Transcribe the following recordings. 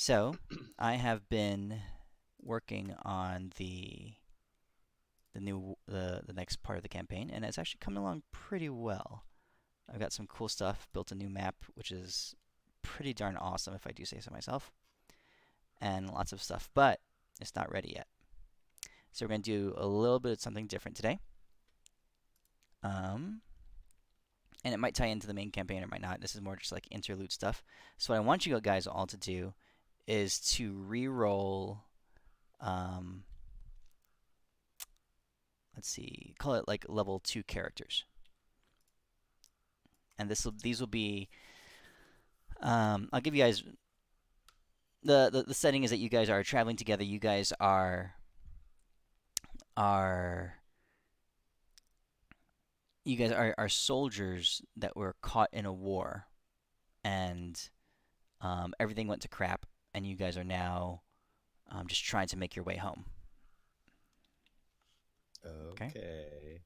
So I have been working on the next part of the campaign, and it's actually coming along pretty well. I've got some cool stuff, built a new map, which is pretty darn awesome if I do say so myself, and lots of stuff, but it's not ready yet. So we're going to do a little bit of something different today. Um, and it might tie into the main campaign or it might not. This is more just like interlude stuff. So what I want you guys all to do is to re-roll. Um, let's see, call it like level 2 characters, and these will be. I'll give you guys the setting is that you guys are traveling together. Are you guys are soldiers that were caught in a war, and everything went to crap, and you guys are now just trying to make your way home. Okay. Okay.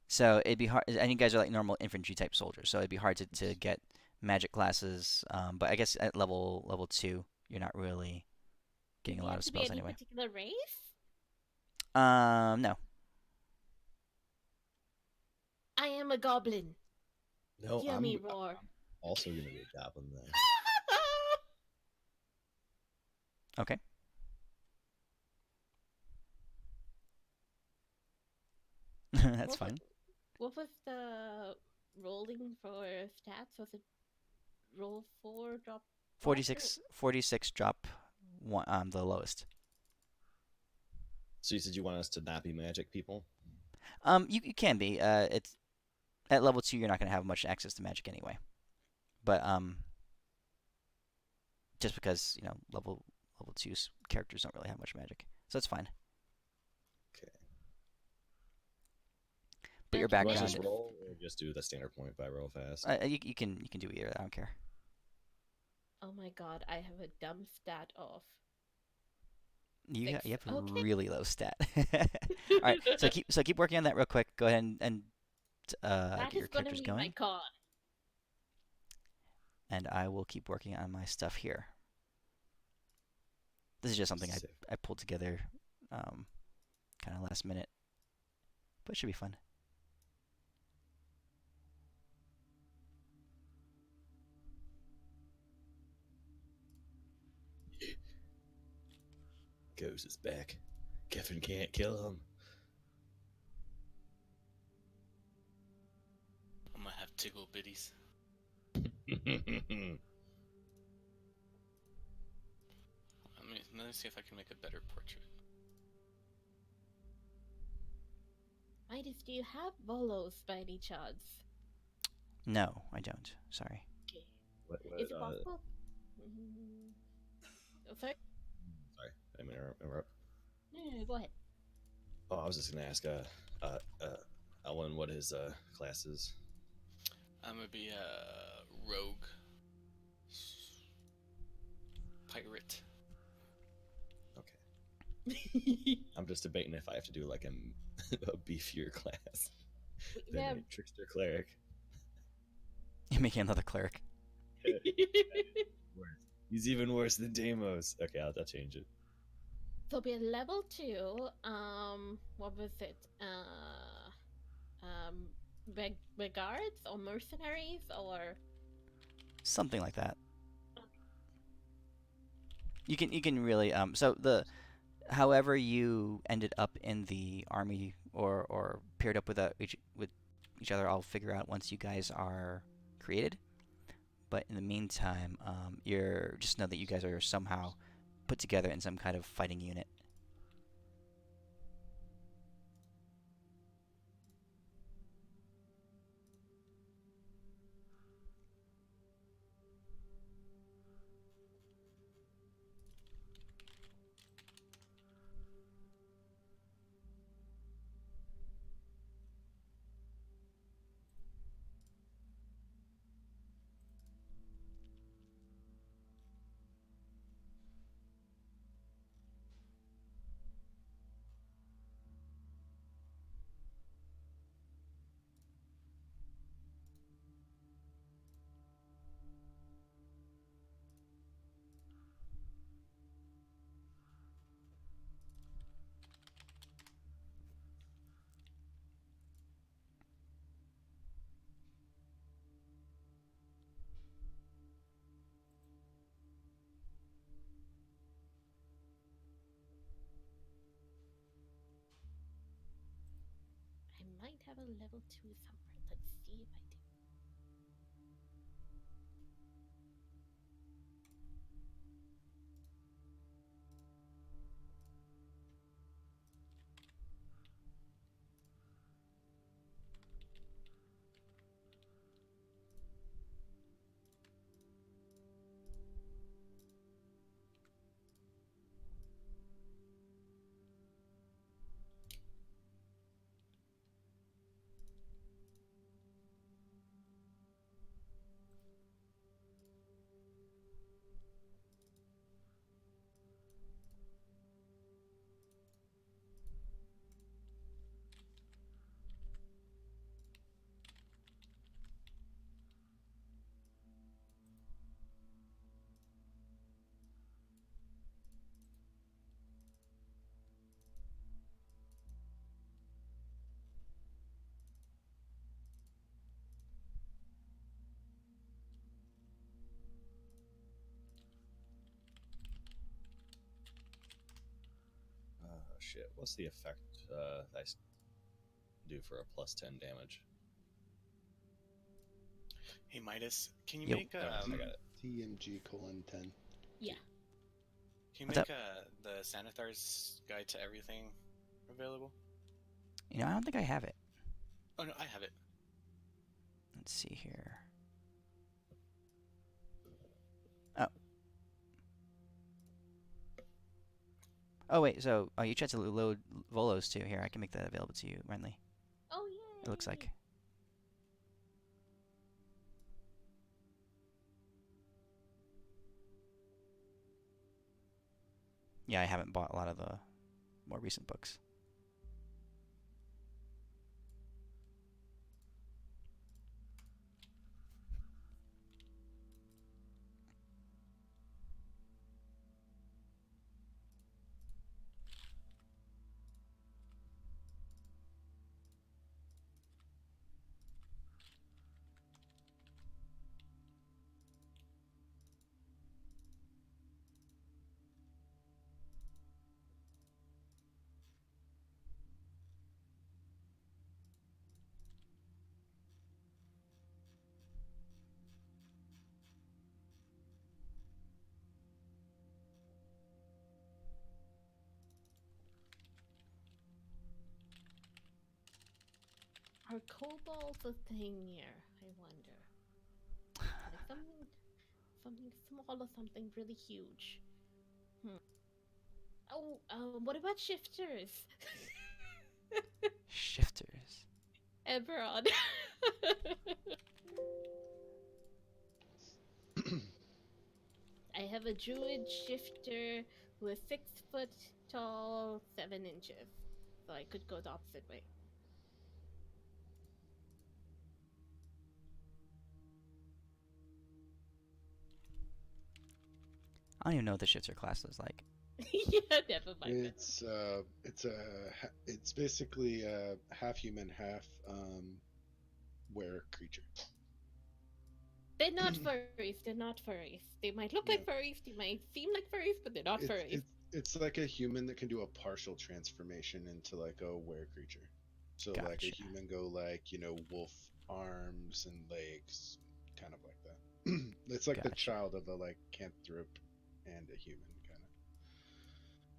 So it'd be hard, and you guys are like normal infantry type soldiers, so it'd be hard to get magic classes. But I guess at level 2, you're not really Do getting a we lot have of to be spells any anyway. particular race? No. I am a goblin. No, Hear me roar. I'm also gonna be a goblin then. Okay. That's what, fine. what was the rolling for stats? Was it roll 4, drop 1? 46 drop one, the lowest. So you said you want us to not be magic people? You can be. It's at level 2, you're not going to have much access to magic anyway. But just because level 2's characters don't really have much magic, so it's fine. Okay. But your Okay, You want us to background, just roll or just do the standard point by roll fast? you can do either. I don't care. Oh my god, I have a dumb stat of You 6. you have a Okay. really low stat. All right, so keep working on that real quick. Go ahead and That get is your gonna characters be my going, con. and I will keep working on my stuff here. This is just something I Sick. I pulled together, um, kind of last minute, but it should be fun. Ghost is back. Kevin can't kill him. I'm gonna have tickle bitties. Let me see if I can make a better portrait. Midas, do you have bolos by any chance? No, I don't. Sorry. Okay. what, Is it uh, possible? Mm, sorry? sorry, I didn't mean to interrupt. No, go ahead. Oh, I was just gonna ask, Ellen, what his class is. I'm gonna be a rogue pirate. Okay. I'm just debating if I have to do like a beefier class than Yeah. a trickster cleric. You're making another cleric. Worse. He's even worse than Deimos. Okay, I'll change it. So be level 2. What was it? Regards or mercenaries or Something like that. You can really so the however you ended up in the army or paired up with each other, I'll figure out once you guys are created. But in the meantime, you're just know that you guys are somehow put together in some kind of fighting unit. have a level 2 somewhere. Let's see if I do. Shit. What's the effect I do for a +10 damage? Hey Midas, can you Yo. make I got it. TMG:10. Yeah. can you What's make up? the Sanithar's guide to everything available? You know, I don't think I have it. Oh no, I have it. Let's see here. Oh. Oh wait, so you tried to load Volos too. Here, I can make that available to you, Renly. Oh yay! It looks like. Yeah, I haven't bought a lot of the more recent books. Are kobolds a thing here? I wonder. Like something small or something really huge. Oh, what about shifters? Shifters. Eberron. I have a druid shifter who is 6 foot tall, 7 inches. So I could go the opposite way. I don't even know what the shifter class is like. Yeah, never mind. It's basically a half human, half were creature. They're not furries. They're not furries. They might look like furries. They might seem like furries, but they're not furries. It's like a human that can do a partial transformation into like a were creature. So like a Gotcha. human go like wolf arms and legs, kind of like that. It's like the Gotcha. child of a like cantrip and a human kind of.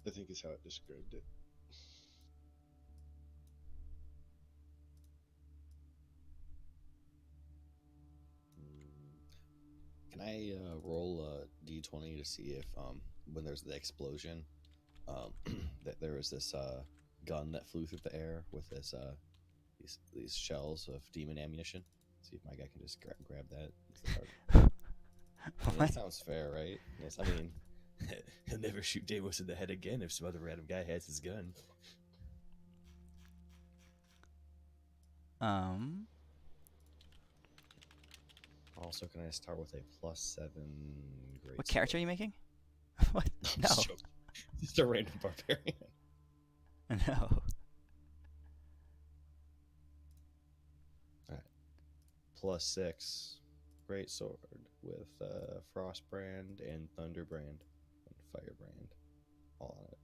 I think is how it described it. Can I roll a d20 to see if when there's the explosion, that there was this gun that flew through the air with this these shells of demon ammunition? See if my guy can just grab that. I mean, What? that sounds fair, right? Yes, I mean, he'll never shoot Deimos in the head again if some other random guy has his gun. Also, can I start with a +7 grade? What character are you making? What? I'm No. just joking. Just a random barbarian. No. Alright. +6 great sword with Frostbrand and Thunderbrand and Firebrand all on it.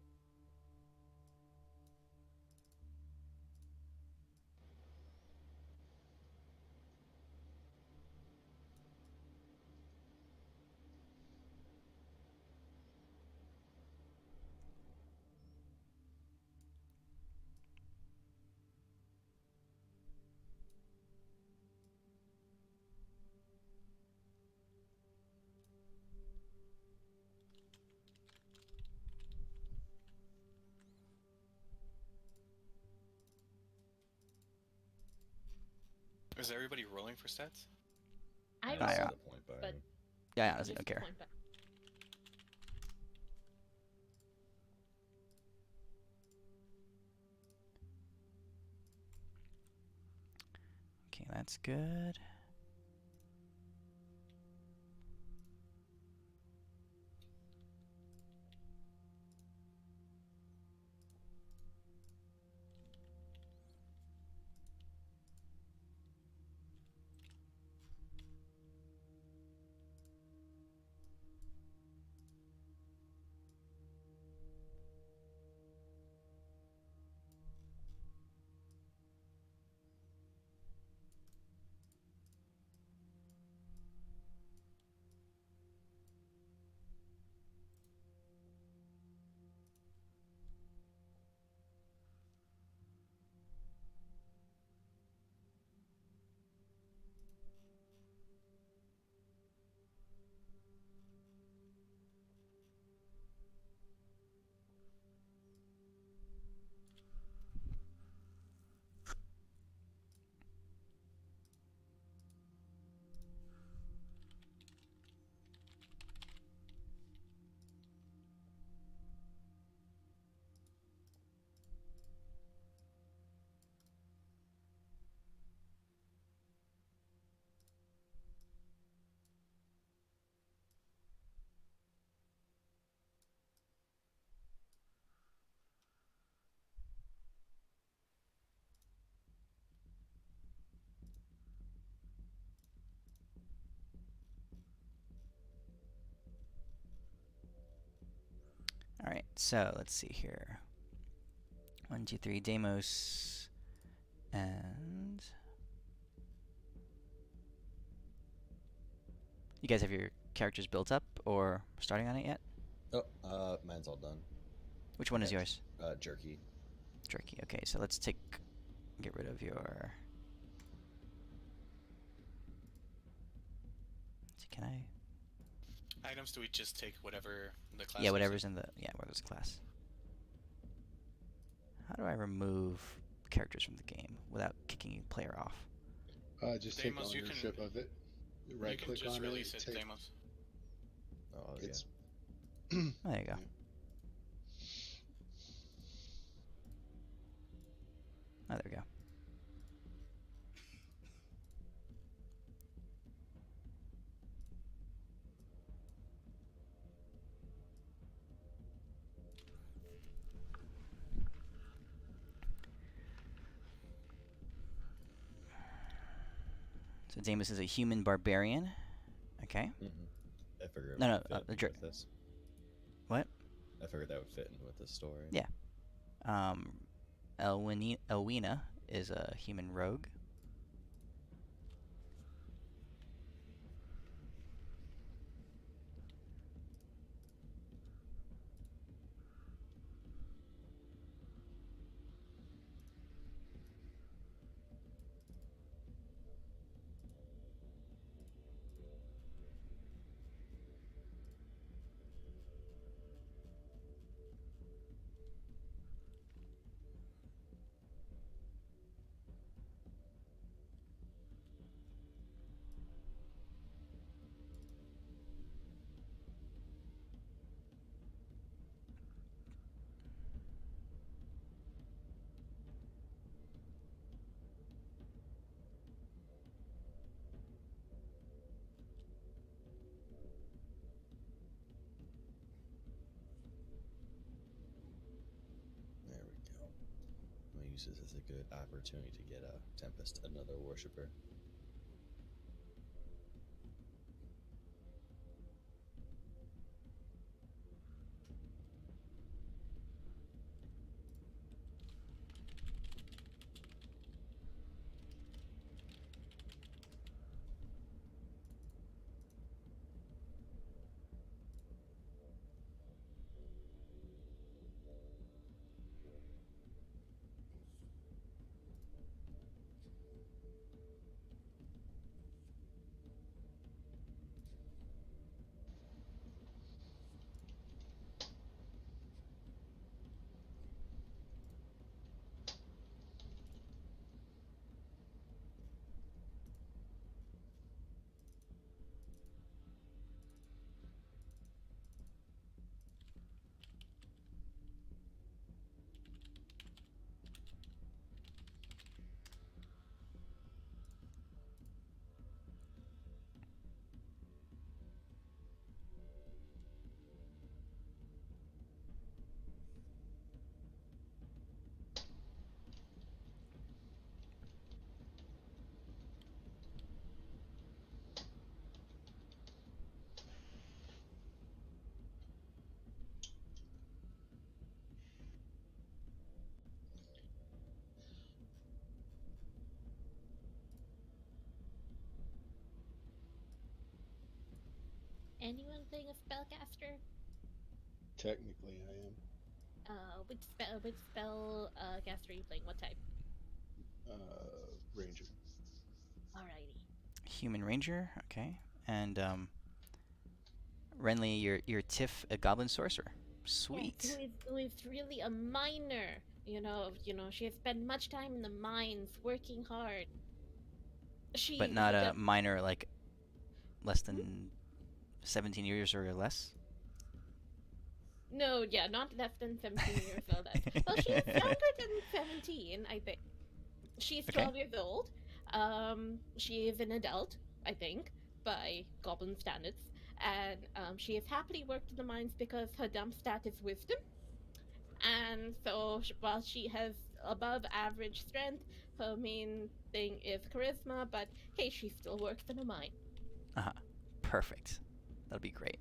Is everybody rolling for stats? I I Oh, see yeah. roll, the point by but Yeah, I honestly just don't care. point back. Okay, that's good. All right, so let's see here. 1, 2, 3, Deimos, and you guys have your characters built up or starting on it yet? Oh, mine's all done. Which one is Yeah, yours? Jerky. Jerky. Okay, so let's get rid of your. Let's see, can I? Items, do we just take whatever the class Yeah, was whatever's in the whatever's class. How do I remove characters from the game without kicking a player off? Just take Deimos, you can- ownership of it. Right you can click just on release it. it, Deimos. Oh, It's Oh, there you go. Yeah. Oh, there we go. So Deimos is a human barbarian. Okay. I figured it No, would fit in with this. What? I figured that would fit in with the story. Yeah. Elwina is a human rogue. There we go. I'm gonna use this as a good opportunity to get a Tempest another worshiper. anyone playing a spellcaster? Technically, I am. Which spell caster are you playing? What type? Ranger. Alrighty. Human ranger. Okay. And Renly, you're Tiff, a goblin sorcerer. Yes, Sweet. who is really a miner. She has spent much time in the mines working hard. But She not had a done. minor like less Hmm? than 17 years or less. No, yeah, not less than 17 years old. Well, she is younger than 17, I think. She's Okay. 12 years old. She is an adult, I think, by goblin standards. And she has happily worked in the mines because her dump stat is wisdom. And so while she has above average strength, her main thing is charisma, but hey, she still works in a mine. Uh-huh. Perfect. That'll be great.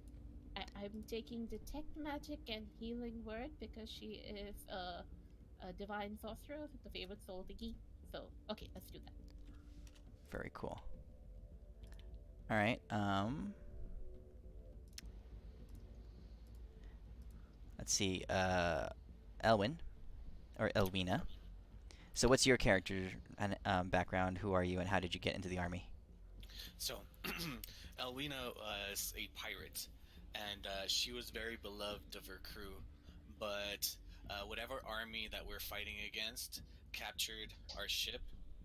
I'm taking detect magic and healing word because she is a divine sorcerer with the favorite soul thingy. So okay, let's do that. Very cool. All right. Let's see. Elwin or Elwina. So, what's your character and background? Who are you, and how did you get into the army? So, Elwina was a pirate, and she was very beloved of her crew. But whatever army that we're fighting against captured our ship,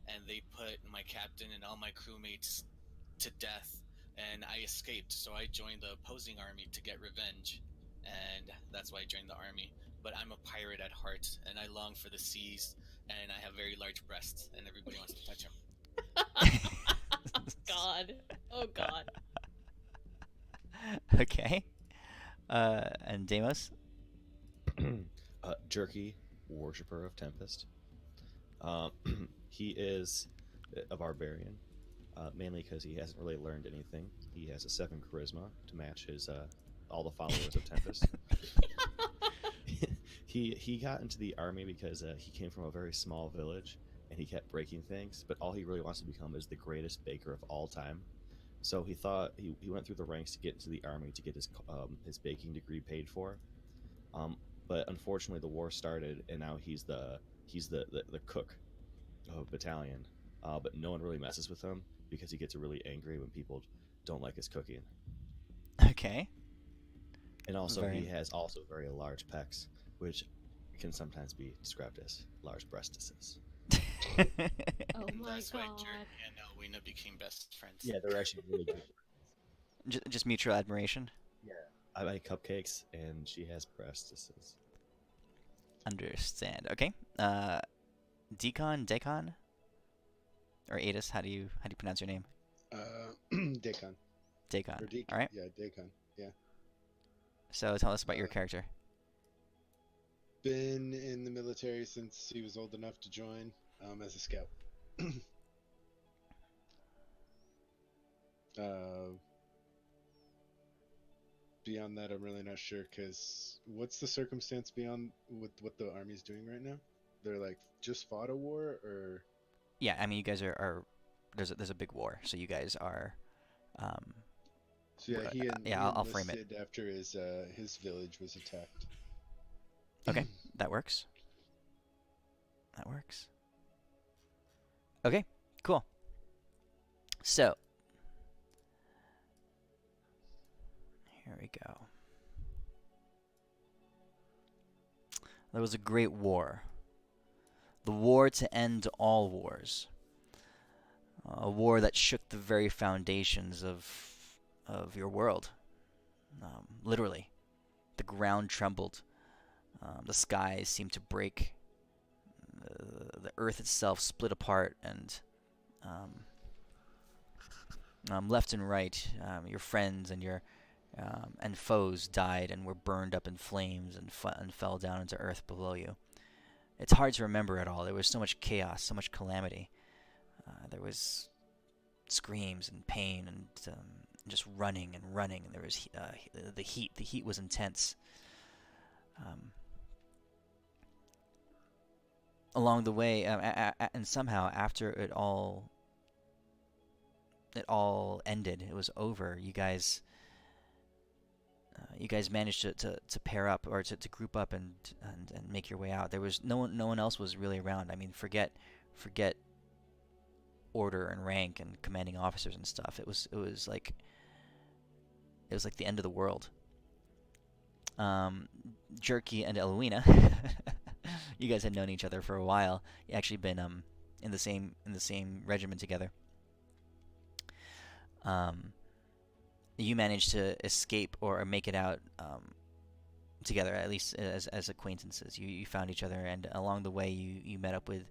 and they put my captain and all my crewmates to death. And I escaped, so I joined the opposing army to get revenge, and that's why I joined the army. But I'm a pirate at heart, and I long for the seas, and I have very large breasts, and everybody wants to touch them. God. Oh God. Okay. And Deimos. Jerky, worshiper of Tempest. Um, he is a barbarian, mainly because he hasn't really learned anything. He has a 7 charisma to match his all the followers of Tempest. he got into the army because he came from a very small village and he kept breaking things. But all he really wants to become is the greatest baker of all time. So he thought he went through the ranks to get into the army to get his baking degree paid for. Um, but unfortunately, the war started, and now he's the cook of a battalion. But no one really messes with him because he gets really angry when people don't like his cooking. Okay. And also, he Very. has also very large pecs, which can sometimes be described as large breastises. Oh And my that's why God. Jerky and Elwina became best friends. Yeah, they're actually really good. Just mutual admiration. Yeah, I like cupcakes, and she has breastises. Understand. Okay. Decon, or Adis. How do you pronounce your name? Decon. Decon. Or Decon. All right. Yeah, Decon. Yeah. So tell us about your Uh, character. Been in the military since he was old enough to join as a scout. uh, Beyond that, I'm really not sure because what's the circumstance beyond with what the army's doing right now? They're like just fought a war, or Yeah, I mean, you guys are there's a big war, so you guys are. Um, so yeah, yeah, he I'll frame it. enlisted after his village was attacked. Okay, that works. That works. Okay, cool. So here we go. There was a great war. The war to end all wars. A war that shook the very foundations of your world. Literally, the ground trembled. The skies seemed to break. The earth itself split apart, and um, left and right, your friends and foes died and were burned up in flames and fell down into earth below you. It's hard to remember it all. There was so much chaos, so much calamity. There was screams and pain and just running and running. And there was the heat. The heat was intense. Um, Along the way, and somehow after it all ended, it was over. You guys you guys managed to pair up or to group up and make your way out. There was no one else was really around. I mean, forget order and rank and commanding officers and stuff. It was like the end of the world. Um, Jerky and Elwina, you guys had known each other for a while. You actually been in the same regiment together. Um, you managed to escape or make it out together, at least as acquaintances. You found each other, and along the way, you met up with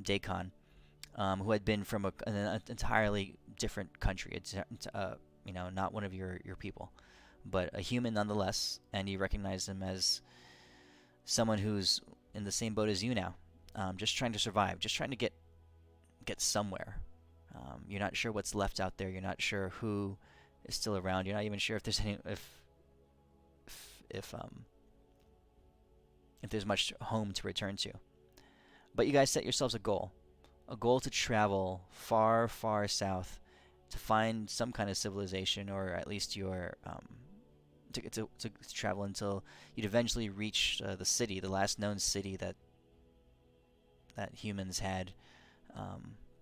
Dacon, who had been from an entirely different country. It's not one of your people, but a human nonetheless, and you recognize him as someone who's in the same boat as you now, just trying to survive, just trying to get somewhere. You're not sure what's left out there. You're not sure who is still around. You're not even sure if there's any if if there's much home to return to. But you guys set yourselves a goal to travel far, far south to find some kind of civilization, or at least to travel until you'd eventually reach the city, the last known city that humans had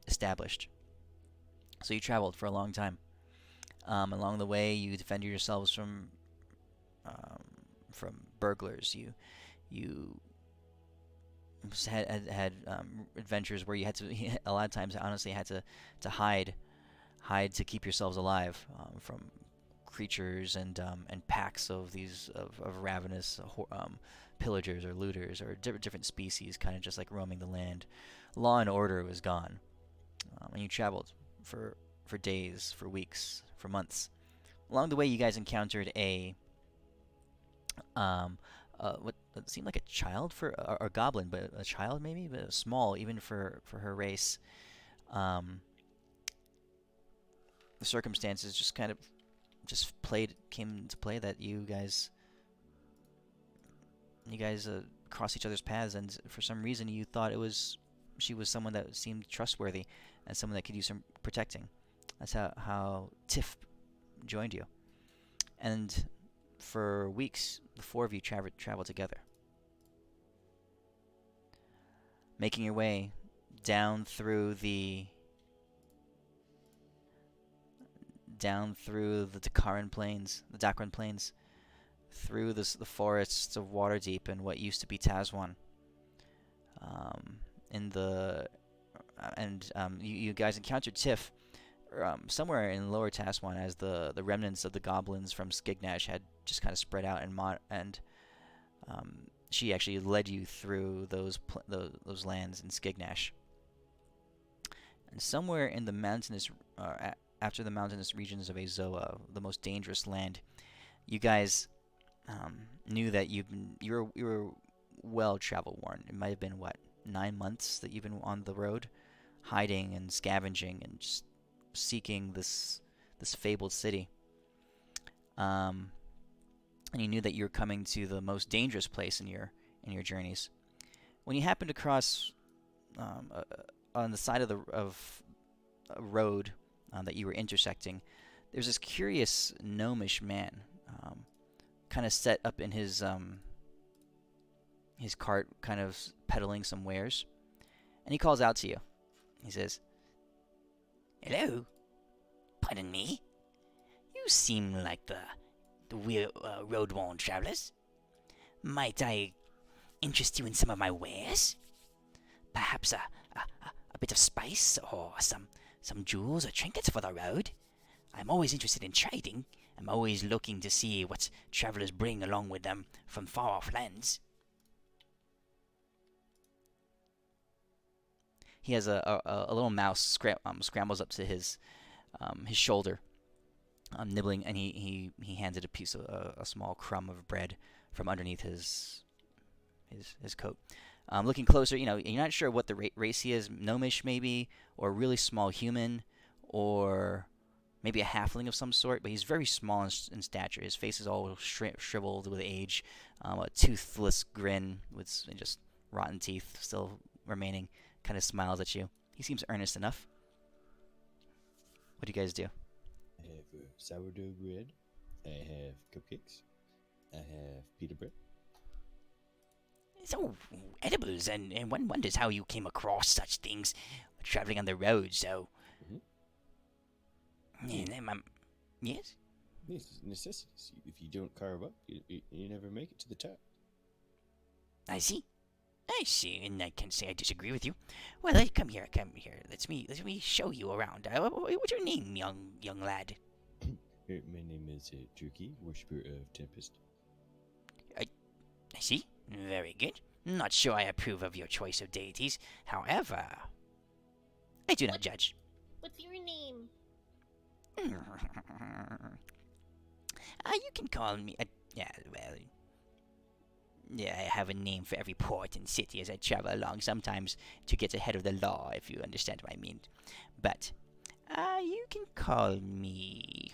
established. So you traveled for a long time. Along the way, you defended yourselves um, from burglars. You had adventures where you had to a lot of times honestly had to hide to keep yourselves alive from creatures and packs of these of ravenous pillagers or looters or different species, kind of just like roaming the land. Law and order was gone, and you traveled for days, for weeks, for months. Along the way, you guys encountered what seemed like a child or a goblin, but a child maybe, but small even for her race. Um, the circumstances just kind of came into play that you guys crossed each other's paths, and for some reason you thought she was someone that seemed trustworthy and someone that could use some protecting. That's how Tiff joined you, and for weeks the four of you traveled together, making your way down through the Dakran Plains, through the forests of Waterdeep and what used to be Tazwan. In the and You guys encountered Tiff somewhere in Lower Tazwan, as the remnants of the goblins from Skignash had just kind of spread out, and she actually led you through those lands in Skignash. And somewhere in the mountainous after the mountainous regions of Azoa, the most dangerous land, you guys knew that you were well travel worn. It might have been 9 months that you've been on the road, hiding and scavenging and just seeking this fabled city. And you knew that you were coming to the most dangerous place in your journeys. When you happened across on the side of a road that you were intersecting, there's this curious gnomish man, kind of set up in his cart, kind of peddling some wares, and he calls out to you. He says, "Hello, pardon me. You seem like the road-worn travelers. Might I interest you in some of my wares? Perhaps a bit of spice or some jewels or trinkets for the road. I'm always interested in trading. I'm always looking to see what travelers bring along with them from far-off lands." He has a little mouse scrambles up to his shoulder, nibbling, and he handed a piece of a small crumb of bread from underneath his coat. Looking closer, you're not sure what the race he is, gnomish maybe, or a really small human, or maybe a halfling of some sort, but he's very small in stature. His face is all shriveled with age, a toothless grin with just rotten teeth still remaining, kind of smiles at you. He seems earnest enough. What do you guys do? I have sourdough bread. I have cupcakes. I have pita bread. So, edibles, and one wonders how you came across such things traveling on the road, so. Mhm. Yes? These necessities. If you don't carve up, you never make it to the top. I see. I see, and I can't say I disagree with you. Well, come here, come here. Let me show you around. What's your name, young lad? My name is Jerky, worshiper of Tempest. I see. Very good. Not sure I approve of your choice of deities. However, I do not What? judge. What's your name? You can call me. Yeah, well, yeah, I have a name for every port and city as I travel along, sometimes to get ahead of the law, if you understand what I mean. But, you can call me.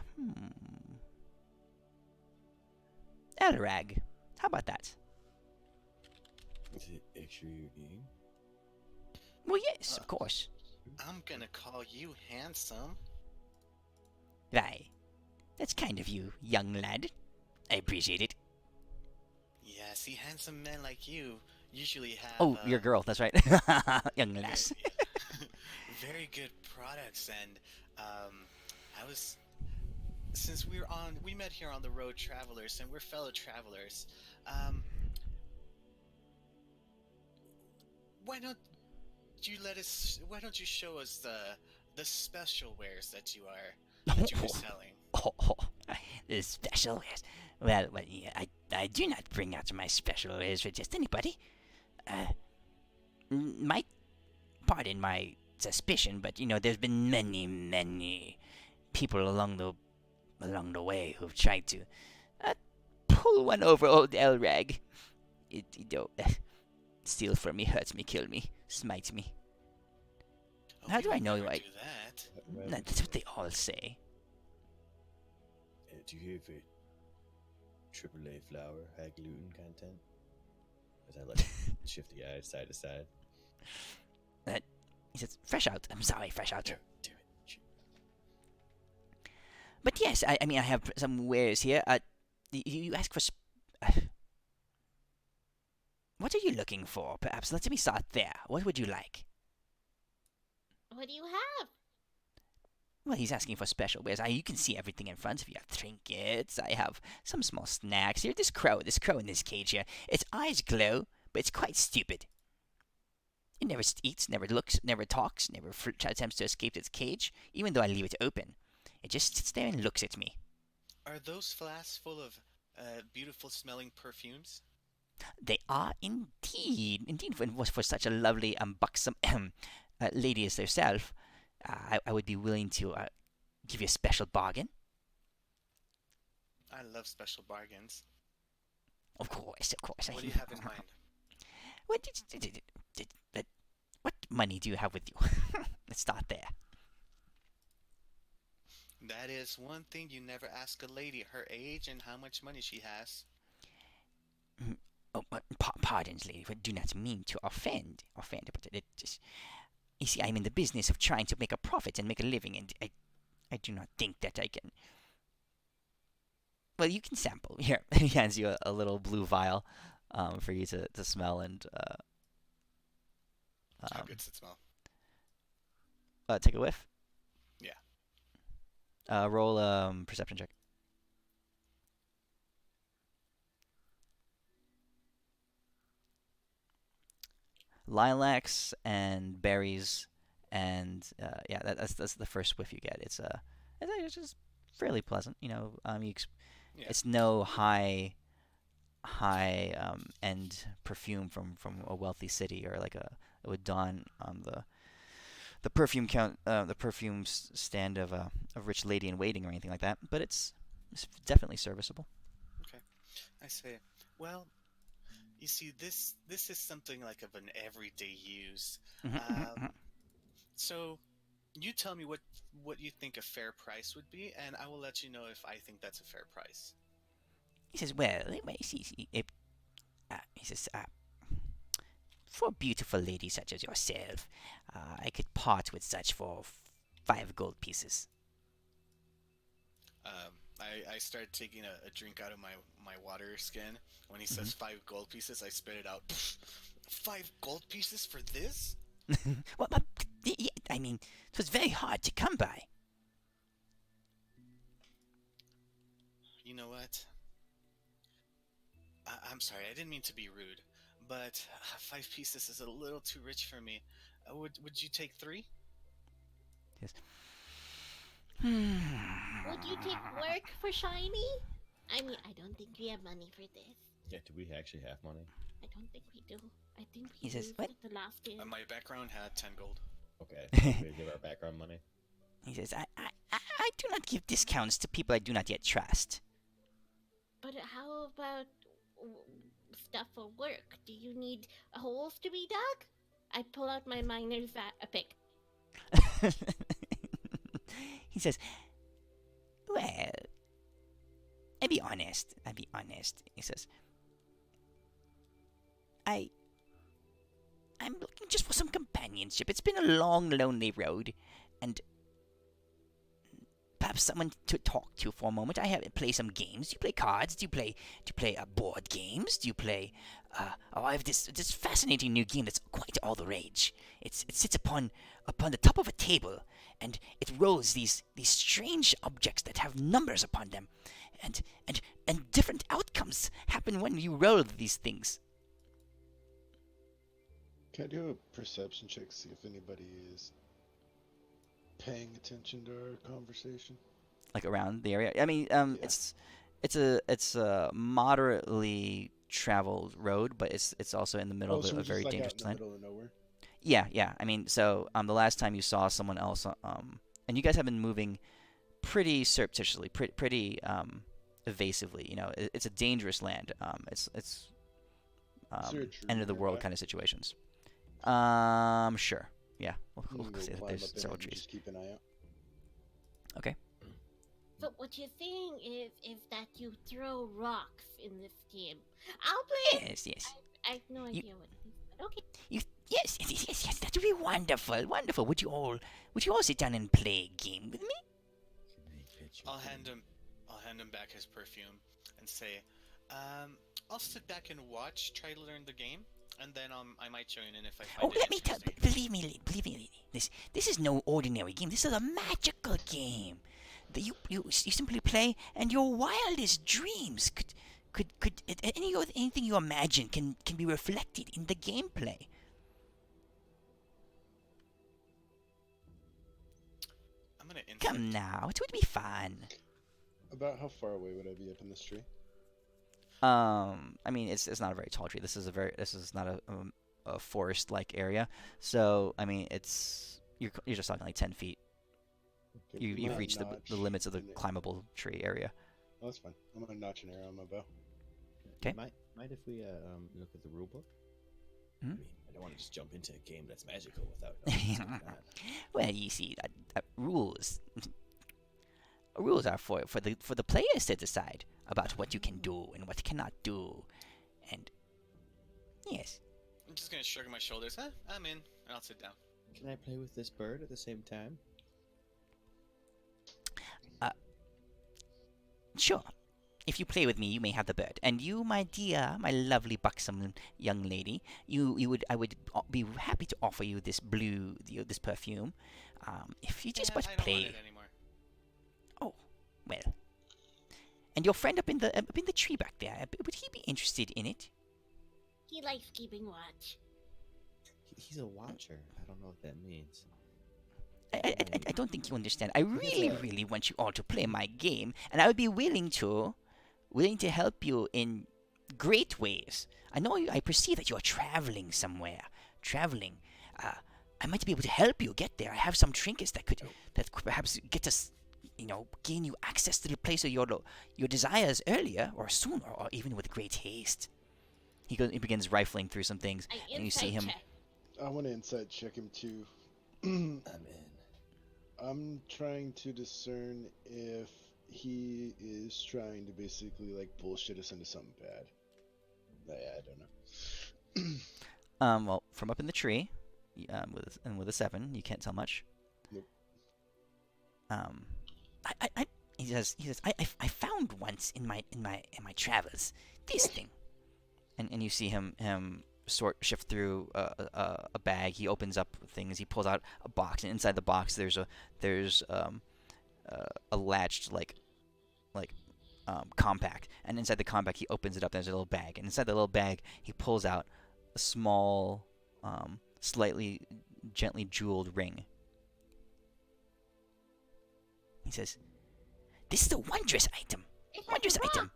Elrag. How about that? Is it actually your name? Well, yes, of course. I'm gonna call you handsome. Why? That's kind of you, young lad. I appreciate it. Yeah, see, handsome men like you usually have Oh, your girl, that's right. Young lass. yeah, very good products, and I was since we met here on the road travelers, and we're fellow travelers. Um, why don't why don't you show us the special wares that you are selling? Oh, the special wares. Well, yeah, I do not bring out my special wares for just anybody. Might pardon my suspicion, but there's been many people along the way who've tried to uh, pull one over old Elrag. Steal from me, hurt me, kill me, smite me. Oh, How we do I would know? never I do that. That's what they all say. Do you have a AAA flour, high gluten content? As I like shift the eyes side to side. He says, fresh out. I'm sorry, fresh out. Damn it. Shoot. But yes, I mean, I have some wares here. You ask for. What are you looking for? Perhaps let me start there. What would you like? What do you have? Well, he's asking for special wares. You can see everything in front of you. I have trinkets. I have some small snacks here. This crow in this cage here. Its eyes glow, but it's quite stupid. It never eats, never looks, never talks, never attempts to escape its cage, even though I leave it open. It just sits there and looks at me. Are those flasks full of beautiful smelling perfumes? They are indeed. For such a lovely, buxom lady as herself, I would be willing to give you a special bargain. I love special bargains. Of course. What do you have in mind? What what money do you have with you? Let's start there. That is one thing you never ask a lady: her age and how much money she has. Oh, pardons, lady. I do not mean to offend. But it just. You see, I'm in the business of trying to make a profit and make a living, and I do not think that I can. Well, you can sample. Here, he hands you a little blue vial for you to smell and How good's it smell? take a whiff. Yeah. Roll perception check. Lilacs and berries, and yeah, that's the first whiff you get. It's just fairly pleasant. Yeah. It's no high end perfume from a wealthy city or like it would dawn on the perfume stand of a rich lady in waiting or anything like that. But it's definitely serviceable. Okay. I say, well, you see, this is something like of an everyday use. Um, so you tell me what you think a fair price would be, and I will let you know if I think that's a fair price. He says, well, he says, for a beautiful lady such as yourself, I could part with such for 5 gold pieces. I start taking a drink out of my water skin. When he Hmm. says 5 gold pieces, I spit it out. 5 gold pieces for this? Well, yeah, I mean, it was very hard to come by. You know what? I'm sorry, I didn't mean to be rude, but 5 pieces is a little too rich for me. Would you take three? Yes. Hmm. Would you take work for shiny? I mean, I don't think we have money for this. Yeah, do we actually have money? I don't think we do. I think He we says, used "What?" it the last game. My background had 10 gold. Okay, so we give our background money. He says, I do not give discounts to people I do not yet trust. But how about w- stuff for work? Do you need holes to be dug? I pull out my miner's a pick. He says, well, I'll be honest. I'll be honest. He says, I, I'm looking just for some companionship. It's been a long, lonely road, and perhaps someone to talk to for a moment. I have play some games. Do you play cards? Do you play board games? Do you play? Oh, I have this fascinating new game that's quite all the rage. It sits upon the top of a table, and it rolls these strange objects that have numbers upon them, and and different outcomes happen when you roll these things. Can I do a perception check, see if anybody is paying attention to our conversation? Like around the area. I mean, Yeah. it's a moderately traveled road, but it's also in the middle Oh, of so a we're just very like out dangerous in the land. middle of nowhere? Yeah, yeah. I mean, so the last time you saw someone else, and you guys have been moving pretty surreptitiously, pretty evasively. You know, it's a dangerous land. It's Is there a tree end of the world nearby? kind of situations. Sure. Yeah, we'll I'm gonna go say that climb there's up in several it and trees. just keep an eye out. Okay. So what you're saying is that you throw rocks in this game. I'll play it. Yes, yes. I have no You idea what it is, but okay. yes. That would be wonderful, wonderful. Would you all sit down and play a game with me? I'll hand him I'll hand him back his perfume and say, um, I'll sit back and watch, try to learn the game, and then I might join in if I Oh, find it let me tell. interesting. Believe me. This is no ordinary game. This is a magical game. That you simply play, and your wildest dreams could anything you imagine can be reflected in the gameplay. I'm gonna insight. Come now, it would be fun. About how far away would I be up in this tree? I mean, it's not a very tall tree. This is not a forest like area. So I mean, you're just talking like 10 feet. Okay, I'm You've gonna reached the notch limits of the an- climbable tree area. Oh, that's fine. I'm gonna notch an arrow on my bow. 'Kay. Mind if we look at the rule book? Hmm? I mean, I don't want to just jump into a game that's magical without knowing what's going on. Well, you see, rules are for the players to decide about what you can do and what cannot do, and yes, I'm just gonna shrug my shoulders. I'm in, and I'll sit down. Can I play with this bird at the same time? sure. If you play with me, you may have the bird, and you, my dear, my lovely buxom young lady, I would be happy to offer you this perfume, if you just Yeah, but I don't want play. it anymore. Oh, well. And your friend up in the tree back there, would he be interested in it? He likes keeping watch. He's a watcher. I don't know what that means. I don't think you understand. I Because, really want you all to play my game, and I would be willing to help you in great ways. I perceive that you're traveling somewhere. Traveling. Uh, I might be able to help you get there. I have some trinkets that could perhaps get us, gain you access to the place of your desires earlier or sooner, or even with great haste. He begins rifling through some things, I and you see insight him. check. I want to inside check him too. I'm in. I'm trying to discern if he is trying to basically like bullshit us into something bad. I don't know. Well, from up in the tree, with a 7, you can't tell much. Nope. Um, I I found once in my travels this thing, and you see him shift through a bag. He opens up things. He pulls out a box, and inside the box there's a latched like compact, and inside the compact he opens it up. And there's a little bag, and inside the little bag he pulls out a small, slightly gently jeweled ring. He says, "This is a wondrous item. It's Wondrous a rock. item.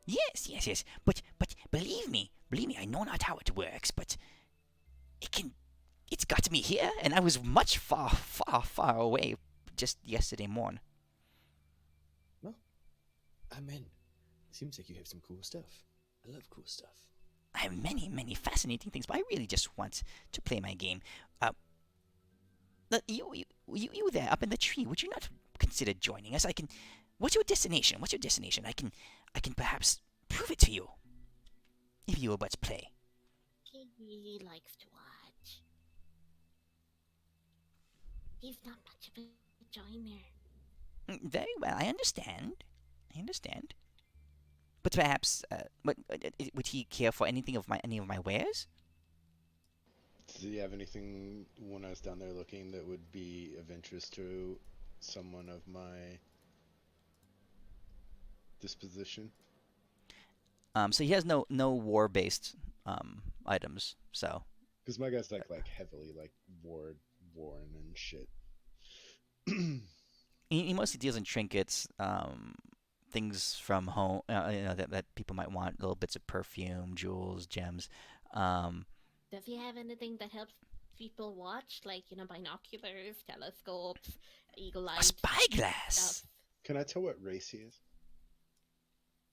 Yes. But believe me, I know not how it works, but it's got me here, and I was much far away just yesterday morning." Well, I'm in. Seems like you have some cool stuff. I love cool stuff. I have many fascinating things, but I really just want to play my game. You there up in the tree? Would you not consider joining us? I can. What's your destination? I can perhaps prove it to you if you will but play. He really likes to watch. He's not much of a joiner. Very well, I understand. But perhaps, would he care for any of my wares? Do you have anything when I was down there looking that would be of interest to someone of my disposition? So he has no war-based items. So Because my guy's like heavily like worn and shit. he mostly deals in trinkets, things from home, that people might want, little bits of perfume, jewels, gems. Does he have anything that helps people watch, like binoculars, telescopes, eagle eyes? A spyglass. Stuff? Can I tell what race he is?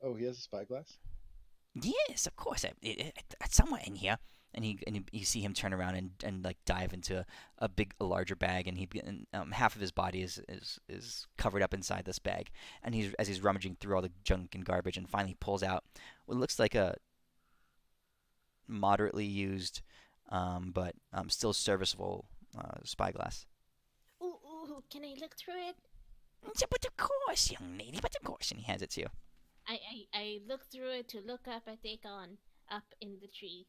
Oh, he has a spyglass? Yes, of course. It's somewhere in here, and you see him turn around and like dive into a larger bag, and half of his body is covered up inside this bag, and as he's rummaging through all the junk and garbage, and finally pulls out what looks like a moderately used, but still serviceable spyglass. Ooh, can I look through it? But of course, young lady. But of course, and he hands it to you. I look through it to look up. I take on up in the tree.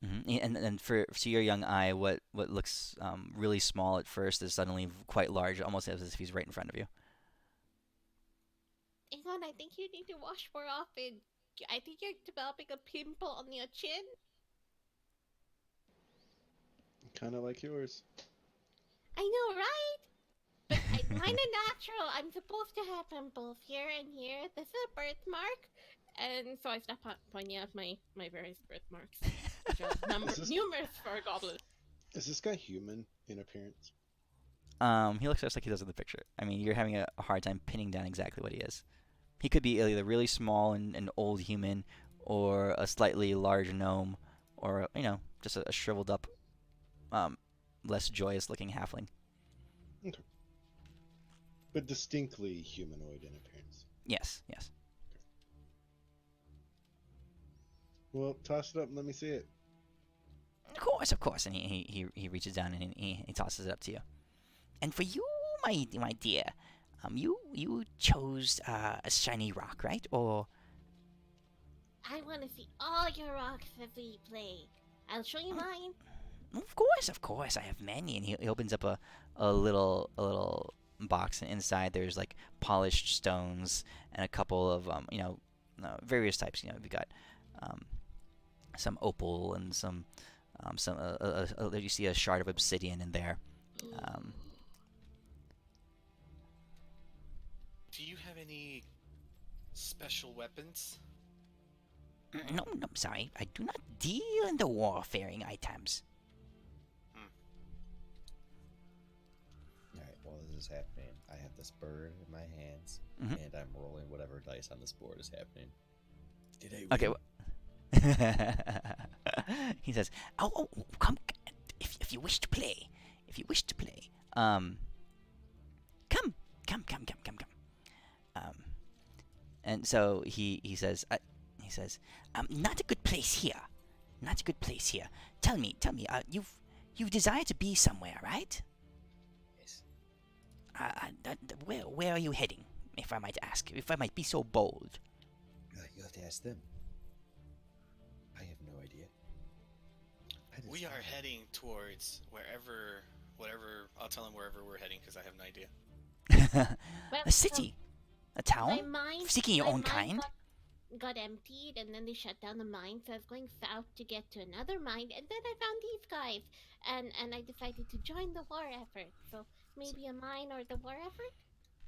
And for your young eye, what looks really small at first is suddenly quite large, almost as if he's right in front of you. Egon, I think you need to wash more often. I think you're developing a pimple on your chin. Kind of like yours. I know, right? But I'm kind of natural. I'm supposed to have pimples here and here. This is a birthmark. And so I start pointing out my various birthmarks, which are numerous for a goblin. Is this guy human in appearance? He looks just like he does in the picture. I mean, you're having a hard time pinning down exactly what he is. He could be either really small and an old human, or a slightly large gnome, or just a shriveled up, less joyous looking halfling. Okay. But distinctly humanoid in appearance. Yes. Well, toss it up and let me see it. Of course. And he reaches down and he tosses it up to you. And for you, my dear, you chose a shiny rock, right? Or I want to see all your rocks as we play. I'll show you mine. Of course, I have many. And he opens up a little box, and inside there's like polished stones and a couple of various types. We've got some opal and some you see a shard of obsidian in there. Do you have any special weapons? No, sorry. I do not deal in the warfaring items. Alright, while this is happening, I have this bird in my hands, Mhm. and I'm rolling whatever dice on this board is happening. Did I win? Okay. He says, "Oh, come! If you wish to play, come. And so he says, not a good place here. Tell me, you've desired to be somewhere, right? Yes. Where are you heading, if I might ask, if I might be so bold? You have to ask them. I have no idea. We are heading towards whatever. I'll tell him wherever we're heading because I have no idea. Well, A city? A town? Seeking your my own mind kind? got emptied, and then they shut down the mine. So I was going south to get to another mine, and then I found these guys, and I decided to join the war effort. So So, maybe a mine or the war effort.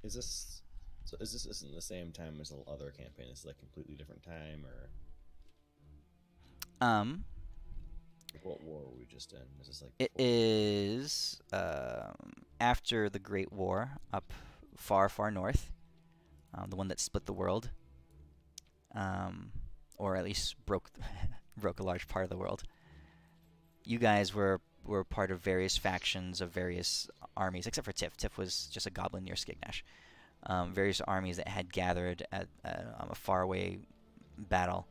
is this so? Is this isn't the same time as the other campaign? Is it like completely different time, or Um, like, what war were we just in? Is this like it before? is after the Great War, up far, far north, the one that split the world, or at least broke broke a large part of the world. You guys were part of various factions of various armies, except for Tiff. Tiff was just a goblin near Skignash. Various armies that had gathered at a faraway battle.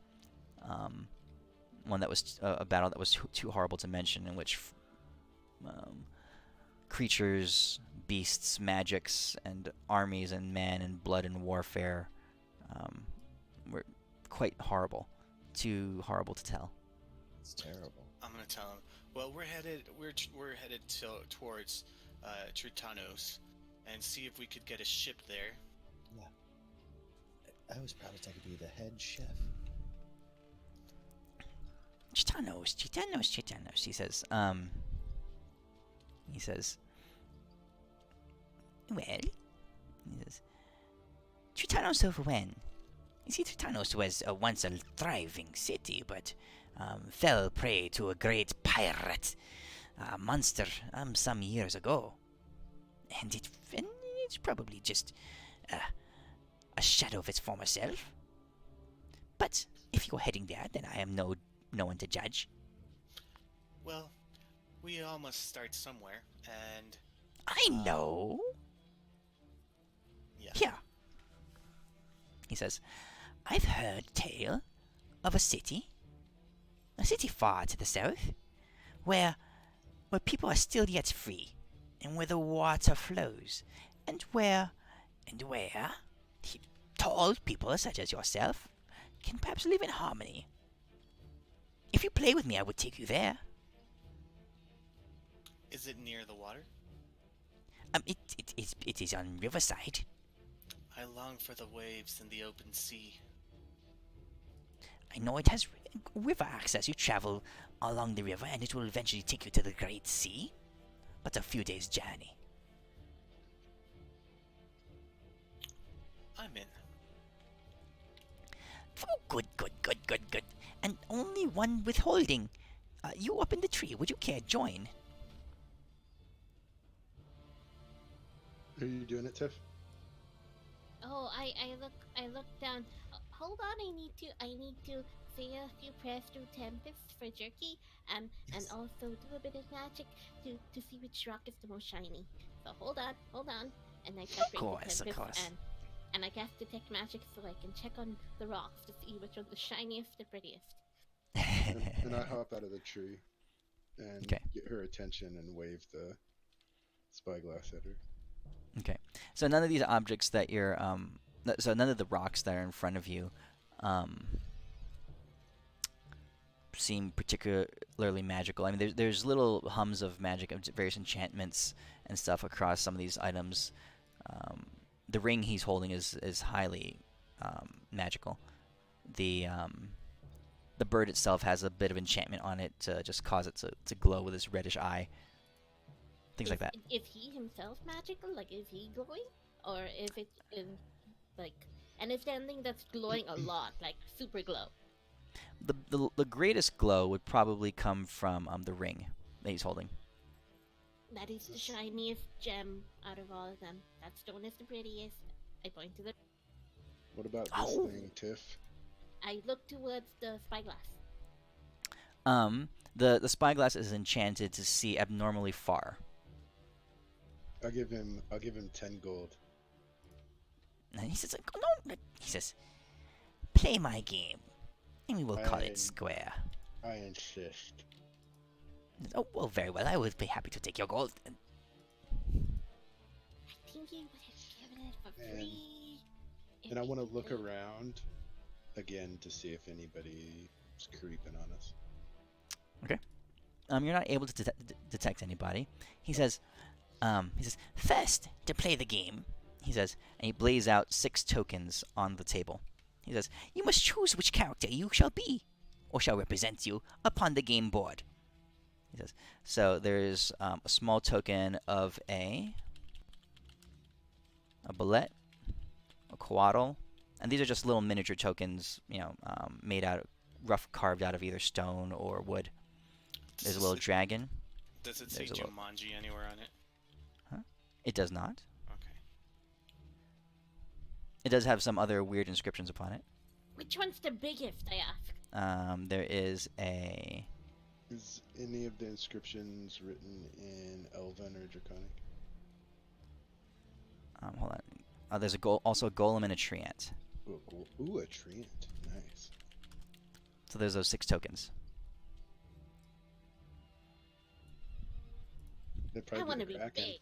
One that was a battle that was too horrible to mention, in which creatures, beasts, magics, and armies and men and blood and warfare were quite horrible. Too horrible to tell. It's terrible. I'm gonna tell him. Well, we're headed towards Tritanos, and see if we could get a ship there. Yeah. I was promised I could be the head chef. Chitanos, Chitanos, Chitanos, he says. He says, well, he says, Chitanos of when? You see, Tritanos was once a thriving city, but fell prey to a great pirate monster some years ago. And it's probably just a shadow of its former self. But if you're heading there, then I am no one to judge. Well, we all must start somewhere, and I know. yeah. Here, he says, I've heard tale of a city far to the south, where people are still yet free, and where the water flows, and where tall people such as yourself can perhaps live in harmony. If you play with me, I would take you there. Is it near the water? It is on Riverside. I long for the waves and the open sea. I know it has river access. You travel along the river, and it will eventually take you to the Great Sea. But a few days' journey. I'm in. Oh, good. And only one withholding. You up in the tree. Would you care to join? Are you doing it, Tiff? Oh, I look down. Hold on, I need to say a few prayers through Tempest for jerky, and also do a bit of magic to see which rock is the most shiny. So hold on, and I separate Of the course. Tempest, and I cast detect magic so I can check on the rocks to see which one's the shiniest, the prettiest. And I hop out of the tree and Okay. get her attention and wave the spyglass at her. Okay. So none of these objects that you're so none of the rocks that are in front of you seem particularly magical. I mean, there's little hums of magic of various enchantments and stuff across some of these items. The ring he's holding is highly magical. The bird itself has a bit of enchantment on it to just cause it to glow with this reddish eye. Things like that. Is he himself magical? Like, is he glowing, or if it's in like, and if anything that's glowing a lot, like super glow? The greatest glow would probably come from the ring that he's holding. That is the shiniest gem out of all of them. That stone is the prettiest. I point to the. What about this Oh. thing, Tiff? I look towards the spyglass. The spyglass is enchanted to see abnormally far. I'll give him 10 gold. And he says, "Oh, no," he says, "Play my game, and we will call I- it square." I insist. Oh, well, very well. I would be happy to take your gold. And I think you would have given it for free. And I want to look around again to see if anybody's creeping on us. Okay. You're not able to detect anybody. He says, first, to play the game, he says, and he lays out 6 tokens on the table. He says, you must choose which character you shall be, or shall represent you, upon the game board. He says, so there's a small token of a bullet, a coatl, and these are just little miniature tokens, made out, rough carved out of either stone or wood. There's a little dragon. Does it say Jumanji anywhere on it? Huh? It does not. Okay. It does have some other weird inscriptions upon it. Which one's the biggest, I ask? There is a... Is any of the inscriptions written in Elven or Draconic? Hold on. There's also a golem and a treant. Ooh, a treant. Nice. So there's those 6 tokens. That'd I probably want be to the be Kraken. big.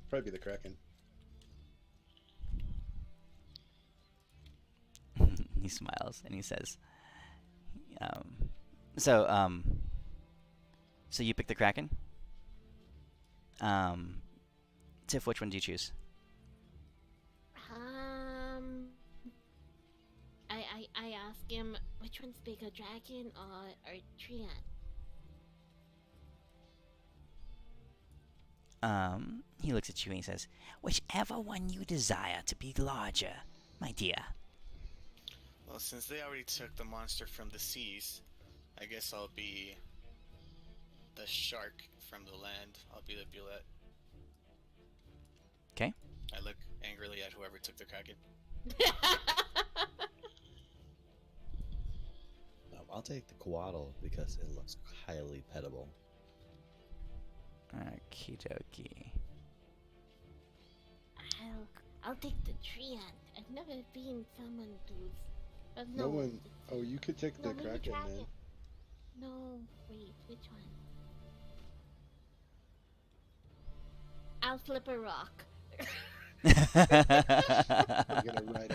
Probably be the Kraken. He smiles and he says, so you pick the Kraken? Tiff, which one do you choose? I ask him which one's bigger, dragon or treant? He looks at you and he says, whichever one you desire to be larger, my dear. Well, since they already took the monster from the seas, I guess I'll be the shark from the land. I'll be the bullet. Okay. I look angrily at whoever took the Kraken. I'll take the coatl because it looks highly pettable. Okie dokie. I'll take the treant. I've never been someone who's... No one... Oh, you could take the Kraken then. No, wait, which one? I'll flip a rock. You're gonna write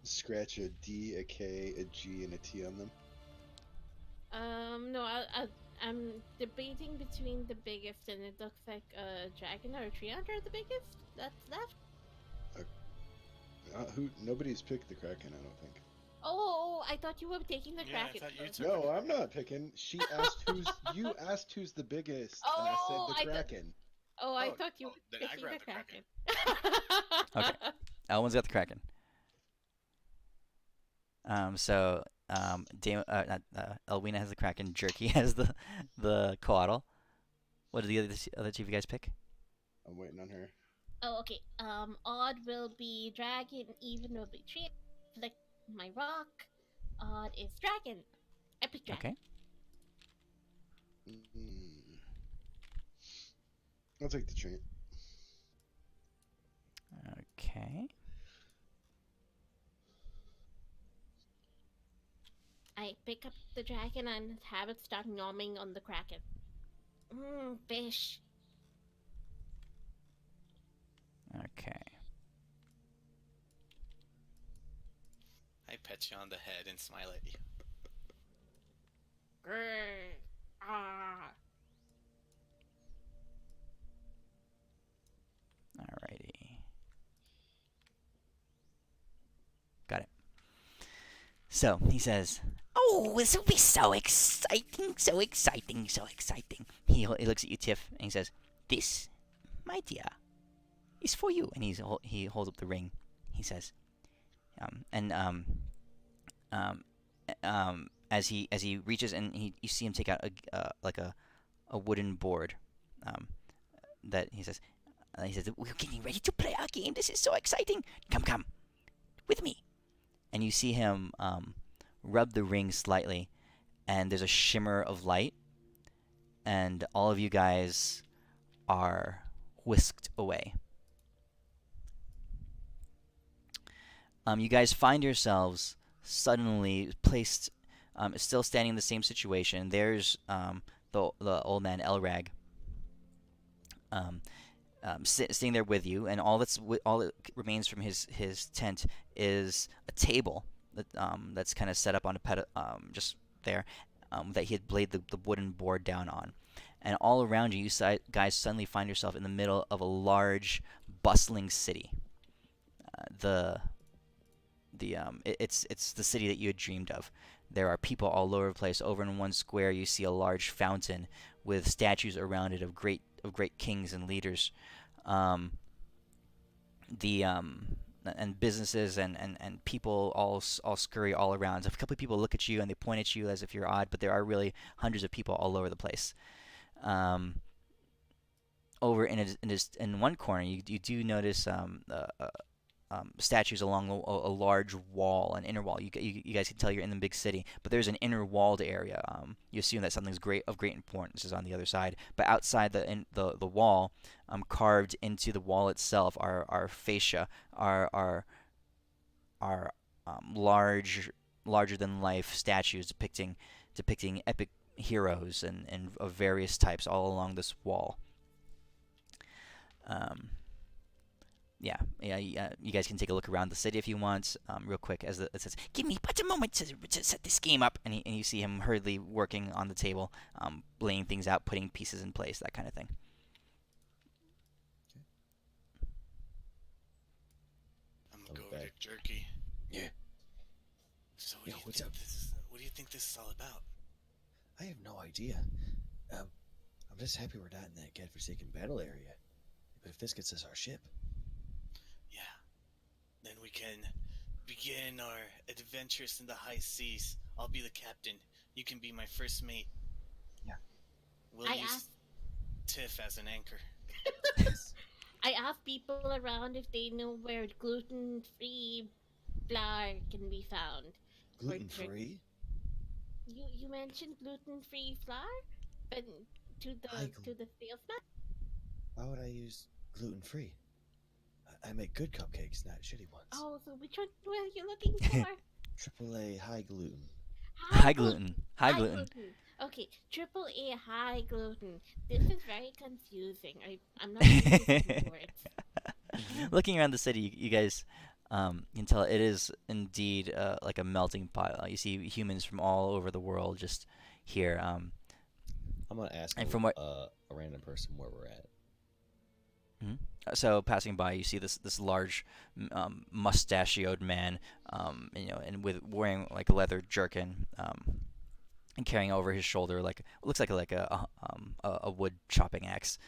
scratch a D, a K, a G, and a T on them? No, I'm debating between the biggest, and it looks like a dragon or a treant are the biggest. That's left. Nobody's picked the Kraken, I don't think. Oh, I thought you were taking the Kraken. I thought you first. took No, I'm not picking. She asked you asked who's the biggest, and I said the Kraken. I thought you were then I picking grabbed the the Kraken. Okay. Elwin's got the Kraken. Elwina has the Kraken. Jerky has the coatl. What did the other two of you guys pick? I'm waiting on her. Oh, okay. Odd will be dragon, even will be tree. Like my rock. Odd is dragon. I pick dragon. Okay. I'll take the treant. Okay. I pick up the dragon and have it start gnawing on the Kraken. Fish. Okay. I pet you on the head and smile at you. Grr. Ah. Alrighty. Got it. So, he says, oh, this will be so exciting, so exciting, so exciting. He looks at you, Tiff, and he says, this, my dear, is for you. And he holds up the ring. He says, as he reaches and you see him take out a wooden board, that he says, we're getting ready to play our game. This is so exciting. Come, with me. And you see him rub the ring slightly, and there's a shimmer of light, and all of you guys are whisked away. You guys find yourselves suddenly placed, still standing in the same situation. There's the old man Elrag, sitting there with you, and all that remains from his tent is a table that's kind of set up on a just there, that he had laid the wooden board down on, and all around you, guys suddenly find yourself in the middle of a large, bustling city. It's the city that you had dreamed of. There are people all over the place. Over in one square, you see a large fountain with statues around it of great kings and leaders. Um, the and businesses and people all scurry all around. So a couple of people look at you and they point at you as if you're odd, but there are really hundreds of people all over the place. Um, Over in one corner, you do notice statues along a large wall, an inner wall. You guys can tell you're in the big city, but there's an inner walled area. You assume that something's of great importance is on the other side, but outside the wall, carved into the wall itself are fascia, are larger than life statues depicting epic heroes and of various types all along this wall. Um, yeah. You guys can take a look around the city if you want, real quick. As it says, "Give me but a moment to set this game up," and you see him hurriedly working on the table, laying things out, putting pieces in place, that kind of thing. I'm gonna go over Okay. to Jerky. Yeah. So Yeah, what's up? What do you think this is all about? I have no idea. I'm just happy we're not in that godforsaken battle area. But if this gets us our ship, Yeah. Then we can begin our adventures in the high seas. I'll be the captain. You can be my first mate. Yeah. We'll I use asked Tiff as an anchor. I asked people around if they know where gluten-free flour can be found. gluten free. You mentioned gluten-free flour, but to the salesman. Why would I use gluten free? I make good cupcakes, not shitty ones. Oh, so which one were you looking for? AAA high gluten. High gluten. High High gluten. gluten. Okay, triple A high gluten. This is very confusing. I'm not used to these words. Looking around the city, you guys can tell it is indeed like a melting pot. You see humans from all over the world just here. I'm gonna ask And from what a random person where we're at. So passing by, you see this large, mustachioed man, and with wearing like a leather jerkin, and carrying over his shoulder like looks like a wood chopping axe.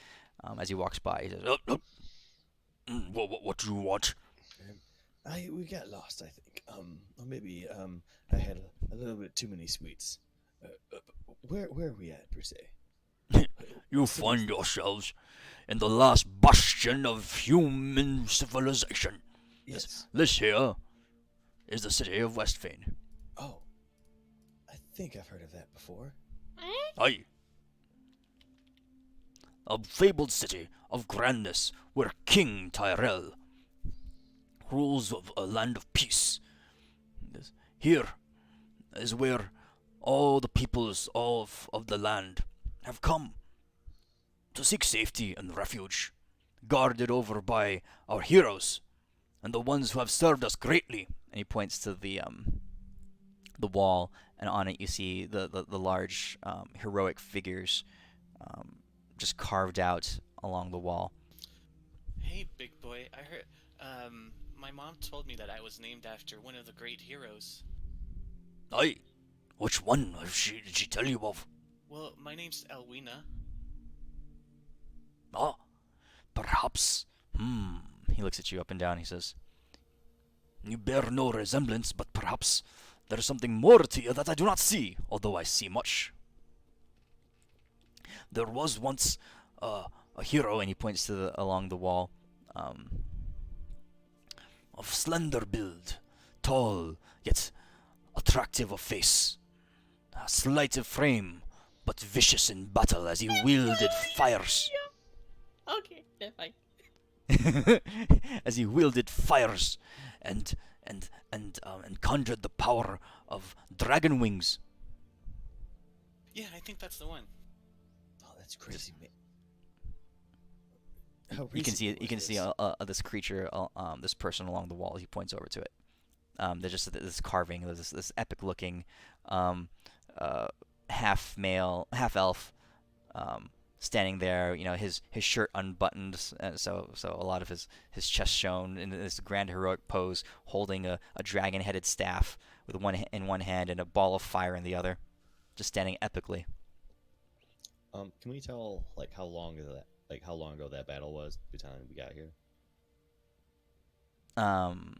As he walks by, he says, what do you want?" We got lost, I think. Or maybe I had a little bit too many sweets. Where are we at per se? "You find yourselves in the last bastion of human civilization. Yes. This here is the city of Westfane. Oh, I think I've heard of that before. Eh? Aye. A fabled city of grandness where King Tyrell rules of a land of peace. Here is where all the peoples of the land have come to seek safety and refuge, guarded over by our heroes and the ones who have served us greatly." And he points to the wall, and on it you see the large heroic figures just carved out along the wall. Hey, big boy. I heard. My mom told me that I was named after one of the great heroes. Aye. Which one did she tell you of? Well, my name's Elwina. Ah, perhaps. He looks at you up and down. He says, "You bear no resemblance, but perhaps there is something more to you that I do not see, although I see much. There was once a hero," and he points to along the wall, "of slender build, tall yet attractive of face, slight of frame, but vicious in battle as he wielded fires." Okay, that's fine. As he wielded fires and conjured the power of dragon wings. Yeah, I think that's the one. Oh, that's crazy, man. How You can see recent you was can see this? this creature, this person along the wall. He points over to it. There's just this carving, there's this epic looking, um, uh, half male, half elf, um, standing there. You know, his shirt unbuttoned, so a lot of his chest shown in this grand heroic pose, holding a dragon headed staff with in one hand and a ball of fire in the other, just standing epically. Can we tell like how long ago that battle was by the time we got here? Um,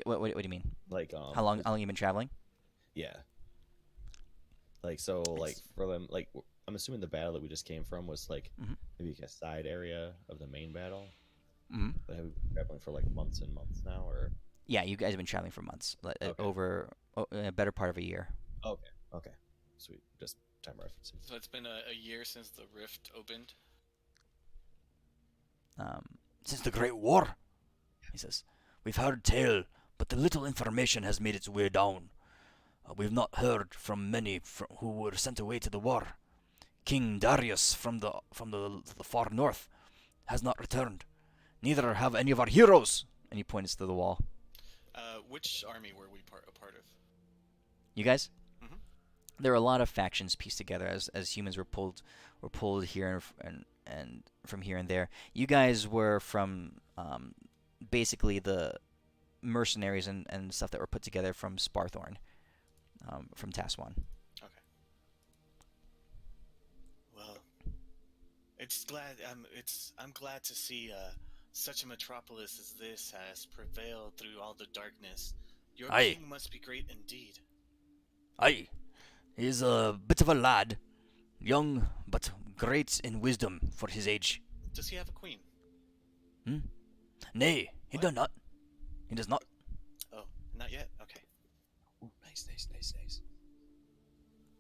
what do you mean? Like How long you been traveling? yeah. Like so like It's for them like I'm assuming the battle that we just came from was like hmm maybe like a side area of the main battle. hmm But have we been traveling for like months and months now or Yeah, you guys have been traveling for months, okay. over a better part of a year. Okay. Okay. Sweet. Just time referencing. So it's been a year since the rift opened. Since the Great War, he says, we've heard tale, but the little information has made its way down. We've not heard from many who were sent away to the war. King Darius from the far north has not returned. Neither have any of our heroes. And he points to the wall. Which army were we a part of? You guys? Mhm. There were a lot of factions pieced together as humans were pulled here and from here and there. You guys were from basically the mercenaries and stuff that were put together from Sparthorn, from Taswan. Okay. Well, I'm glad to see such a metropolis as this has prevailed through all the darkness. Your Aye, king must be great indeed. aye. He's a bit of a lad, young but great in wisdom for his age. Does he have a queen? Hmm? Nay, he What? does not. He does not. Oh, not yet. Okay. Ooh, nice.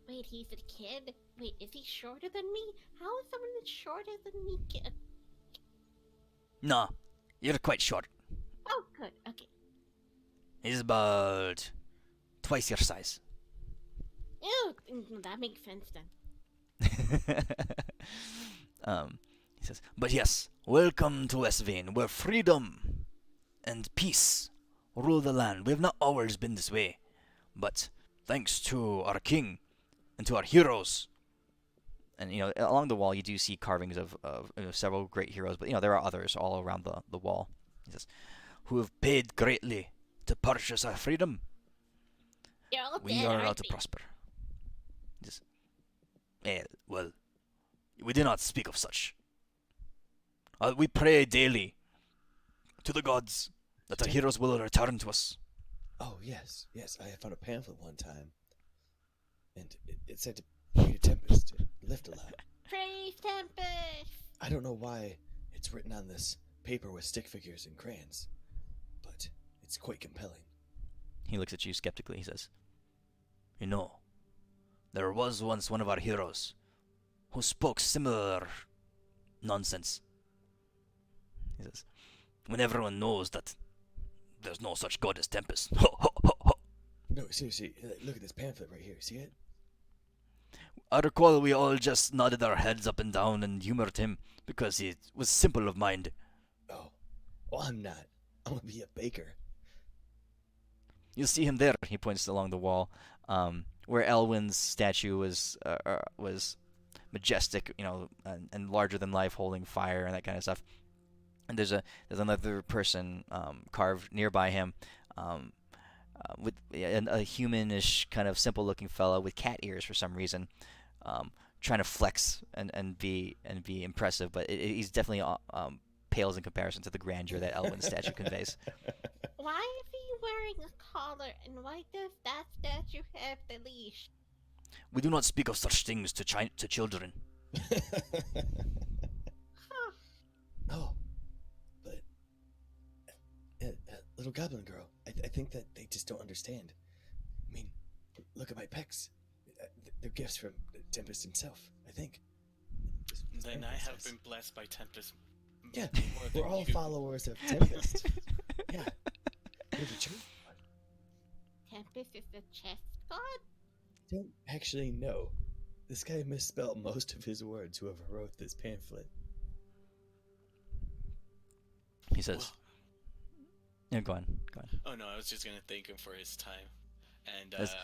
Wait, he's a kid? Wait, is he shorter than me? How is someone that's shorter than me kid? Nah, you're quite short. Oh, good. Okay. He's about twice your size. Ew, that makes sense then. He says, but yes, welcome to Westvane, where freedom and peace rule the land. We have not always been this way, but thanks to our king and to our heroes. And along the wall you do see carvings of several great heroes, but there are others all around the wall. He says, who have paid greatly to purchase our freedom. You're all We dead, are allowed aren't to they? prosper. He says, well, we do not speak of such. We pray daily to the gods that our heroes will return to us. Oh yes. I found a pamphlet one time and it said to create a tempest, to lift a lot. Praise Tempest! I don't know why it's written on this paper with stick figures and crayons, but it's quite compelling. He looks at you skeptically. He says, there was once one of our heroes who spoke similar nonsense. He says, when everyone knows that there's no such god as Tempest. Ho, ho, ho, ho. No, seriously, look at this pamphlet right here. See it? I recall we all just nodded our heads up and down and humored him because he was simple of mind. Oh, well, I'm not. I'm gonna be a baker. You'll see him there. He points along the wall, where Elwyn's statue was majestic, and larger than life, holding fire and that kind of stuff. And there's another person carved nearby him, with a humanish kind of simple-looking fellow with cat ears for some reason, trying to flex and be impressive, but he's definitely pales in comparison to the grandeur that Elwyn's statue conveys. Why is he wearing a collar and why does that statue have the leash? We do not speak of such things to children. Huh. Oh, but little goblin girl, I think that they just don't understand. I mean, look at my pecs. They're gifts from Tempest himself, I think. Then I have been blessed by Tempest. Yeah, more than we're all you. followers of Tempest. Yeah. Maybe true. Tempest is the chest god? Don't actually know. This guy misspelled most of his words, whoever wrote this pamphlet. He Well, says, "Yeah, go on, go on." oh no, I was just gonna thank him for his time. And Says,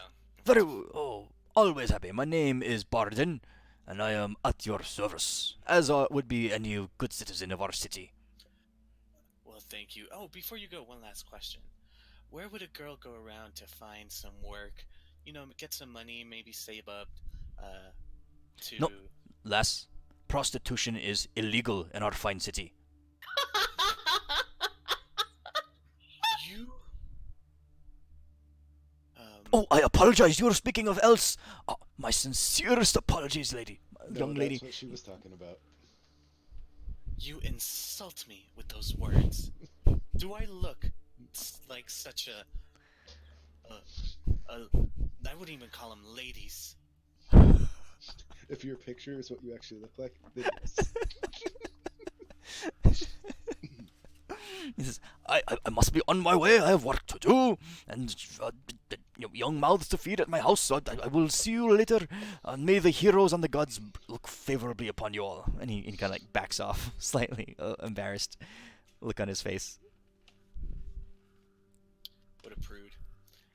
what "Very the oh, always happy. My name is Bardin, and I am at your service, as would be any good citizen of our city." well, thank you. Oh, before you go, one last question. Where would a girl go around to find some work? Get some money, maybe save up, uh, to No, less. Prostitution is illegal in our fine city. you. Oh, I apologize. You were speaking of else. My sincerest apologies, lady, No, young lady. that's what she was talking about. You insult me with those words. Do I look like such a I wouldn't even call them ladies. If your picture is what you actually look like, then yes. He says, I must be on my way. I have work to do, and young mouths to feed at my house. So I will see you later. May the heroes and the gods look favorably upon you all. And he kind of like backs off, slightly embarrassed look on his face. What a prude.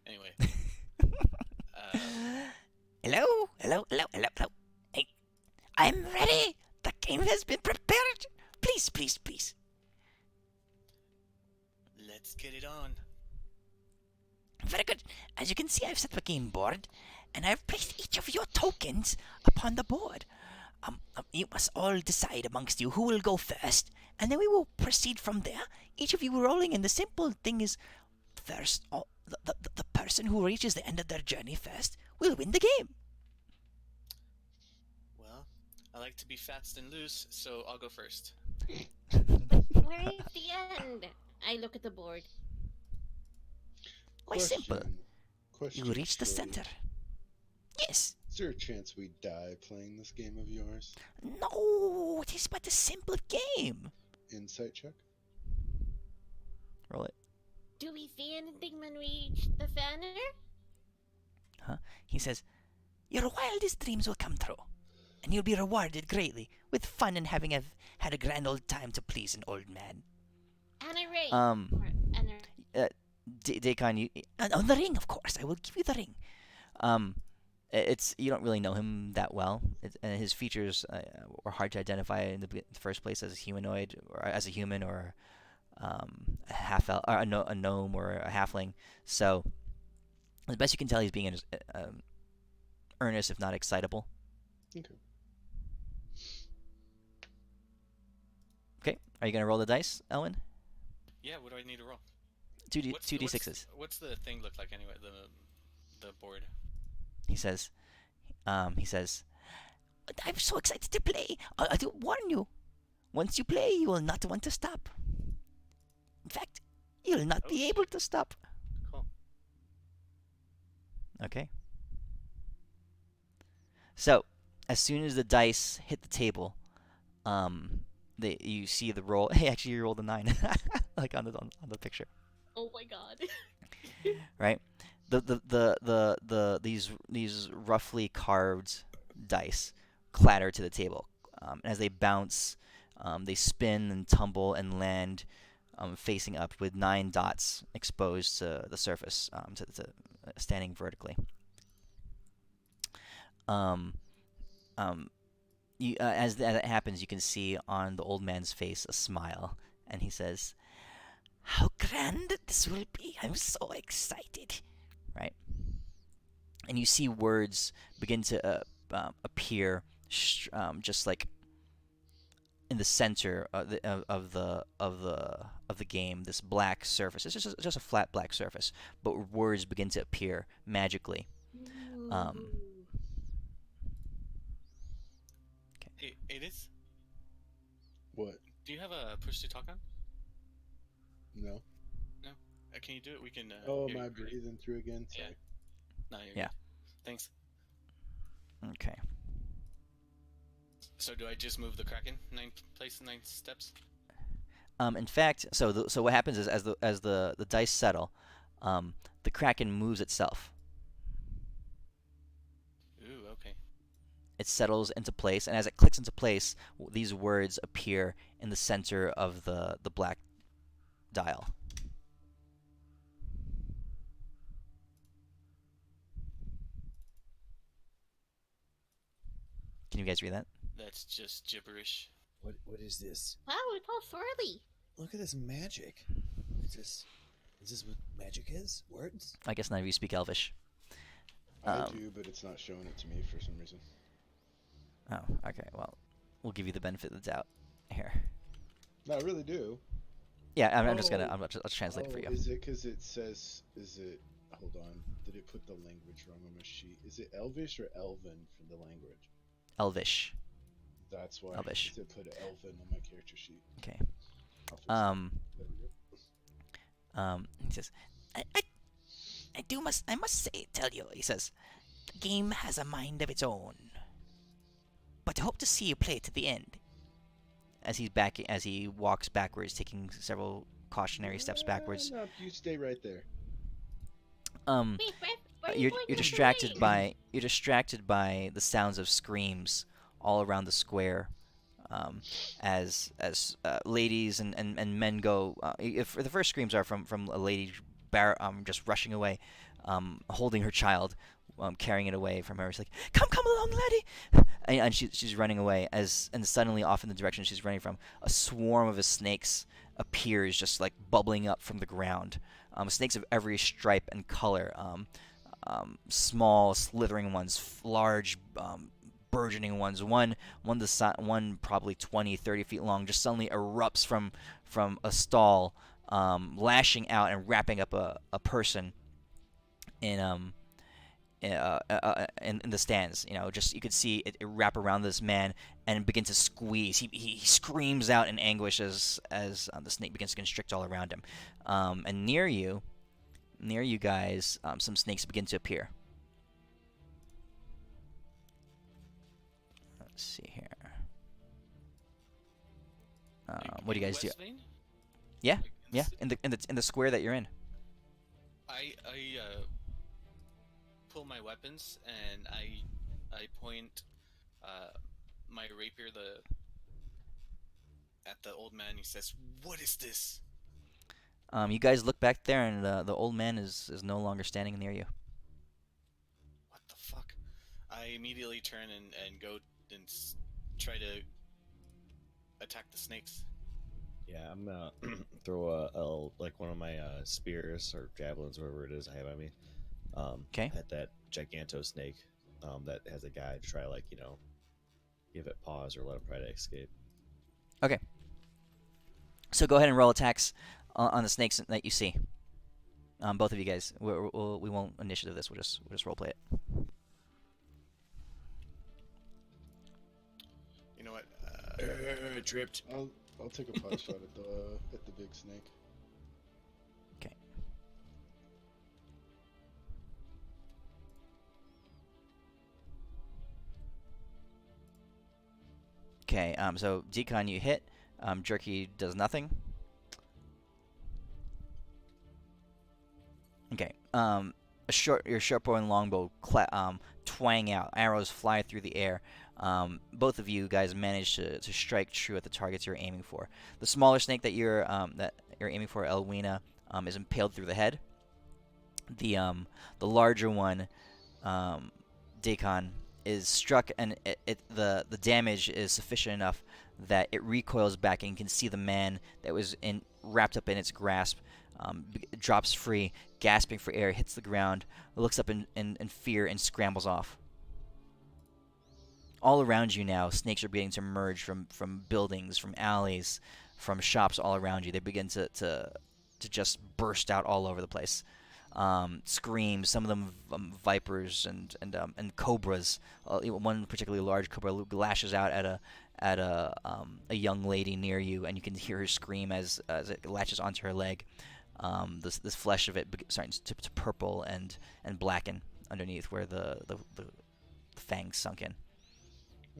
Anyway. Uh, Hello, hello, hello, hello, hello. Hey, I'm ready. The game has been prepared. Please, please, please. let's get it on. Very good. As you can see, I've set the game board, and I've placed each of your tokens upon the board. You must all decide amongst you who will go first, and then we will proceed from there. Each of you rolling, and the simple thing is, first, the person who reaches the end of their journey first will win the game. Well, I like to be fast and loose, so I'll go first. Where is the end? I look at the board. Why simple? Question. You reach the Shorty. center. Yes. Is there a chance we die playing this game of yours? No, it is but a simple game. Insight check? Roll it. Do we see anything when we reach the center? He says, your wildest dreams will come true, and you'll be rewarded greatly with fun and having had a grand old time to please an old man. And a ring. Um, Daikon, the ring, of course. I will give you the ring. It's you don't really know him that well. And his features were hard to identify in the first place as a humanoid or as a human or a half elf, or a gnome or a halfling. So, as best you can tell, he's being earnest, if not excitable. Okay. Okay, are you gonna roll the dice, Elwin? Yeah, what do I need to roll? Two d6s. What's the thing look like anyway? The board. He says, I'm so excited to play. I do warn you. Once you play, you will not want to stop. In fact, you'll not be able to stop. Cool. Okay. So, as soon as the dice hit the table, you see the roll. Hey, actually, you rolled a 9, like on the picture, Oh my god. right? These roughly carved dice clatter to the table. As they bounce, they spin and tumble and land facing up with 9 dots exposed to the surface, standing vertically. As that happens, you can see on the old man's face a smile, and he says, "How grand this will be! I'm so excited!" Right? And you see words begin to appear, just like in the center of the game. This black surface. It's just a flat black surface, but words begin to appear magically. Um, It is. What? Do you have a push to talk on? No. No. Can you do it? We can. Oh, hear am I you. breathing through again? Yeah. Sorry. No, you're Yeah. good. Thanks. Okay. So do I just move the Kraken 9 steps? In fact, so what happens is as the dice settle, the Kraken moves itself. Ooh, okay. It settles into place, and as it clicks into place, these words appear in the center of the black dial. Can you guys read that? That's just gibberish. What is this? Wow, it's all swirly. Look at this magic. Is this what magic is? Words? I guess none of you speak Elvish. I do, but it's not showing it to me for some reason. Oh, okay. Well, we'll give you the benefit of the doubt here. No, I really do. Yeah, I'm just gonna. Oh. I'll translate for you. Is it because it says? Is it? Hold on. Did it put the language wrong on my sheet? Is it Elvish or Elven for the language? Elvish. That's why. Elvish. 'Cause it put Elven on my character sheet. Okay. I'll fix that. There we go. He says, I must say, tell you. He says, the game has a mind of its own, but I hope to see you play to the end. As he walks backwards, taking several cautionary steps backwards. No, you stay right there. Wait, where are you You're going you're this distracted way? by the sounds of screams all around the square, as ladies and men go. If the first screams are from a lady just rushing away, holding her child, carrying it away from her. She's like, come along, laddie, and she's running away and suddenly off in the direction she's running from, a swarm of snakes appears, just like bubbling up from the ground. Snakes of every stripe and color. Small, slithering ones, large, burgeoning ones. One probably 20, 30 feet long, just suddenly erupts from a stall, lashing out and wrapping up a person in in the stands. Just you could see it wrap around this man and begin to squeeze. He screams out in anguish as the snake begins to constrict all around him. And near you guys, some snakes begin to appear. Let's see here. What do you guys do? West Vein? Yeah, Like, yeah, in the square that you're in. I pull my weapons and I point my rapier at the old man. He says, "What is this?" You guys look back there, and the old man is no longer standing near you. What the fuck? I immediately turn and go and try to attack the snakes. Yeah, I'm gonna throw like one of my spears or javelins, whatever it is I have on me, Okay. at that giganto snake that has a guy to try to, like, give it pause or let him try to escape. Okay. So go ahead and roll attacks on the snakes that you see. Both of you guys. We won't initiative this. We'll just role play it. You know what? Tripped. I'll take a pot shot at the big snake. Okay. Okay. So Decon, you hit. Jerky does nothing. Okay. Your short bow and longbow twang out. Arrows fly through the air. Both of you guys manage to strike true at the targets you're aiming for. The smaller snake that you're aiming for, Elwina, is impaled through the head. The larger one, Dakon, is struck, and the damage is sufficient enough that it recoils back, and you can see the man that was wrapped up in its grasp drops free, gasping for air, hits the ground, looks up in fear, and scrambles off. All around you now, snakes are beginning to emerge from buildings, from alleys, from shops all around you. They begin to just burst out all over the place. Screams, some of them vipers and cobras. One particularly large cobra lashes out at a young lady near you, and you can hear her scream as it latches onto her leg. This flesh of it starting to purple and blacken underneath where the fangs sunk in.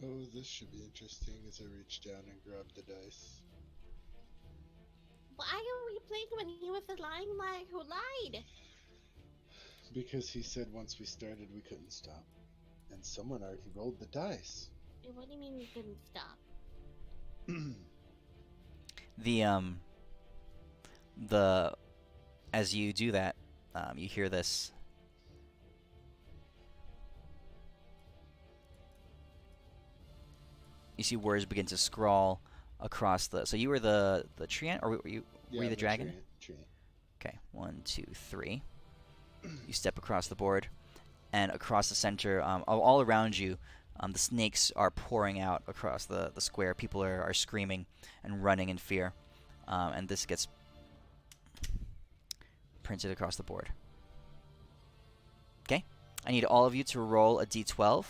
Oh, this should be interesting as I reach down and grab the dice. Why are we playing when he was the lying liar who lied? Because he said once we started we couldn't stop. And someone already rolled the dice. What do you mean we couldn't stop? the as you do that, you hear this. You see words begin to scrawl across the. So you were the treant, or were Yeah, you the I'm a dragon? treant. Okay, 1, 2, 3. You step across the board, and across the center, all around you, the snakes are pouring out across the square. People are screaming and running in fear, and this gets printed across the board. Okay, I need all of you to roll a d12,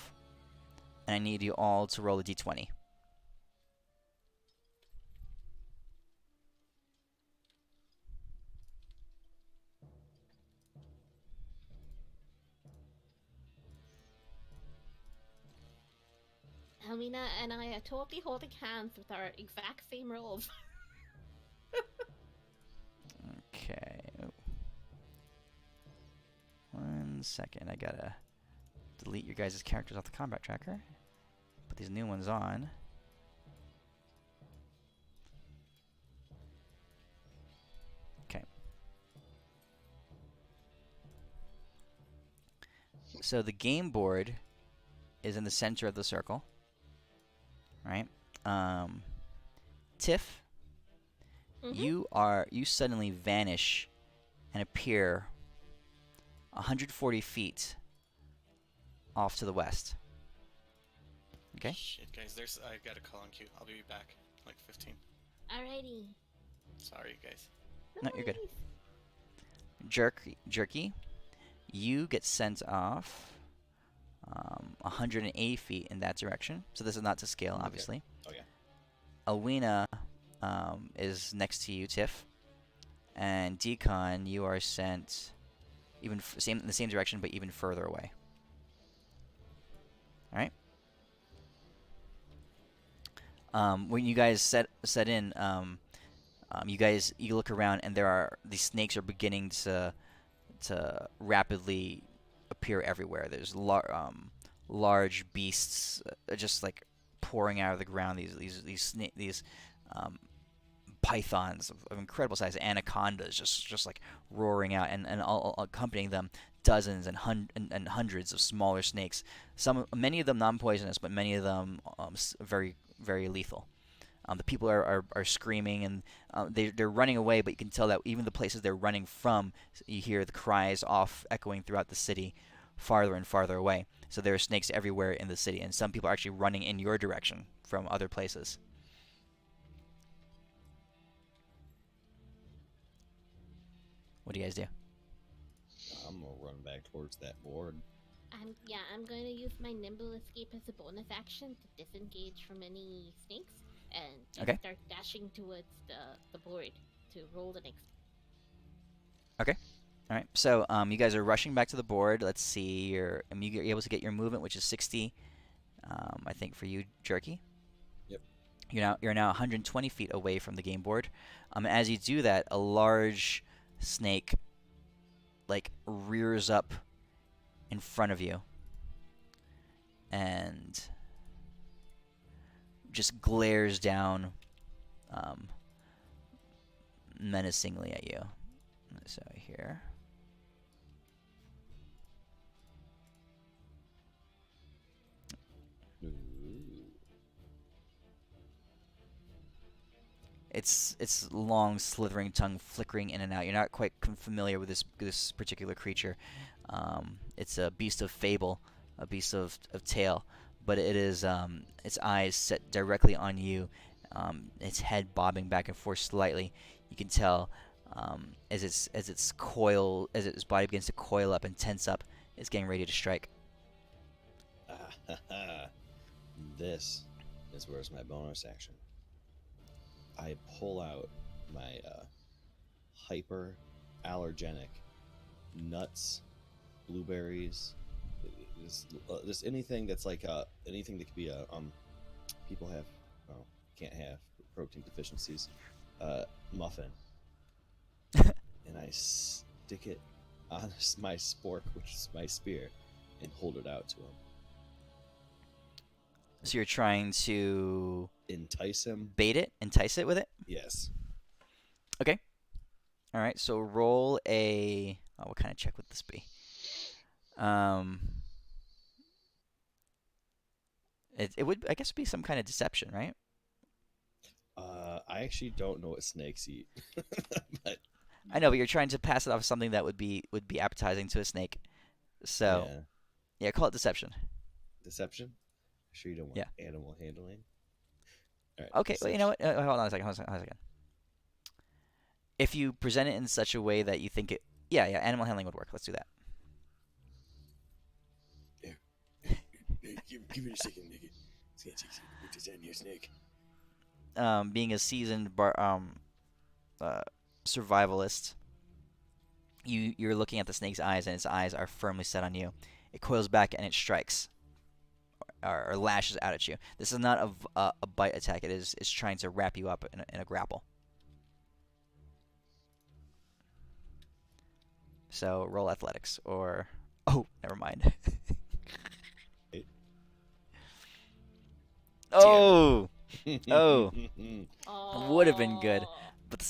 and I need you all to roll a d20. Almina and I are totally holding hands with our exact same rolls. Okay. 1 second, I gotta delete your guys' characters off the combat tracker. Put these new ones on. Okay. So the game board is in the center of the circle, right? Tiff, you suddenly vanish and appear 140 feet off to the west. Okay. Shit, guys. I got a call on queue. I'll be back. Like 15. Alrighty. Sorry, guys. No, you're good. Jerky, you get sent off 180 feet in that direction. So this is not to scale, obviously. Okay. Alwina is next to you, Tiff, and Decon, you are sent in the same direction, but even further away. All right. When you guys set in, you look around, and these snakes are beginning to rapidly appear everywhere. There's large beasts just like pouring out of the ground. These pythons of incredible size, anacondas just like roaring out, and all accompanying them dozens and hundreds of smaller snakes. Many of them non-poisonous, but many of them very very lethal. The people are screaming, and they're running away, but you can tell that even the places they're running from, you hear the cries echoing throughout the city, farther and farther away. So there are snakes everywhere in the city, and some people are actually running in your direction from other places. What do you guys do? I'm gonna run back towards that board. I'm going to use my nimble escape as a bonus action to disengage from any snakes and Okay. start dashing towards the board to roll the next. Okay. All right. So you guys are rushing back to the board. Let's see. You're able to get your movement, which is 60. I think for you, Jerky. Yep. You're now 120 feet away from the game board. As you do that, a large snake like rears up in front of you and just glares down menacingly at you. So here. Ooh. Its long, slithering tongue flickering in and out. You're not quite familiar with this particular creature. It's a beast of fable, a beast of tale, but it is its eyes set directly on you, its head bobbing back and forth slightly. You can tell as its body begins to coil up and tense up, it's getting ready to strike. This is where's my bonus action. I pull out my hyper allergenic nuts, blueberries, just anything that's like anything that could be people can't have protein deficiencies, muffin, and I stick it on my spork, which is my spear, and hold it out to him. So you're trying to Entice it with it? Yes. Okay. All right, so roll a. Oh, what kind of check would this be? Um, it would, I guess, be some kind of deception, right? I actually don't know what snakes eat, but I know, but you're trying to pass it off as something that would be appetizing to a snake. So yeah, yeah, call it deception. deception. Sure, you don't want Yeah. animal handling. All right, Okay. Well, you know deception. what? Hold on a second. Hold on a second. If you present it in such a way that you think it, yeah, yeah, animal handling would work. Let's do that. Here, give it a second, nigga. It's gonna take a second to put this on your snake. Being a seasoned uh, survivalist, you're looking at the snake's eyes, and its eyes are firmly set on you. It coils back and it strikes or lashes out at you. This is not a bite attack. It's trying to wrap you up in a grapple. So roll athletics or oh, never mind. It, Oh, oh, damn would have been good. Oh. But the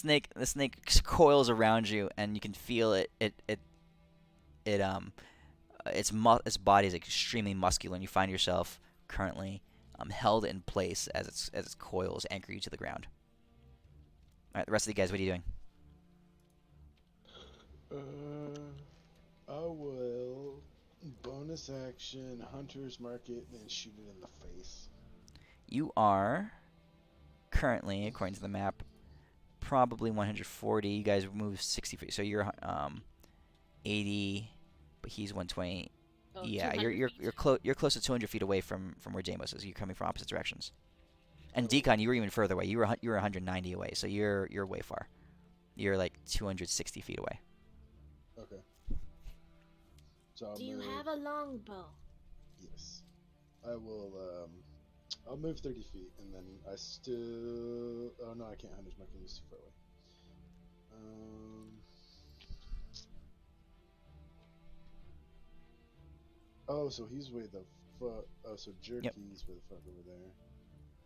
snake coils around you, and you can feel it its body is extremely muscular, and you find yourself currently held in place as its coils anchor you to the ground. All right, the rest of you guys, what are you doing? I will bonus action Hunter's Market, then shoot it in the face. You are currently, according to the map, probably 140. You guys move 60 feet, so you're 80, but he's 120. Oh, Yeah, 200 you're feet. you're close to 200 feet away from where Jamos is. You're coming from opposite directions. And Oh, Decon, you were even further away. You were 190 away, so you're way far. You're like 260 feet away. okay. So I'll Do you move. have a longbow? Yes. I will. I'll move 30 feet, and then I still. Oh no, I can't. Hunter's Market is too far away. Oh, so he's way the fuck. Oh, so Yep. Jerky's way the fuck over there.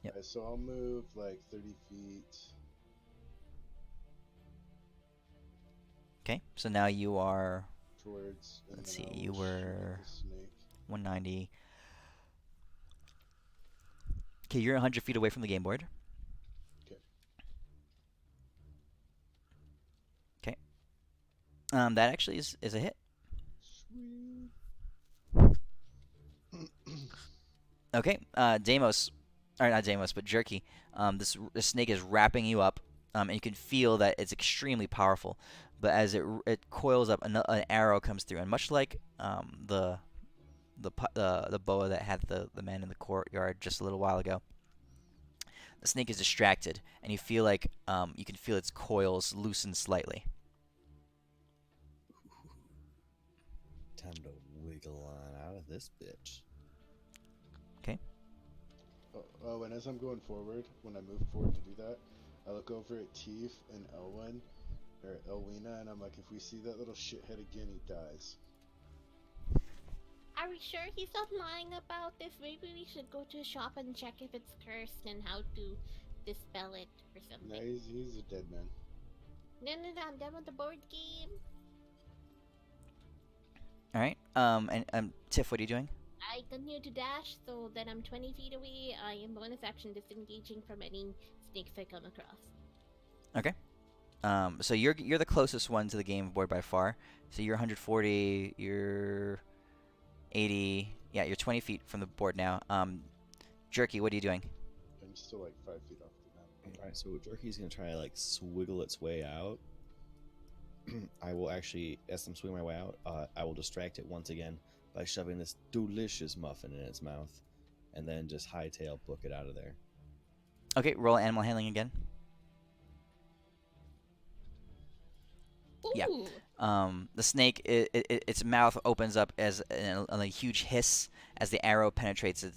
Yep. Alright, so I'll move like 30 feet. Okay, so now you are Towards. And Let's then see, I you will shoot at were the snake. 190. Okay, you're 100 feet away from the game board. Okay. Okay. That actually is a hit. Sweet. Okay, Deimos, or not Deimos, but Jerky. This snake is wrapping you up, and you can feel that it's extremely powerful. But as it coils up, an arrow comes through, and much like the boa that had the man in the courtyard just a little while ago, the snake is distracted, and you feel like you can feel its coils loosen slightly. Time to wiggle on out of this bitch. Oh, and as I'm going forward, when I move forward to do that, I look over at Teef and Elwyn, or Elwina, and I'm like, if we see that little shithead again, he dies. Are we sure he's not lying about this? Maybe we should go to a shop and check if it's cursed and how to dispel it or something. No, he's a dead man. No, I'm done with the board game. All right. And Tiff, what are you doing? I continue to dash, so then I'm 20 feet away. I am bonus action disengaging from any snakes I come across. Okay. So you're the closest one to the game board by far. So you're 140. You're 80. Yeah, you're 20 feet from the board now. Jerky, what are you doing? I'm still like 5 feet off the map. Alright, so Jerky's gonna try to like swiggle its way out. I will actually, as I'm swinging my way out, I will distract it once again by shoving this delicious muffin in its mouth, and then just hightail book it out of there. Okay, roll animal handling again. Yeah. Ooh. The snake, its mouth opens up as a huge hiss as the arrow penetrates it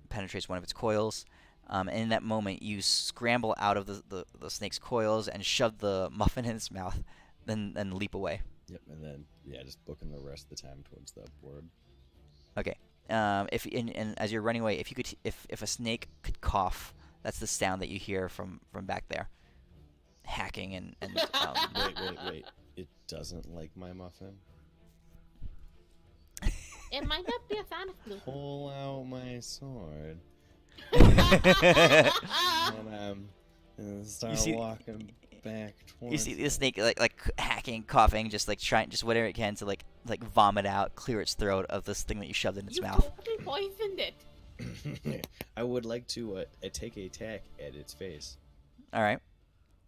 penetrates one of its coils. And in that moment, you scramble out of the snake's coils and shove the muffin in its mouth, then leap away. Yep, and then just booking the rest of the time towards the board. Okay. If and as you're running away, if you could, if a snake could cough, that's the sound that you hear from back there. hacking and Wait. It doesn't like my muffin? It might not be a fan of gluten. Pull out my sword. And start see- walking back towards you see the it. snake like hacking, coughing, just like trying, just whatever it can to like vomit out, clear its throat of this thing that you shoved in its You mouth. totally poisoned it. I would like to take a attack at its face. All right,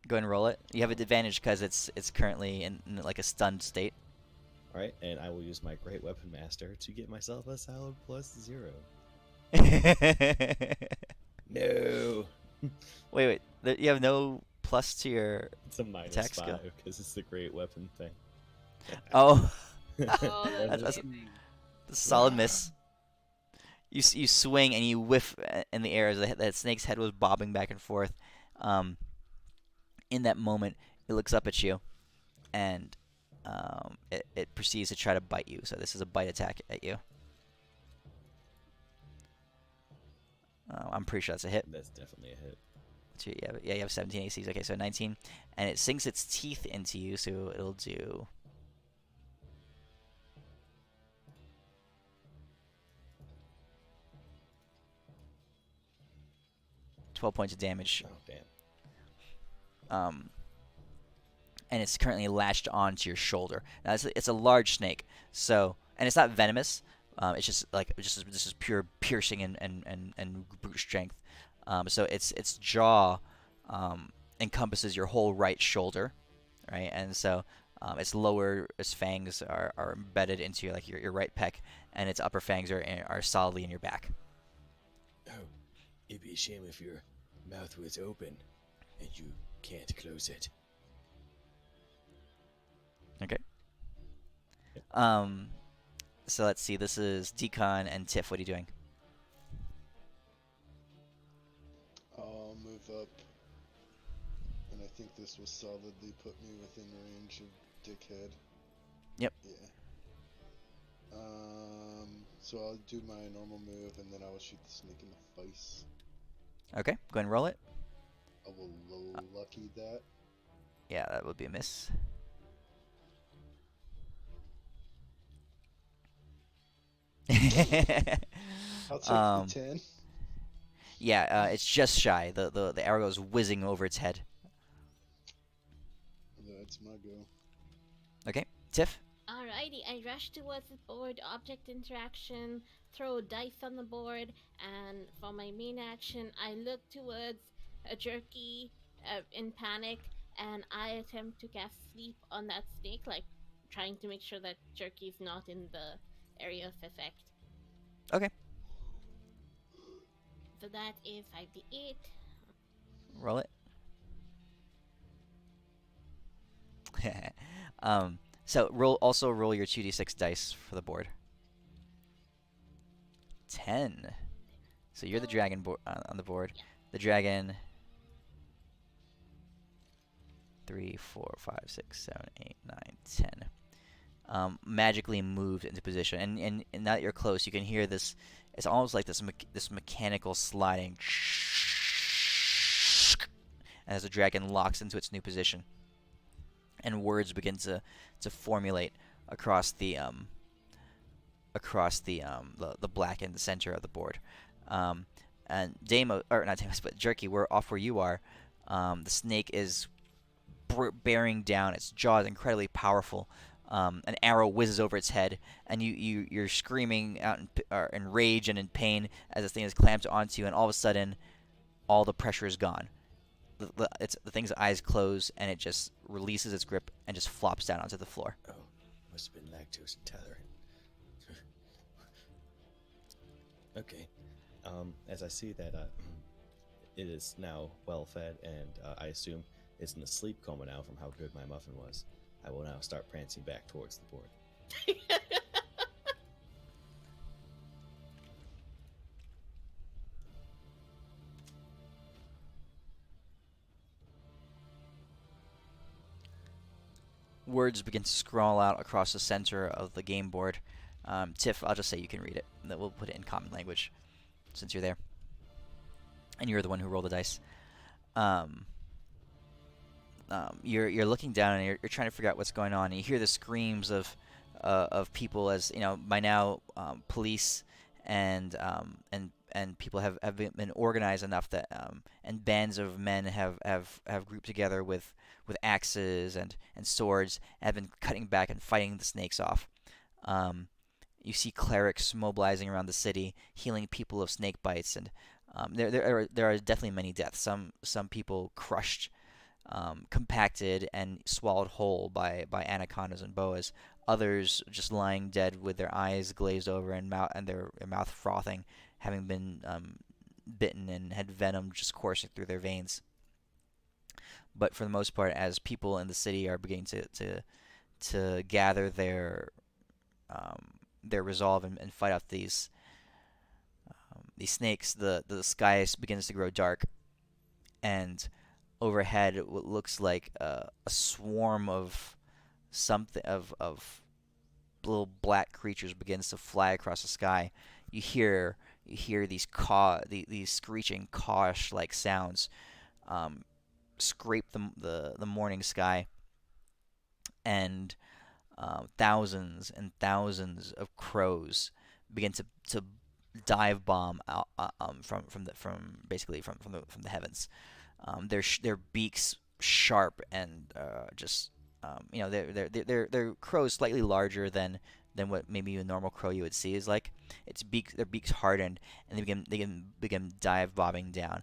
go ahead and roll it. You have an advantage because it's currently in like a stunned state. All right, and I will use my Great Weapon Master to get myself a solid +0. No, Wait. You have no plus to your. it's a Attack skill. -5 because it's the Great Weapon thing. Oh, Oh, That's- Lightning. solid miss. You swing and you whiff in the air as that snake's head was bobbing back and forth. In that moment, it looks up at you, and it proceeds to try to bite you. So this is a bite attack at you. I'm pretty sure that's a hit. That's definitely a hit. So you have 17 ACs. Okay, so 19, and it sinks its teeth into you, so it'll do. 12 points of damage. Oh damn. And it's currently latched onto your shoulder. Now it's a large snake, so, and it's not venomous. It's just like this is pure piercing and brute strength. So its jaw encompasses your whole right shoulder, right? And so its fangs are embedded into your right pec, and its upper fangs are solidly in your back. Oh, it'd be a shame if your mouth was open and you can't close it. Okay. So let's see. This is Decon and Tiff. What are you doing? I'll move up, and I think this will solidly put me within range of Dickhead. Yep. Yeah. So I'll do my normal move, and then I will shoot the snake in the face. Okay. Go ahead and roll it. I will low lucky that. Yeah, that would be a miss. I'll take Um, the 10. Yeah, it's just shy. The arrow goes whizzing over its head. That's my go. Okay, Tiff. Alrighty, I rush towards the board, object interaction, throw dice on the board, and for my main action, I look towards a jerky in panic, and I attempt to cast sleep on that snake, like trying to make sure that jerky is not in the area of effect. Okay, So that is 5d8. roll it. So roll your 2d6 dice for the board. 10. So you're the dragon on the board. Yeah. The dragon. 3, 4, 5, 6, 7, 8, 9, 10. Magically moved into position, and now that you're close, you can hear this. It's almost like this mechanical sliding as the dragon locks into its new position, and words begin to formulate across the black in the center of the board. And Deimos, or not Deimos, but Jerky, we're off where you are. The snake is bearing down. Its jaw is incredibly powerful. An arrow whizzes over its head, and you're screaming out in rage and in pain as this thing is clamped onto you, and all of a sudden, all the pressure is gone. The thing's eyes close, and it just releases its grip and just flops down onto the floor. Oh, must have been lactose intolerant. Okay. As I see that it is now well fed, and I assume it's in a sleep coma now from how good my muffin was, I will now start prancing back towards the board. Words begin to scrawl out across the center of the game board. Tiff, I'll just say you can read it, and then we'll put it in common language since you're there. And you're the one who rolled the dice. you're looking down and you're trying to figure out what's going on. And you hear the screams of people as by now police and people have been organized enough that and bands of men have grouped together with axes and swords and have been cutting back and fighting the snakes off. Um, you see clerics mobilizing around the city, healing people of snake bites, and there are definitely many deaths. Some people crushed, compacted, and swallowed whole by anacondas and boas. Others just lying dead with their eyes glazed over and their mouth frothing, having been bitten and had venom just coursing through their veins. But for the most part, as people in the city are beginning to gather their resolve and fight off these snakes, the sky begins to grow dark, and overhead what looks like a swarm of something of little black creatures begins to fly across the sky. You hear these screeching caw like sounds um, scrape the morning sky, and thousands and thousands of crows begin to dive bomb out from basically from the heavens. Their beaks sharp and just they're crows slightly larger than what maybe a normal crow you would see is like. Their beaks hardened and they begin dive bobbing down.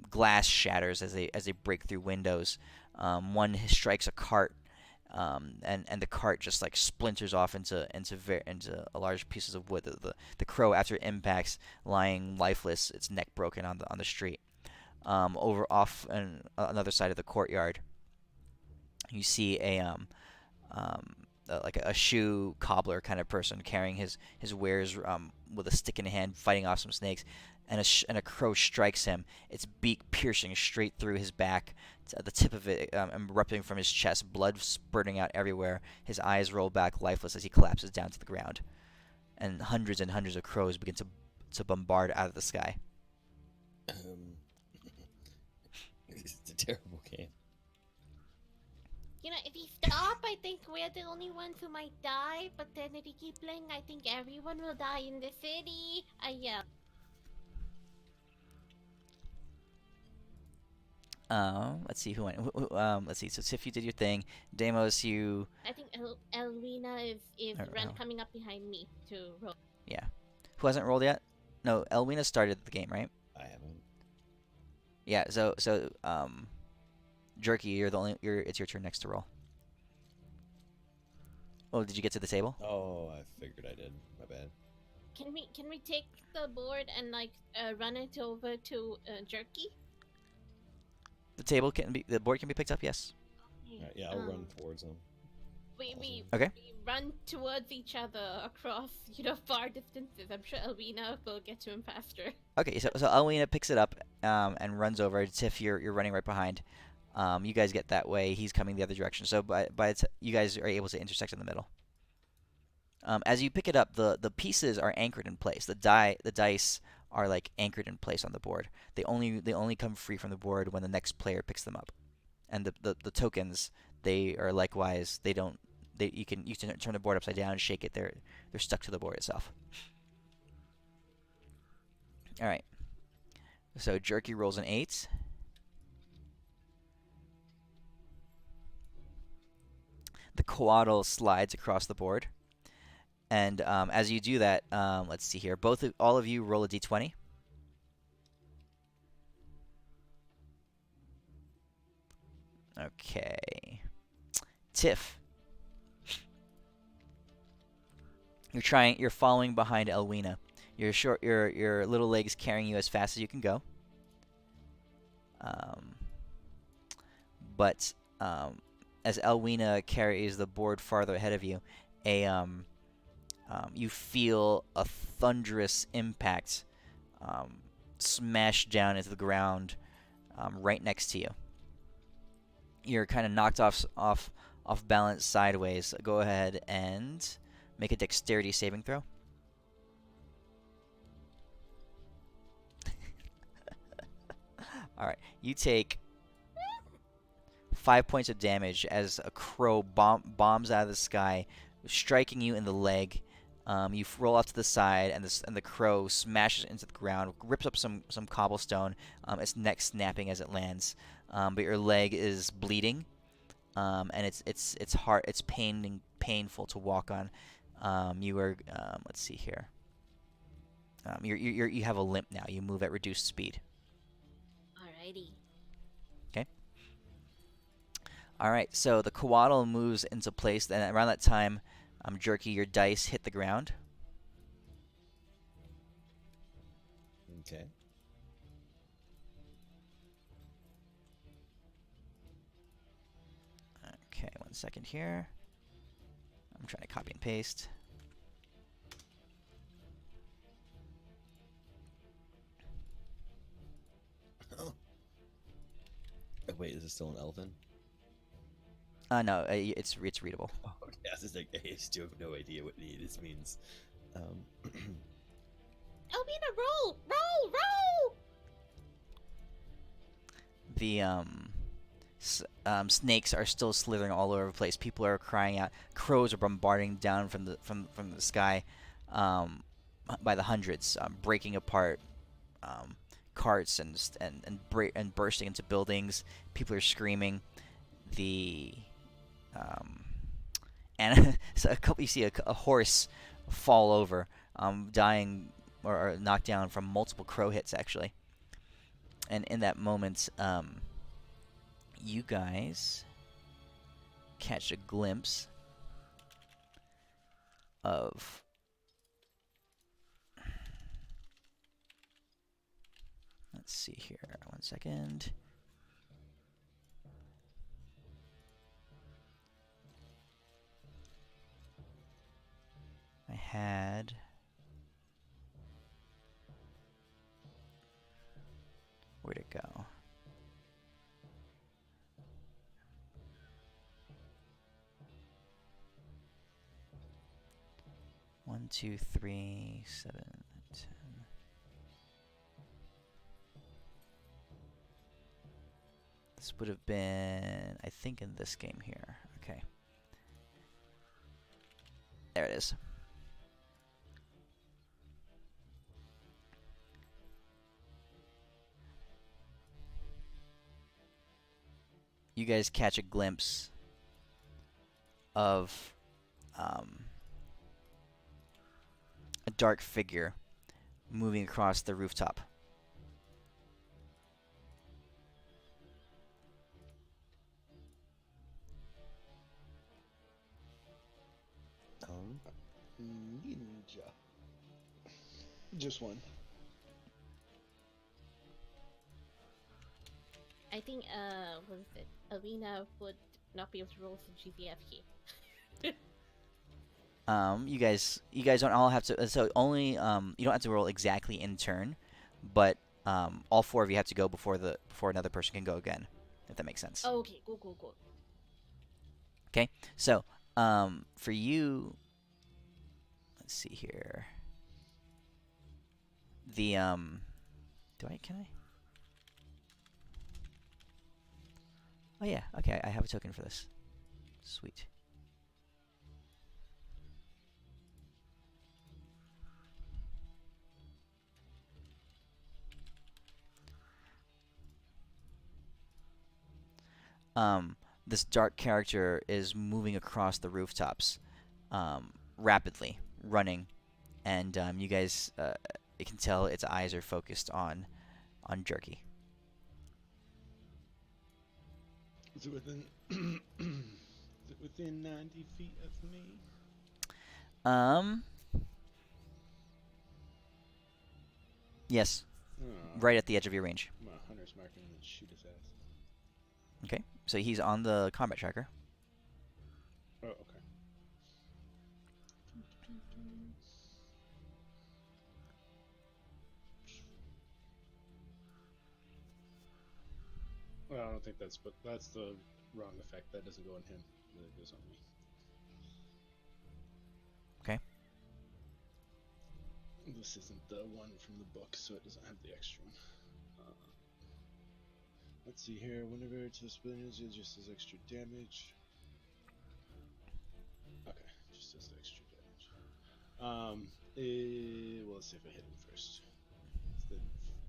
Glass shatters as they break through windows. One strikes a cart, and the cart just like splinters off into a large pieces of wood. The crow, after it impacts, lying lifeless, its neck broken on the street. Over off another side of the courtyard, you see like a shoe cobbler kind of person carrying his wares with a stick in hand, fighting off some snakes, and a crow strikes him, its beak piercing straight through his back, the tip of it erupting from his chest, blood spurting out everywhere. His eyes roll back lifeless as he collapses down to the ground, and hundreds of crows begin to bombard out of the sky. It's a terrible game. If you stop, I think we're the only ones who might die. But then if you keep playing, I think everyone will die in the city. I yell. Let's see who went. Let's see. So Tiff, you did your thing. Deimos, you. I think Elwina is Or- oh. coming up behind me to roll. Yeah. Who hasn't rolled yet? No, Elwina started the game, right? I haven't. Yeah. So Jerky, it's your turn next to roll. Oh, did you get to the table? Oh, I figured I did. My bad. Can we take the board and run it over to Jerky? The board can be picked up. Yes. Alright, yeah, I'll run towards them. We Okay. we run towards each other across far distances. I'm sure Elwina will get to him faster. Okay. So Elwina picks it up and runs over. Tiff, you're running right behind. You guys get that way. He's coming the other direction. So you guys are able to intersect in the middle. As you pick it up, the pieces are anchored in place. The dice are like anchored in place on the board. They only come free from the board when the next player picks them up. And the tokens, they are likewise, you can turn the board upside down and shake it. They're stuck to the board itself. All right. So Jerky rolls an 8. The coatl slides across the board, and as you do that, let's see here. All of you roll a d20. Okay, Tiff, you're following behind Elwina. Your little legs carrying you as fast as you can go. But as Elwina carries the board farther ahead of you, you feel a thunderous impact smash down into the ground right next to you. You're kind of knocked off balance sideways. Go ahead and make a dexterity saving throw. All right, you take 5 points of damage as a crow bombs out of the sky, striking you in the leg. You roll off to the side, and the crow smashes into the ground, rips up some cobblestone. Its neck snapping as it lands, but your leg is bleeding, and it's hard. It's painful to walk on. You are let's see here. You have a limp now. You move at reduced speed. Alrighty. Okay. All right. So the coatl moves into place. Then around that time, Jerky, your dice hit the ground. Okay. Okay. 1 second here. I'm trying to copy and paste. Oh. Wait, is it still an elven? No, it's readable. Oh, okay. I was just like, I still have no idea what any of this means. Elvina, roll! Roll! Roll! The snakes are still slithering all over the place. People are crying out. Crows are bombarding down from the sky by the hundreds, breaking apart carts and bursting into buildings. People are screaming. And so you see a horse fall over, dying or knocked down from multiple crow hits actually. And in that moment, you guys catch a glimpse of let's see here. 1 second. I had where'd it go? One, 2, 3, 7, 10. This would have been, I think, in this game here. Okay. There it is. You guys catch a glimpse of a dark figure moving across the rooftop. Ninja. Just one. I think, what is it? Elvina would not be able to roll since she's the FK. You guys don't all have to. So only you don't have to roll exactly in turn, but all 4 of you have to go before another person can go again, if that makes sense. Okay, cool. Okay, so for you, let's see here. The can I? Oh yeah, okay, I have a token for this. Sweet. This dark character is moving across the rooftops, rapidly, running, and you guys, you can tell its eyes are focused on Jerky. Is it within? Is it within 90 feet of me? Yes, Oh, right at the edge of your range. I'm a hunter's marking and shoot his ass. Okay, so he's on the combat tracker. Oh, okay. Well, I don't think that's the wrong effect. That doesn't go on him. That goes on me. Okay. This isn't the one from the book, so it doesn't have the extra one. Let's see here. Whenever it's a spillage, it just does extra damage. Okay, just does extra damage. Well, let's see if I hit him first. Then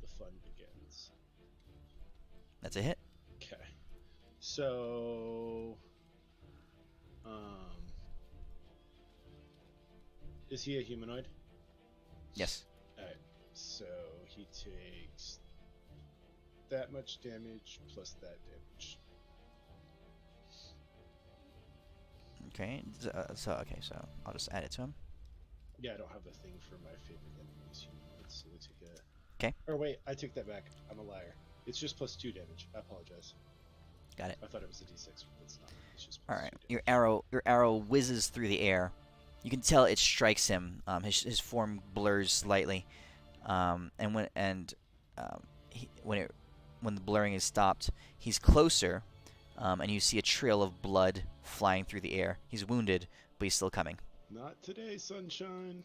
the fun begins. That's a hit. Okay. So, is he a humanoid? Yes. Alright. So he takes that much damage plus that damage. Okay. So I'll just add it to him. Yeah, I don't have the thing for my favorite enemies humanoids, so they take a. Okay. Or wait, I take that back. I'm a liar. It's just plus 2 damage. I apologize. Got it. I thought it was a d6, but it's not. It's just All plus right. 2 Your damage. arrow whizzes through the air. You can tell it strikes him. His form blurs slightly, and when the blurring is stopped, he's closer, and you see a trail of blood flying through the air. He's wounded, but he's still coming. Not today, sunshine.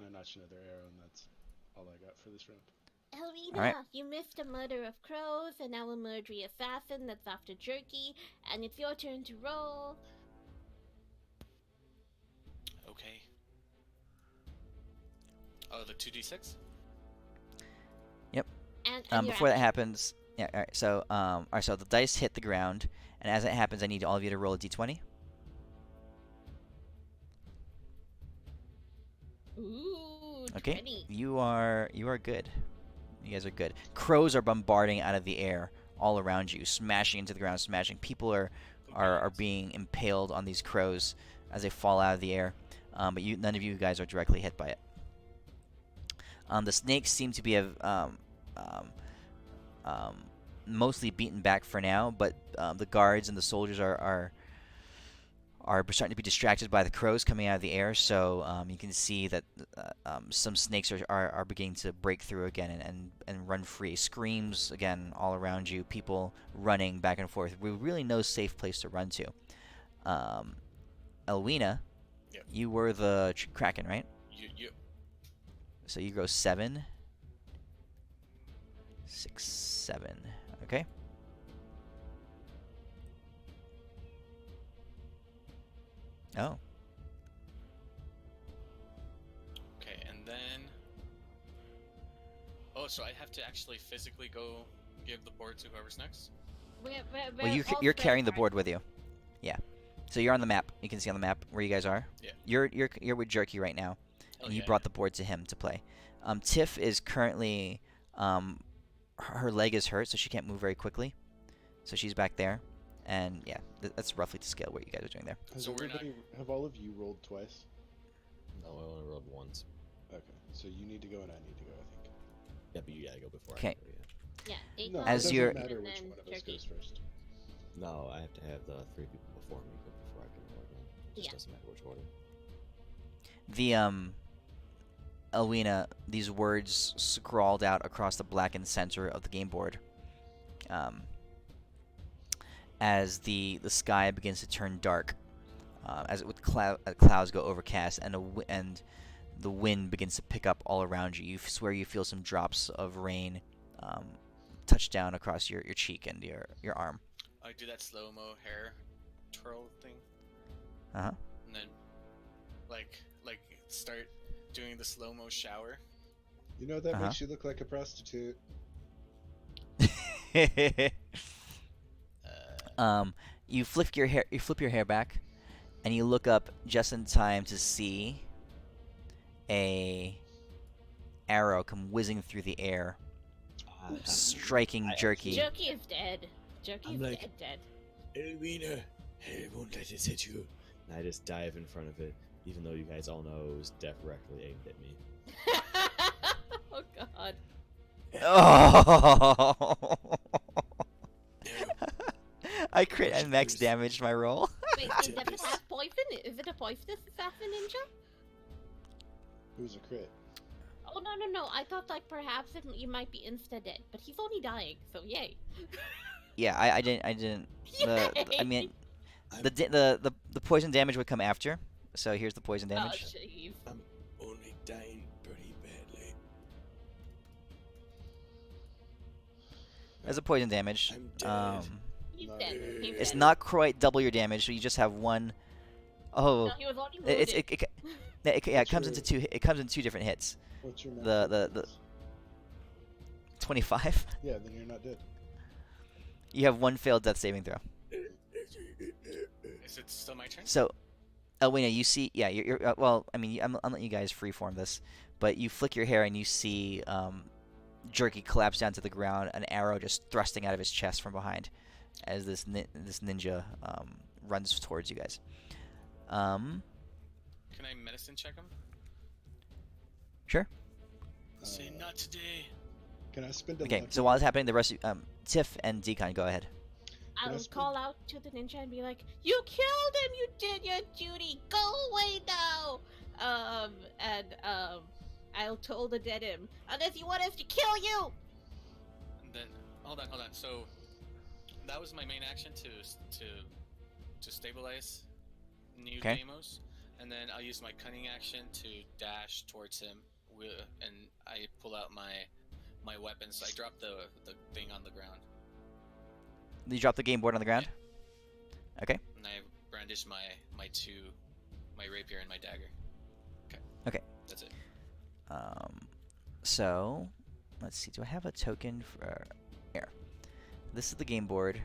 I notched another arrow, and that's all I got for this round. Elvina, Alright. you missed a murder of crows, and now a murdery assassin that's after jerky, and it's your turn to roll. Okay. Oh, the 2d6? And your Before that action. happens, yeah. All right. So the dice hit the ground, and as it happens, I need all of you to roll a d20. Ooh, Okay. 20. You are good. You guys are good. Crows are bombarding out of the air all around you, smashing into the ground, smashing. People are being impaled on these crows as they fall out of the air. But none of you guys are directly hit by it. The snakes seem to be mostly beaten back for now, but the guards and the soldiers are starting to be distracted by the crows coming out of the air. So you can see that some snakes are beginning to break through again and run free. Screams again all around you. People running back and forth. We really no safe place to run to. Elwina, Yep. you were the Kraken, right? You. So you go 7, 6, 7. Okay. Oh. Okay, and then. Oh, so I have to actually physically go give the board to whoever's next? Well, We're you're all carrying the spread board with you. Yeah. So you're on the map. You can see on the map where you guys are. Yeah. You're with Jerky right now, Oh, and you yeah, brought the board to him to play. Tiff is currently, her leg is hurt, so she can't move very quickly. So she's back there, and yeah, that's roughly to scale what you guys are doing there. Has So we're not- have all of you rolled twice? No, I only rolled once. Okay, so you need to go and I need to go, I think. Yeah, but you gotta go before Okay. I go, yeah. Yeah, eight No, balls As it doesn't you're- matter and which then one of us jerky. goes first. No, I have to have the 3 people before me go before I can roll again. It just Yeah. doesn't matter which order. The Elwina, these words scrawled out across the blackened center of the game board. As the sky begins to turn dark, as clouds go overcast, and the wind begins to pick up all around you. You swear you feel some drops of rain touch down across your cheek and your arm. I do that slow-mo hair twirl thing, Uh and then, like start doing the slow-mo shower. You know, that Uh-huh. makes you look like a prostitute. huh. Uh, You flip your hair back, and you look up just in time to see a arrow come whizzing through the air, striking Jerky. Jerky is dead. Jerky I'm is like- dead. Elwina, I won't let it hit you. And I just dive in front of it, even though you guys all know it was directly aimed at me. Oh god. Oh! I crit and max damaged my roll. Wait, does it have poison? Is it a poisonous assassin ninja? Who's a crit? Oh no! I thought like perhaps you might be insta dead, but he's only dying, so yay. Yeah, I didn't. I mean, I'm the poison damage would come after. So here's the poison Oh damage. jeez. only dying pretty badly. as a poison damage. I'm dead. He's No, dead. He's It's dead. not quite double your damage, so you just have one. Oh, No, he was already it's wounded. yeah, it comes into two. It comes in two different hits. What's your The 25. Yeah, then you're not dead. You have one failed death saving throw. Is it still my turn? So, Elwina, you see, yeah, you're well. I mean, I'm letting you guys freeform this, but you flick your hair and you see Jerky collapse down to the ground, an arrow just thrusting out of his chest from behind, as this ninja runs towards you guys. Can I medicine check him? Sure. Say Uh, not today. Can I spend a Okay. luck So while it's happening, the rest of Tiff and Decon, go ahead. Can I I'll spend- call out to the ninja and be like, "You killed him! You did your duty! Go away now!" I'll toll the dead him unless you want us to kill you. And then hold on. So that was my main action to stabilize new Okay. Deimos, and then I'll use my cunning action to dash towards him. And I pull out my weapons. I drop the thing on the ground, You drop the game board on the ground. Okay. and I brandish my rapier and my dagger. Okay. That's it. So let's see. Do I have a token for here? This is the game board,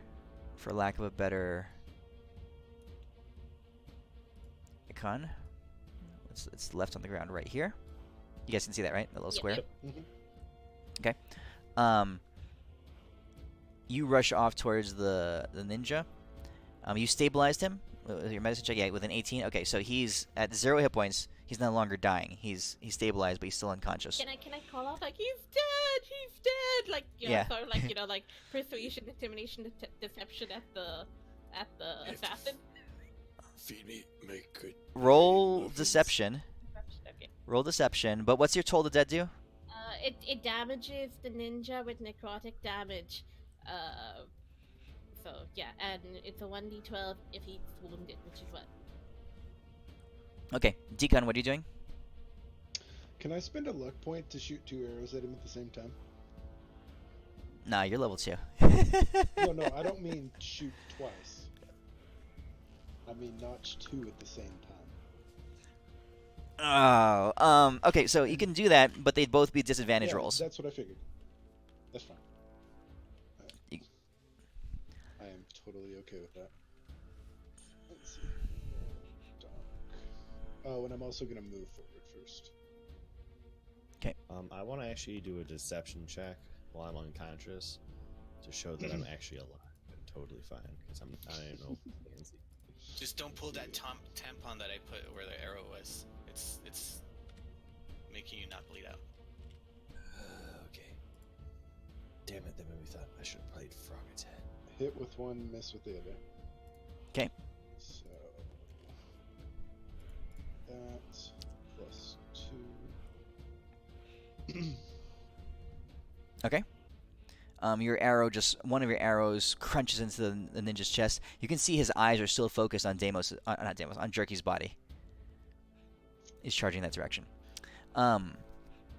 for lack of a better icon. It's left on the ground right here. You guys can see that, right? That little Yep. square. Mhm. You rush off towards the ninja. You stabilized him with your medicine check. Yeah, with an 18. Okay, so he's at 0 hit points. He's no longer dying. He's stabilized, but he's still unconscious. Can I call out like, "He's dead! He's dead!" Like, you know, Yeah. sort of like, you know, like persuasion, intimidation, deception at the assassin. Feed me, make good. Roll muffins. deception. Okay. Roll deception. But what's your toll the dead do? It damages the ninja with necrotic damage. So yeah, and it's a 1d12 if he's wounded, which is what. Okay, Deacon, what are you doing? Can I spend a luck point to shoot 2 arrows at him at the same time? Nah, you're level 2. No, I don't mean shoot twice. I mean notch 2 at the same time. Oh, okay, so you can do that, but they'd both be disadvantage Yeah, rolls. That's what I figured. That's fine. You- I am totally okay with that. Let's see. Doc. Oh, and I'm also gonna move forward first. I want to actually do a deception check while I'm unconscious to show that I'm actually alive and totally fine because I don't know. Just don't pull that tampon that I put where the arrow was. It's making you not bleed out. Okay. Damn it! That made me thought I should have played Frog's Head. Hit with one, miss with the other. 'Kay. So that plus 2. Okay. Your arrow one of your arrows crunches into the ninja's chest. You can see his eyes are still focused on on Jerky's body. He's charging that direction.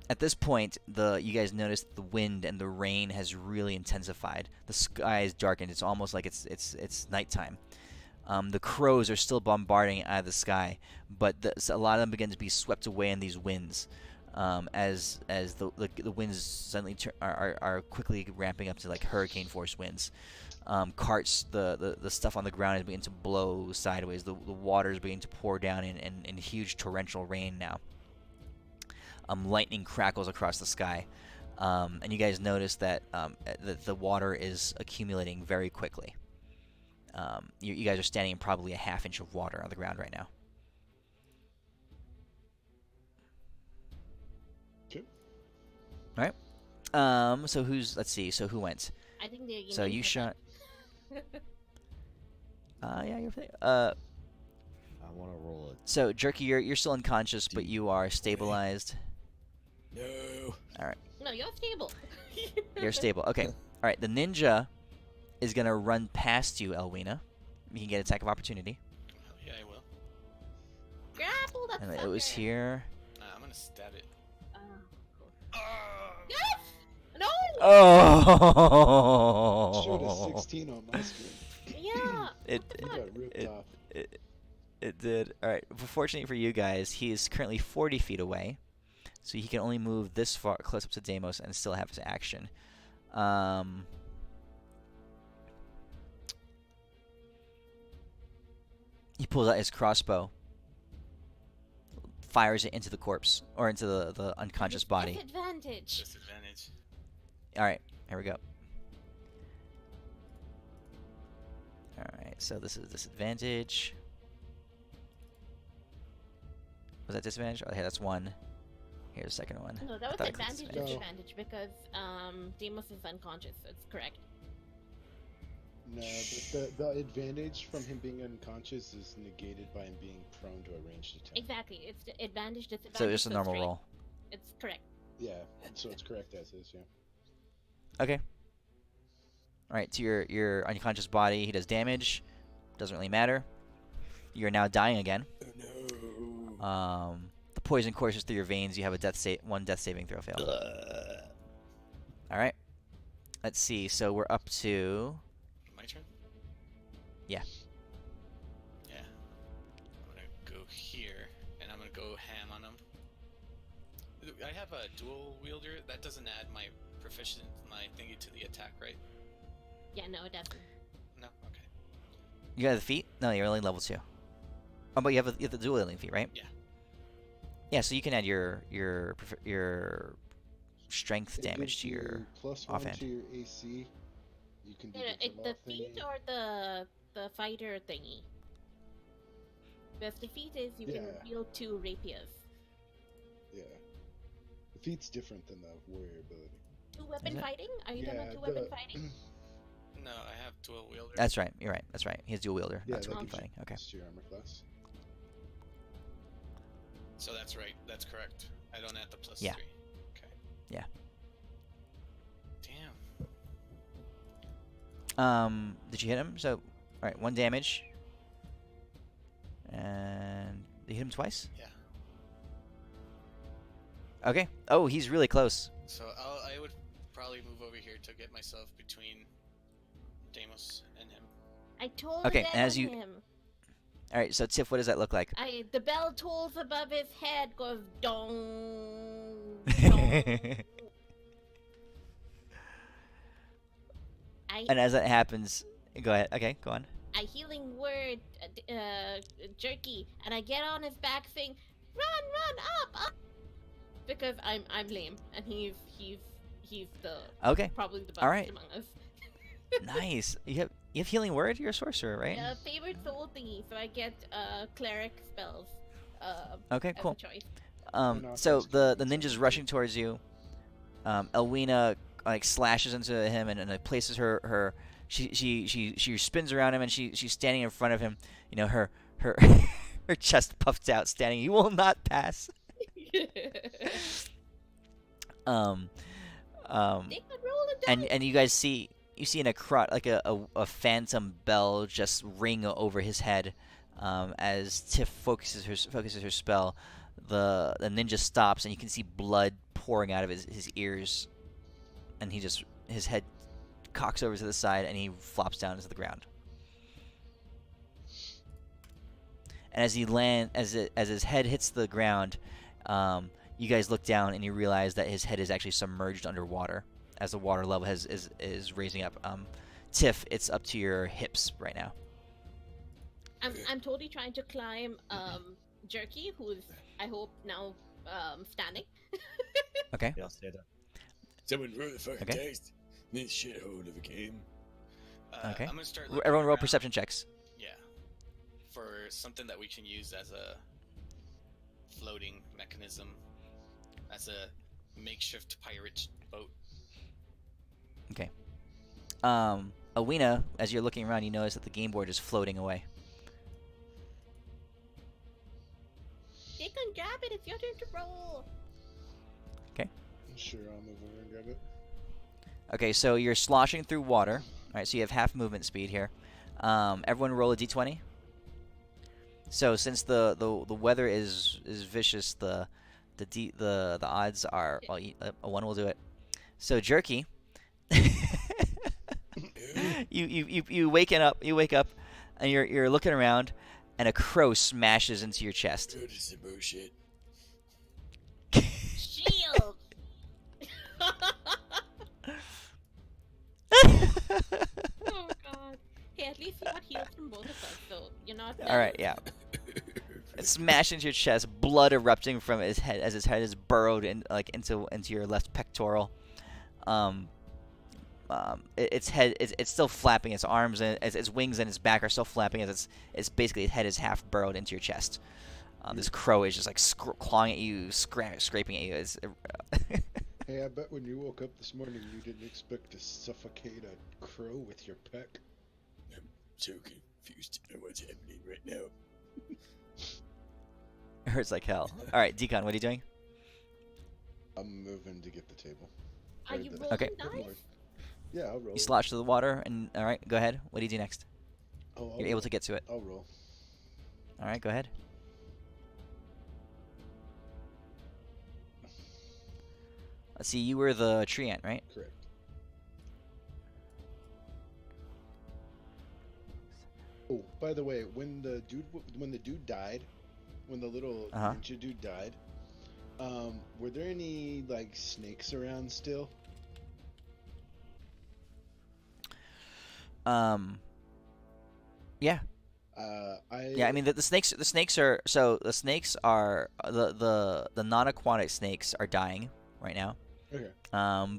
At this point, you guys notice the wind and the rain has really intensified. The sky is darkened. It's almost like it's nighttime. The crows are still bombarding out of the sky, but a lot of them begin to be swept away in these winds. As the winds suddenly are quickly ramping up to like hurricane force winds. Carts, the stuff on the ground is beginning to blow sideways. The water is beginning to pour down in huge torrential rain now. Lightning crackles across the sky, and you guys notice that the water is accumulating very quickly. You guys are standing in probably a half inch of water on the ground right now. So let's see. So who went? I think they're. So you shot. Yeah, you're. I want to roll it. So Jerky, you're still unconscious, but you are stabilized. No. No, you're stable. You're stable. Okay. All right. The ninja is gonna run past you, Elwina. You can get attack of opportunity. Oh, yeah, I will. Grapple that And sucker. it was here. I'm gonna stab it. Oh, cool. Ah! Yes! No! Showed a Oh. 16 on my screen. Yeah. It What the He fuck? got ripped it off. it it did. All right. Fortunately for you guys, he is currently 40 feet away, so he can only move this far close up to Deimos and still have his action. He pulls out his crossbow, fires it into the corpse or into the unconscious body. Disadvantage. Disadvantage. All right, here we go. All right, so this is disadvantage. Was that disadvantage? Okay, that's one. Here's the second one. No, I that was thought I clicked advantage disadvantage. disadvantage because Deimos is unconscious. That's correct. No, but the advantage from him being unconscious is negated by him being prone to a ranged attack. Exactly. It's the advantage disadvantage. So just a normal straight. roll. It's correct. Yeah, so it's correct as is, yeah. Okay. All right, to your unconscious body, he does damage. Doesn't really matter. You're now dying again. Oh no. The poison courses through your veins. You have a one death saving throw fail. All right. Let's see. So we're up to My turn? Yeah. Yeah. I'm gonna go here, and I'm gonna go ham on him. I have a dual wielder. That doesn't add my my thingy to the attack, right? Yeah, no, it doesn't. No? Okay. You got the feet? No, you're only level 2. Oh, but you have the dual wielding feat, right? Yeah. Yeah, so you can add your strength It damage gives to your you +1 offhand. to your AC. You can do No, the the draw feat thingy. or the fighter thingy. Because the feat is you can Yeah. wield 2 rapiers. Yeah. The feat's different than the warrior ability. 2 weapon it? fighting? Are you done on 2 the- weapon fighting? No, I have dual wielder. That's right. You're right. That's right. He has dual wielder. Yeah, That's that what I'm gives you fighting. Okay. plus to your armor class. So that's right. That's correct. I don't add the +3. Yeah. Okay. Yeah. Damn. Did you hit him? So, all right, 1 damage. And you hit him twice? Yeah. Okay. Oh, he's really close. So I would probably move over here to get myself between Deimos and him. I told Okay, that as on you- him. All right, so Tiff, what does that look like? The bell tolls above his head, goes dong, dong. And as that happens, go ahead. Okay, go on. I healing word, jerky, and I get on his back saying, "Run, up!" Because I'm lame, and he's the Okay, probably the best Alright. among us. nice. You have healing word. You're a sorcerer, right? Favorite soul thingy, so I get cleric spells. Okay, As cool. a choice. So offense the can be ninja's something. rushing towards you. Elwina like slashes into him and like, places her she spins around him and she's standing in front of him. You know, her her chest puffed out, standing. You will not pass. Um, They could roll a dice. and you guys see in a crot like a phantom bell just ring over his head. As Tiff focuses her spell, the ninja stops and you can see blood pouring out of his ears, and his head cocks over to the side and he flops down to the ground. And as his head hits the ground, you guys look down and you realize that his head is actually submerged underwater as the water level is raising up. Tiff, it's up to your hips right now. I'm totally trying to climb Jerky, who's I hope now standing. Okay. Yeah, I'll say that. Someone wrote the fucking Okay. text. This shithole of a game. Okay. I'm gonna start. looking Everyone roll around. perception checks. Yeah. For something that we can use as a floating mechanism, as a makeshift pirate boat. Awina, as you're looking around, you notice that the game board is floating away. They can grab it. It's your turn to roll. Sure, I'll move over and grab it. Okay, so you're sloshing through water. All right, so you have half movement speed here. Everyone roll a d20. So since the weather is vicious, the odds are, well, a 1 will do it. So Jerky, you wake up, and you're looking around, and a crow smashes into your chest. Dude, this is bullshit. Shield. Oh god. Hey, at least you got healed from both of us, so you're not. All right, yeah. It smashed into your chest, blood erupting from his head as his head is burrowed into your left pectoral. Um, its head it's still flapping. Its arms and its wings and its back are still flapping as it's basically its head is half burrowed into your chest. This crow is just like clawing at you, scraping at you. Hey, I bet when you woke up this morning, you didn't expect to suffocate a crow with your peck. I'm so confused to know what's happening right now. It hurts like hell. All right, Deacon, what are you doing? I'm moving to get the table. Are Or you the- rolling Okay. the dice? board. Yeah, I'll roll. You slosh to the water, and all right, go ahead. What do you do next? Oh, I'll You're able roll. to get to it. I'll roll. All right, go ahead. Let's see. You were the tree ant, right? Correct. Oh, by the way, when the dude died, when the little Uh-huh. ninja dude died, were there any like snakes around still? Yeah. Yeah, I mean the snakes are the non-aquatic snakes are dying right now. Okay.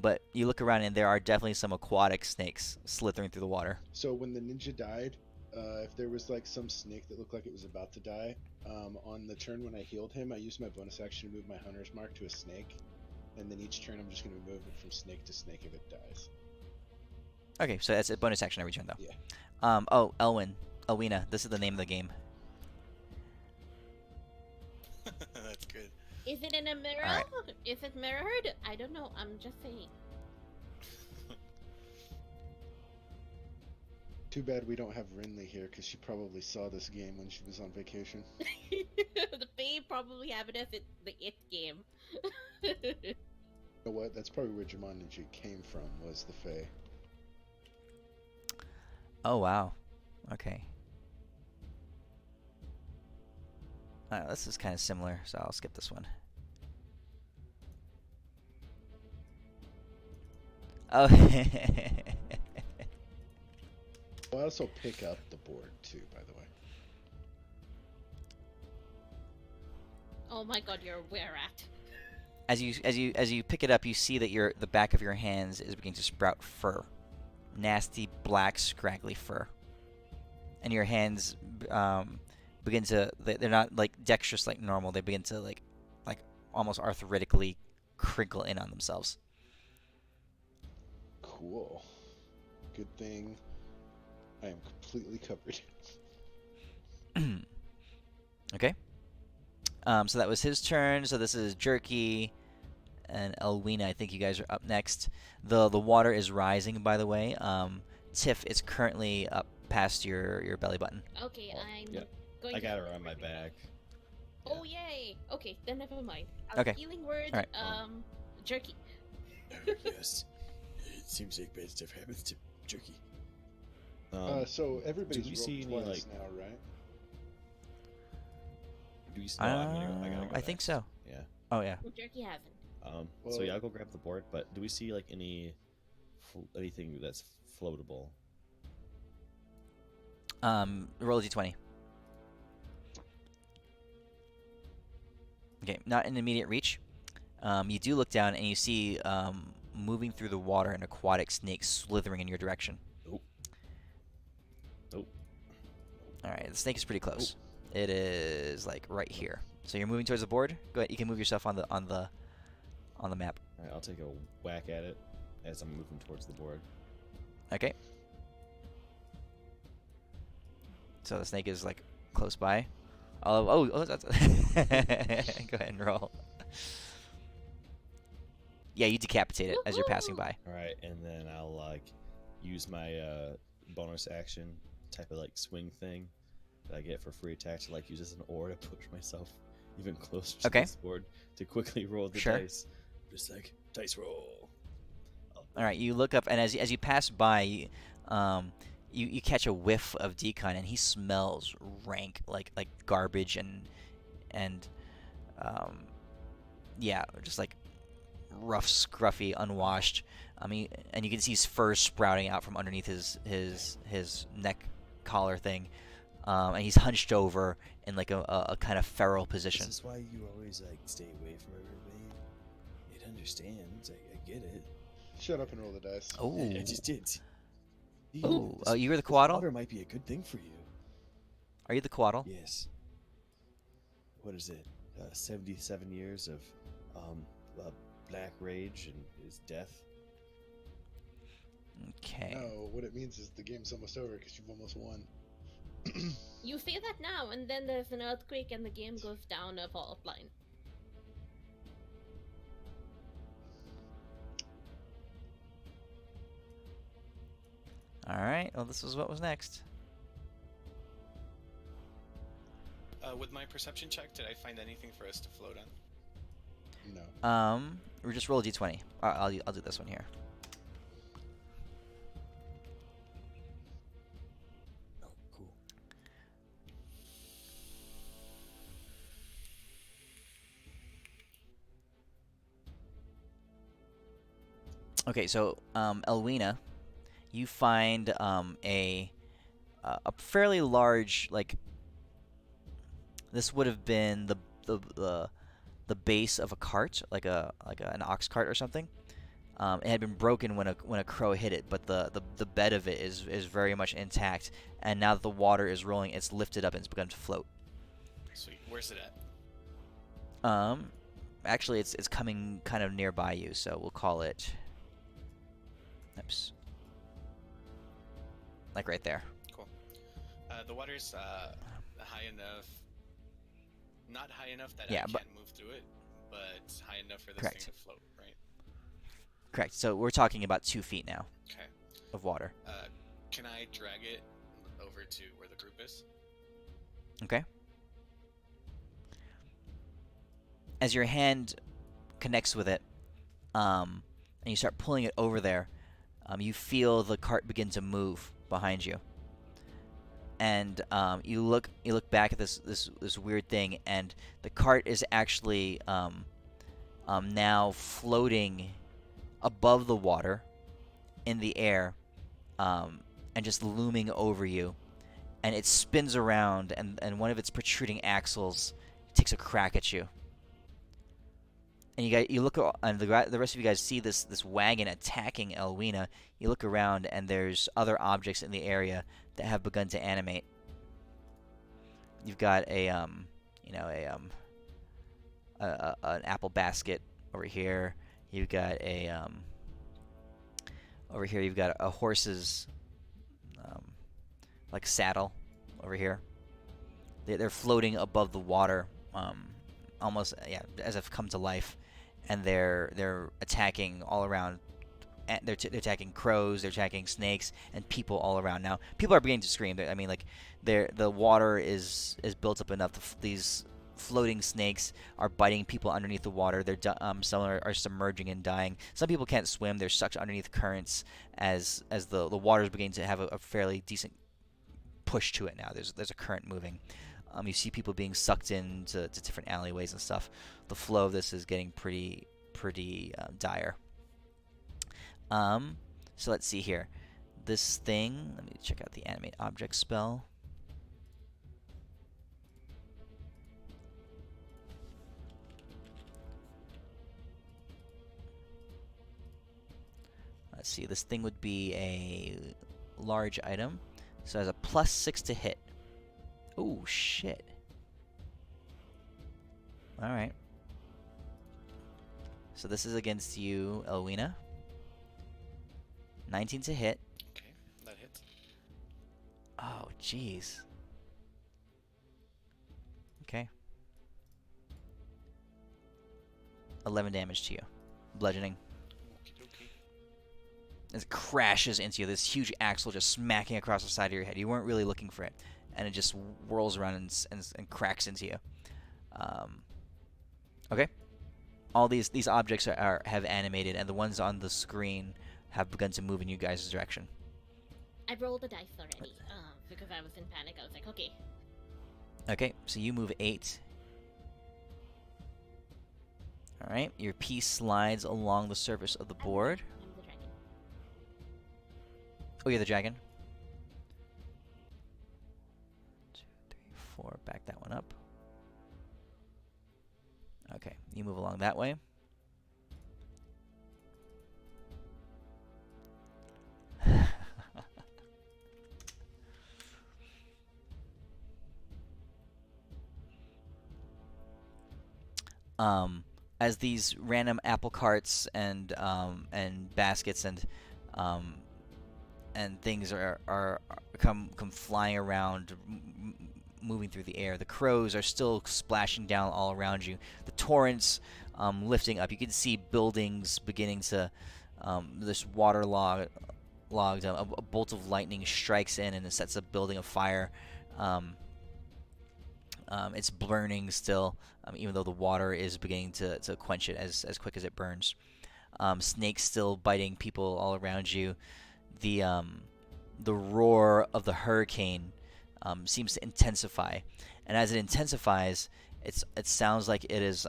But you look around and there are definitely some aquatic snakes slithering through the water. So when the ninja died, if there was like some snake that looked like it was about to die, on the turn when I healed him, I used my bonus action to move my hunter's mark to a snake, and then each turn I'm just going to move it from snake to snake if it dies. Okay, so that's a bonus action every turn though. Yeah. Oh, Elwina, this is the name of the game. That's good. Is it in a mirror? Alright. Is it mirrored? I don't know. I'm just saying. Too bad we don't have Rinley here, because she probably saw this game when she was on vacation. The Fae probably have it as the It game. You know what? That's probably where Jumanji came from, was the Fae. Oh wow. Okay. This is kind of similar, so I'll skip this one. Oh. I'll also pick up the board too, by the way. Oh my god, you're a were-rat. As you pick it up, you see that the back of your hands is beginning to sprout fur, nasty black scraggly fur, and your hands begin to they're not like dexterous like normal. They begin to like almost arthritically crinkle in on themselves. Cool. Good thing I am completely covered. Okay. So that was his turn. So this is Jerky and Elwina. I think you guys are up next. The water is rising, by the way. Tiff is currently up past your belly button. Okay, Oh, I'm yeah. going I to got have her a on my word with back. you. Oh yay! Okay, then never mind. Our Okay. healing word, Alright. jerky. Yes. It seems like bad stuff happens to Jerky. So everybody's did we rolled see any, twice like- now, right? Do you no, I'm gonna go, I gotta go I think next. so. Yeah. Oh yeah. Jerky hasn't. So Well- yeah, I'll go grab the board. But do we see like anything that's floatable? Roll a d20. Okay, not in immediate reach. You do look down and you see moving through the water an aquatic snake slithering in your direction. Nope. Nope. All right, the snake is pretty close. It is like right here. So you're moving towards the board. Go ahead. You can move yourself on the map. All right, I'll take a whack at it as I'm moving towards the board. Okay. So the snake is like close by. Oh, that's go ahead and roll. Yeah, you decapitate it as you're passing Woohoo! by. All right, and then I'll like use my bonus action type of like swing thing that I get for free attack to like use as an oar to push myself even closer to Okay. this board to quickly roll the Sure. dice. Just like dice roll. All right, you look up, and as you pass by, you catch a whiff of Decon, and he smells rank, like garbage and um, yeah, just like rough, scruffy, unwashed. I mean, and you can see his fur sprouting out from underneath his neck collar thing, and he's hunched over in like a kind of feral position. This is why you always like stay away from everybody. It understands. I get it. Shut up and roll the dice. Oh, I just did. oh, you were the this Quaddle? water might be a good thing for you. Are you the Quaddle? Yes. What is it? 77 years of black rage and his death. Okay. No, what it means is the game's almost over because you've almost won. You say that now, and then there's an earthquake, and the game goes down a fault line. All right. Well, this is what was next. With my perception check, did I find anything for us to float on? No. We just roll a d20. I'll do this one here. Oh, cool. Okay, so Elwina, you find a fairly large, like, this would have been the base of a cart, like an ox cart or something. It had been broken when a crow hit it, but the bed of it is very much intact. And now that the water is rolling, it's lifted up and it's begun to float. Sweet. Where's it at? Actually, it's coming kind of nearby you, so we'll call it. Oops. Like right there. Cool. The water's high enough. Not high enough that Yeah, I but- can't move through it, but high enough for this Correct. thing to float, right? Correct. So we're talking about 2 feet now Okay. of water. Can I drag it over to where the group is? Okay. As your hand connects with it, and you start pulling it over there, you feel the cart begin to move behind you. And you look back at this weird thing, and the cart is actually now floating above the water in the air, and just looming over you. And it spins around, and one of its protruding axles takes a crack at you. And you look, and the rest of you guys see this wagon attacking Elwina. You look around, and there's other objects in the area that have begun to animate. You've got an apple basket over here. You've got over here. You've got a horse's like saddle over here. They're floating above the water, almost as if come to life, and they're attacking all around. They're attacking crows, they're attacking snakes, and people all around. Now, people are beginning to scream. I mean, like, the water is built up enough. These floating snakes are biting people underneath the water. Some are submerging and dying. Some people can't swim. They're sucked underneath currents as the water is beginning to have a fairly decent push to it now. There's a current moving. You see people being sucked into different alleyways and stuff. The flow of this is getting pretty dire. So let's see here. This thing, let me check out the animate object spell. Let's see, this thing would be a large item. So it has a +6 to hit. Oh, shit. Alright. So this is against you, Elwina. 19 to hit. Okay, that hits. Oh, jeez. Okay. 11 damage to you. Bludgeoning. Okie dokie. As it crashes into you, this huge axle just smacking across the side of your head. You weren't really looking for it. And it just whirls around and cracks into you. Okay. All these objects have animated, and the ones on the screen have begun to move in you guys' direction. I rolled the dice already. Because I was in panic. I was like, okay. Okay, so you move 8. All right, your piece slides along the surface of the board. I'm the dragon. Oh, you're the dragon. 2, 3, 4. Back that one up. Okay, you move along that way. As these random apple carts and baskets and things are come flying around, moving through the air. The crows are still splashing down all around you. The torrents lifting up. You can see buildings beginning to this waterlogged. A bolt of lightning strikes in and it sets a building afire. It's burning still, even though the water is beginning to quench it as quick as it burns. Snakes still biting people all around you. The roar of the hurricane seems to intensify, and as it intensifies, it sounds like it is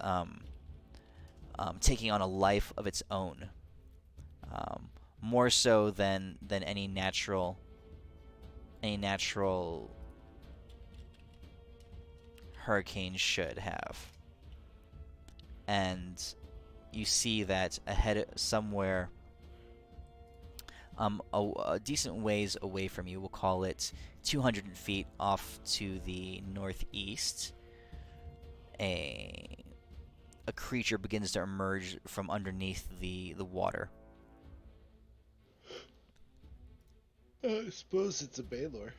taking on a life of its own, more so than any natural hurricane should have. And you see that ahead somewhere, a decent ways away from you, we'll call it 200 feet off to the northeast, a creature begins to emerge from underneath the water. I suppose it's a Baylor.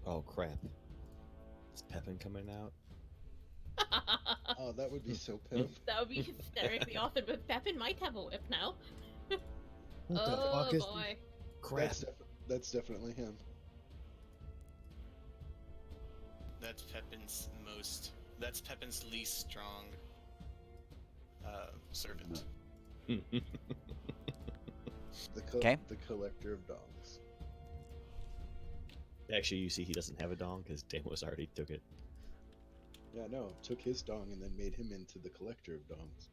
Oh crap! Is Pepin coming out? Oh, that would be so pimp. That would be hysterically awesome, but Pepin might have a whip now. What the Oh fuck is boy. crap? That's definitely him. That's Pepin's least strong servant. Okay. The collector of dongs. Actually, you see, he doesn't have a dong because Damos already took it. Yeah, no, took his dong and then made him into the collector of dongs.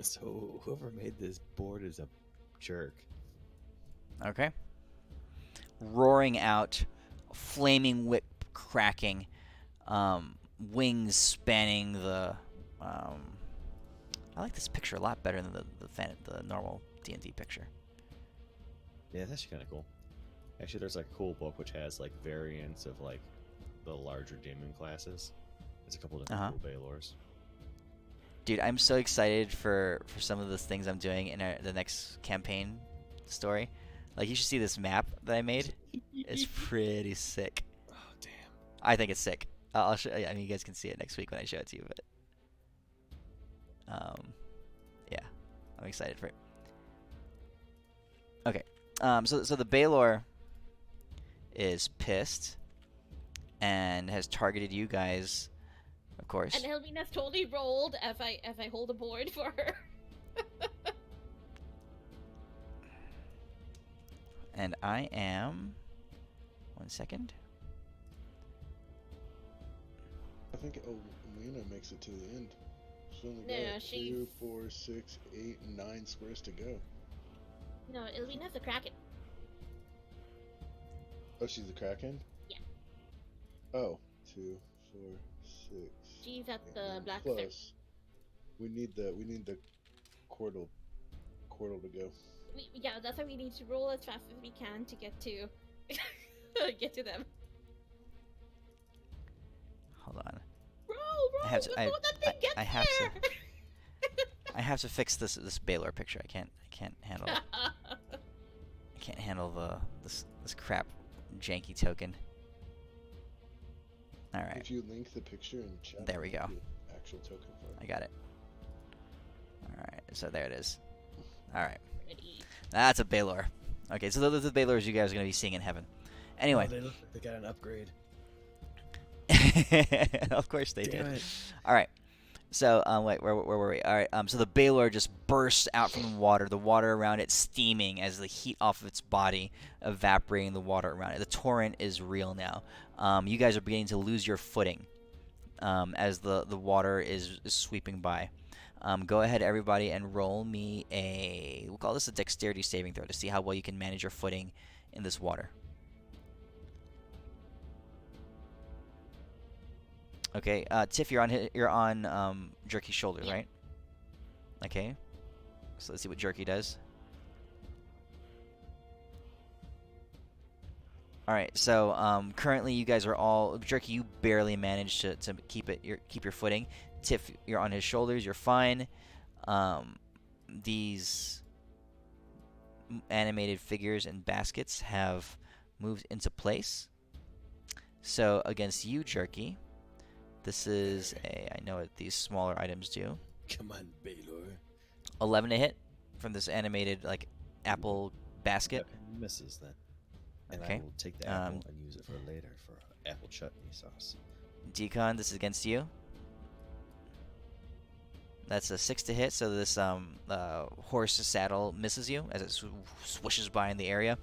So whoever made this board is a jerk. Okay. Roaring out, flaming whip cracking, wings spanning the. I like this picture a lot better than the normal D&D picture. Yeah, that's kind of cool. Actually, there's like a cool book which has like variants of like the larger demon classes. There's a couple different cool Baylors. Dude, I'm so excited for some of the things I'm doing in the next campaign story. Like, you should see this map that I made. It's pretty sick. Oh, damn. I think it's sick. I'll show. I mean, you guys can see it next week when I show it to you. But, yeah, I'm excited for it. Okay. So the Baylor is pissed and has targeted you guys, of course. And Elmina's totally rolled as I hold a board for her. And I am. 1 second. I think Alina makes it to the end. She's only No, got she's- 2, 4, 6, 8, 9 squares to go. No, Elmina's a Kraken. Oh, she's a Kraken? Yeah. Oh, 2, 4, 6. She's at the and Black plus, we need the Cordal to go. Yeah, that's why we need to roll as fast as we can to get to get to them. Hold on. Roll, I have to. before that thing gets I have to. there! I have to fix this Baylor picture. I can't handle. I can't handle this crap janky token. All right. If you link the picture in chat, There we go. the actual token for it. I got it. All right. So there it is. All right. Ready. That's a Baylor. Okay, so those are the Baylors you guys are going to be seeing in heaven. Anyway. Oh, they look like they got an upgrade. Of course they Damn did. it. All right. So, wait, where were we? All right. So the Baylor just bursts out from the water around it steaming as the heat off of its body evaporating the water around it. The torrent is real now. You guys are beginning to lose your footing as the water is sweeping by. Go ahead, everybody, and roll me we'll call this a dexterity saving throw to see how well you can manage your footing in this water. Okay, Tiff, you're on Jerky's shoulders, Yeah. right? Okay. So let's see what Jerky does. All right. So currently, you guys are all Jerky. You barely managed to keep your footing. Tiff, you're on his shoulders. You're fine. These animated figures and baskets have moved into place. So against you, Jerky. This is I know what these smaller items do. Come on, Baylor. 11 to hit from this animated like apple basket. Yep, misses then. And Okay. I will take the apple and use it for later for apple chutney sauce. Decon, this is against you. That's a 6 to hit, so this horse saddle misses you as it swishes by in the area.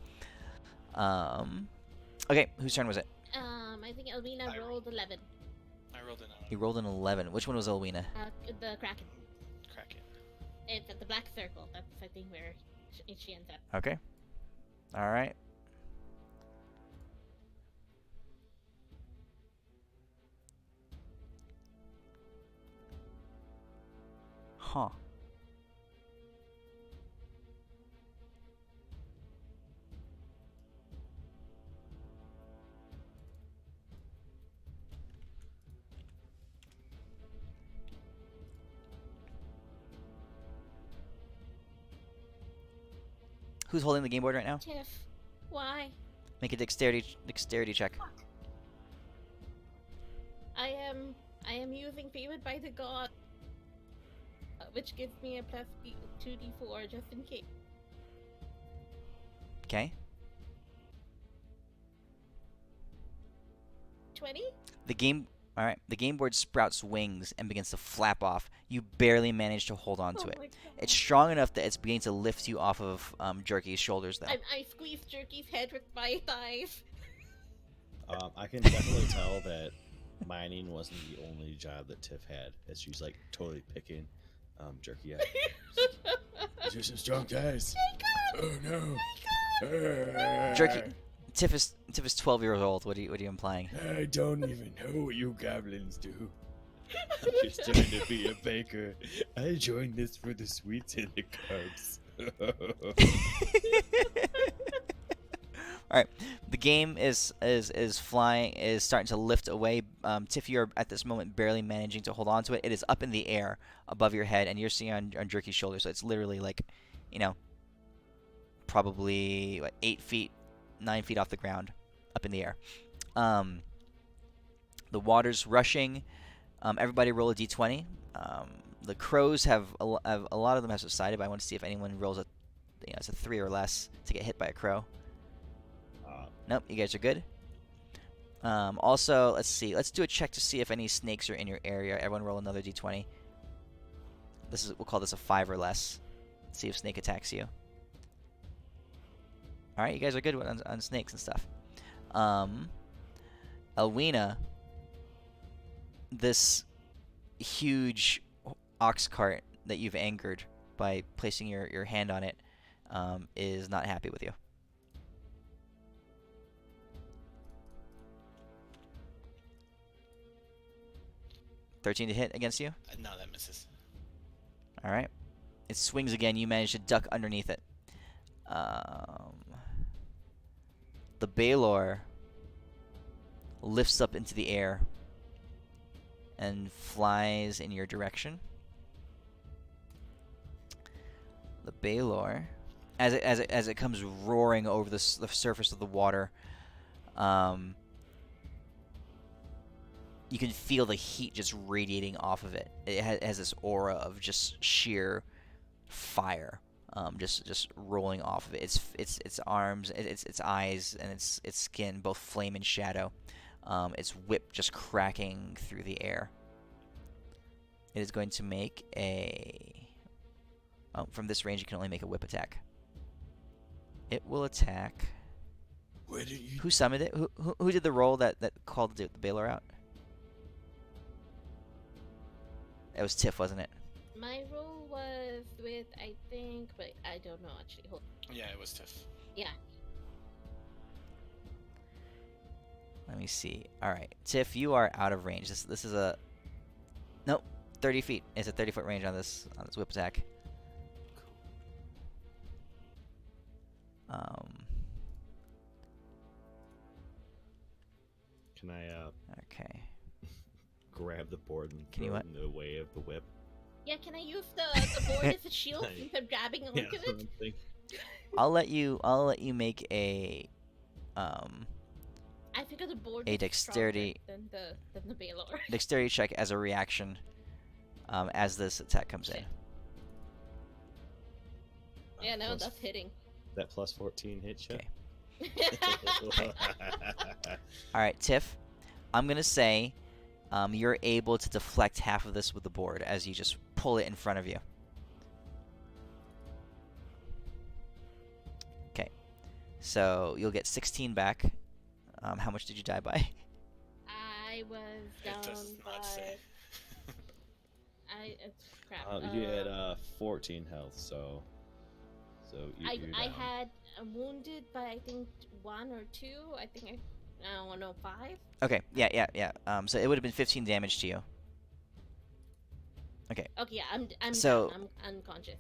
Okay, whose turn was it? I think Elvina I rolled 11. I rolled He rolled an 11. Which one was Elwina? The Kraken. Kraken. It's at the black circle. That's, I think, where she ends up. Okay. All right. Huh. Who's holding the game board right now? Tiff, why? Make a dexterity check. I am using favored by the god, which gives me a plus 2d4 just in case. Okay. 20? All right. The game board sprouts wings and begins to flap off. You barely manage to hold on to it. My God. It's strong enough that it's beginning to lift you off of Jerky's shoulders, though. I squeezed Jerky's head with my thighs. I can definitely tell that mining wasn't the only job that Tiff had, as she's like totally picking Jerky out. These are some strong guys. Oh no. Jerky, Tiff is 12 years old. What are you implying? I don't even know what you goblins do. I'm just trying to be a baker. I joined this for the sweets and the carbs. All right, the game is starting to lift away. Tiff, you're at this moment barely managing to hold on to it. It is up in the air above your head, and you're seeing on Jerky's shoulder. So it's literally like, probably 8 feet, 9 feet off the ground, up in the air. The water's rushing. Everybody roll a d20. The crows have a lot of them have subsided, but I want to see if anyone rolls it's a 3 or less to get hit by a crow. Nope, you guys are good. Also, let's see. Let's do a check to see if any snakes are in your area. Everyone roll another d20. We'll call this a 5 or less. See if snake attacks you. All right, you guys are good on snakes and stuff. Elwina, this huge ox cart that you've angered by placing your hand on it is not happy with you. $13 to hit against you? No, that misses. All right. It swings again. You manage to duck underneath it. The Baylor lifts up into the air and flies in your direction. The Baylor, as it comes roaring over the surface of the water, you can feel the heat just radiating off of it. It has this aura of just sheer fire just rolling off of it. Its arms, its eyes, and its skin both flame and shadow. Its whip just cracking through the air. It is going to make a. Oh, from this range, you can only make a whip attack. It will attack. Where did you? Who summoned it? Who did the roll that called the Baylor out? It was Tiff, wasn't it? My roll was with, I think, but I don't know actually. Hold. Yeah, it was tough. Yeah. Let me see. All right, Tiff, you are out of range. This is a. Nope, 30 feet. It's a 30-foot range on this whip attack. Can I Okay. grab the board and Can you throw what? it in the way of the whip? Yeah, can I use the board as a shield Nice. since I'm grabbing onto Yeah, that's what it? I'm thinking. I'll let you make a I figure the board A is dexterity- stronger than the Baylor. dexterity check as a reaction as this attack comes in. Yeah, no, Plus- that's hitting. That plus 14 hit you? Okay. All right, Tiff, I'm gonna say you're able to deflect half of this with the board as you just pull it in front of you. Okay, so you'll get 16 back. How much did you die by? I was It down does by. not say. Crap. You had 14 health, so you're I down. had wounded by I think 1 or 2. I think I don't know 5. Okay, yeah. So it would have been 15 damage to you. Okay, yeah, I'm So- down. I'm unconscious.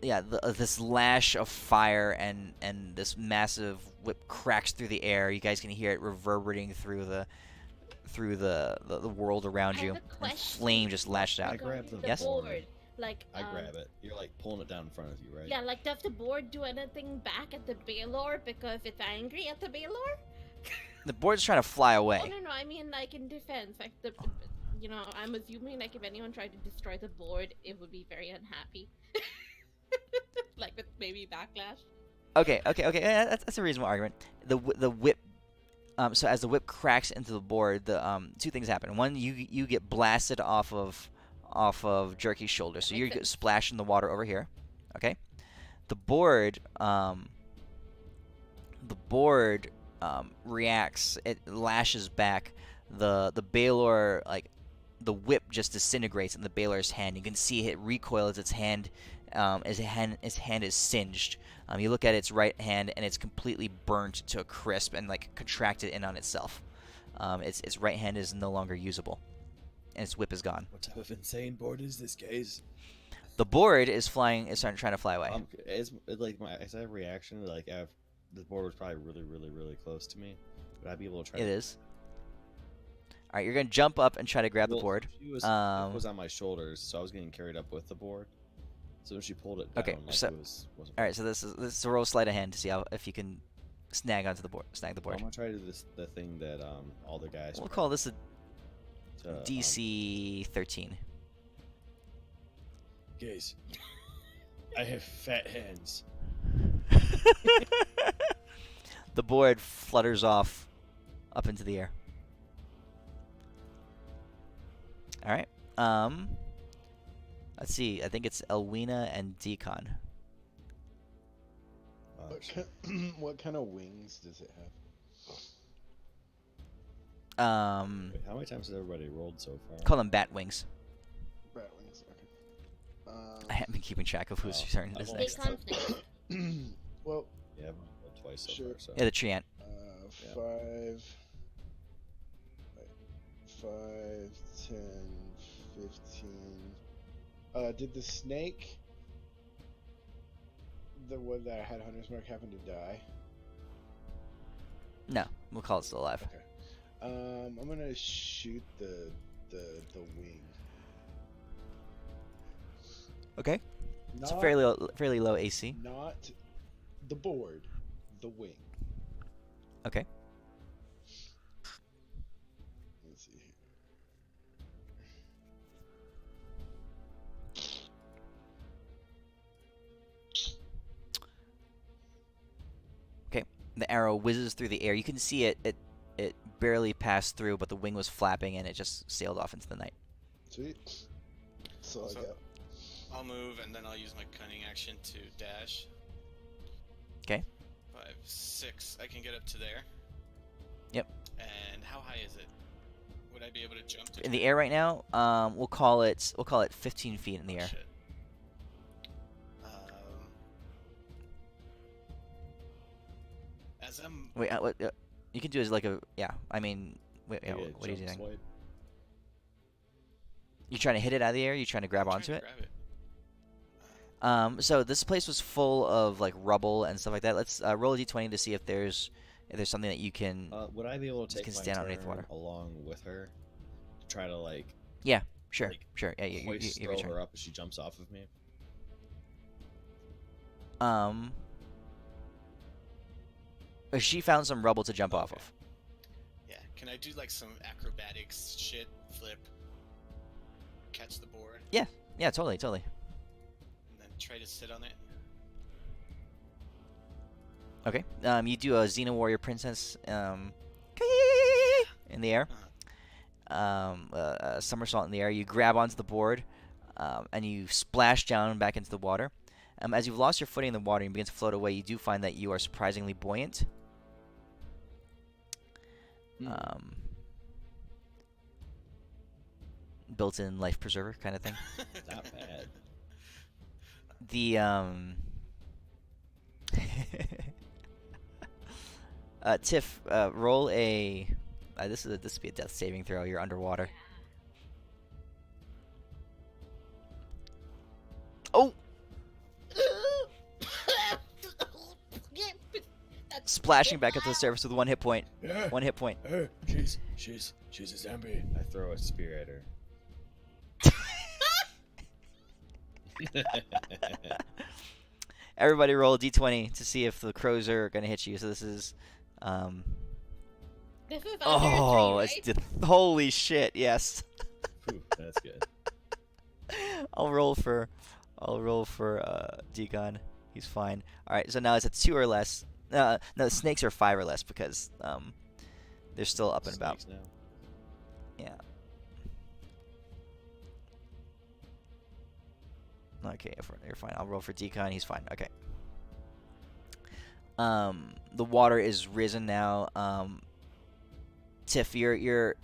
Yeah, this lash of fire and this massive whip cracks through the air. You guys can hear it reverberating through the world around I you. have a And question. flame just lashed out. I grabbed the Yes? board. Like, I grab it. You're like pulling it down in front of you, right? Yeah, like does the board do anything back at the Baylor because it's angry at the Baylor? The board's trying to fly away. Oh no, I mean like in defense, like I'm assuming like if anyone tried to destroy the board, it would be very unhappy. Like with maybe backlash. Okay. Yeah, that's a reasonable argument. The whip. So as the whip cracks into the board, the two things happen. One, you get blasted off of Jerky's shoulder, so Makes you get sense. splashed in the water over here. Okay. The board. The board reacts. It lashes back. The Baylor, like the whip, just disintegrates in the Baylor's hand. You can see it recoil as its hand. His hand is singed. You look at its right hand, and it's completely burnt to a crisp and like contracted in on itself. Its right hand is no longer usable, and its whip is gone. What type of insane board is this, guys? The board is flying. Is trying to fly away. As a reaction, like if the board was probably really, really, really close to me, would I be able to try? It is. All right, you're gonna jump up and try to grab the Well, board. She was, it was on my shoulders, so I was getting carried up with the board. So when she pulled it down, Okay, like so- it wasn't. All right, so this is a roll sleight of hand to see if you can snag onto the board. Snag the I'm board. gonna try to do the thing that all the guys. We'll call this a to, DC 13. Guys, I have fat hands. The board flutters off up into the air. All right. Let's see. I think it's Elwina and Decon. What kind of wings does it have? Wait, how many times has everybody rolled so far? Call them bat wings. Bat wings. Okay. I haven't been keeping track of whose Oh, turn it I've is only- next. They come snake. Well, Yeah, I've only rolled twice so Sure. far. So Yeah, the treant. Yeah. 5, 10, 15. Did the snake, the one that had Hunter's Mark, happen to die? No, we'll call it still alive. Okay. I'm gonna shoot the wing. Okay. It's Not, fairly low AC. not the board, the wing. Okay. Let's see here. The arrow whizzes through the air. You can see it barely passed through, but the wing was flapping and it just sailed off into the night. Sweet. So I So- got. I'll move and then I'll use my cunning action to dash. 'Kay. 5, 6. I can get up to there. Yep. And how high is it? Would I be able to jump to In the air right now, we'll call it 15 feet in the Oh, air. shit. As I'm Wait, what? You can do is like a I mean, wait, Like a what are you jump doing? swipe. You trying to hit it out of the air? You trying to grab I'm onto trying it? to grab it. So this place was full of like rubble and stuff like that. Let's roll a d20 to see if there's something that you can. Would I be able to You take can my stand underneath turn water. along with her to try to like Sure, like, sure. Yeah, you hoist have your throw turn. her up as she jumps off of me? She found some rubble to jump off Okay. of. Yeah. Can I do like some acrobatics shit? Flip. Catch the board. Yeah, totally. And then try to sit on it. Okay. You do a Xena Warrior Princess in the air. A somersault in the air. You grab onto the board, and you splash down back into the water. As you've lost your footing in the water and begin to float away, you do find that you are surprisingly buoyant. Built-in life preserver kind of thing. Not bad. The Tiff, roll a. This would be a death saving throw. You're underwater. Oh! Splashing back up to the surface with 1 hit point. 1 hit point. She's a zombie. I throw a spear at her. Everybody roll a d20 to see if the crows are gonna hit you. So this is, This is oh, under it's three, right? holy shit! Yes. Phew, that's good. I'll roll for Deacon. He's fine. All right, so now it's a 2 or less. No, the snakes are 5 or less because they're still up and about. Snakes now. Yeah. Okay, you're fine. I'll roll for Deacon. He's fine. Okay. The water is risen now. Tiff, you're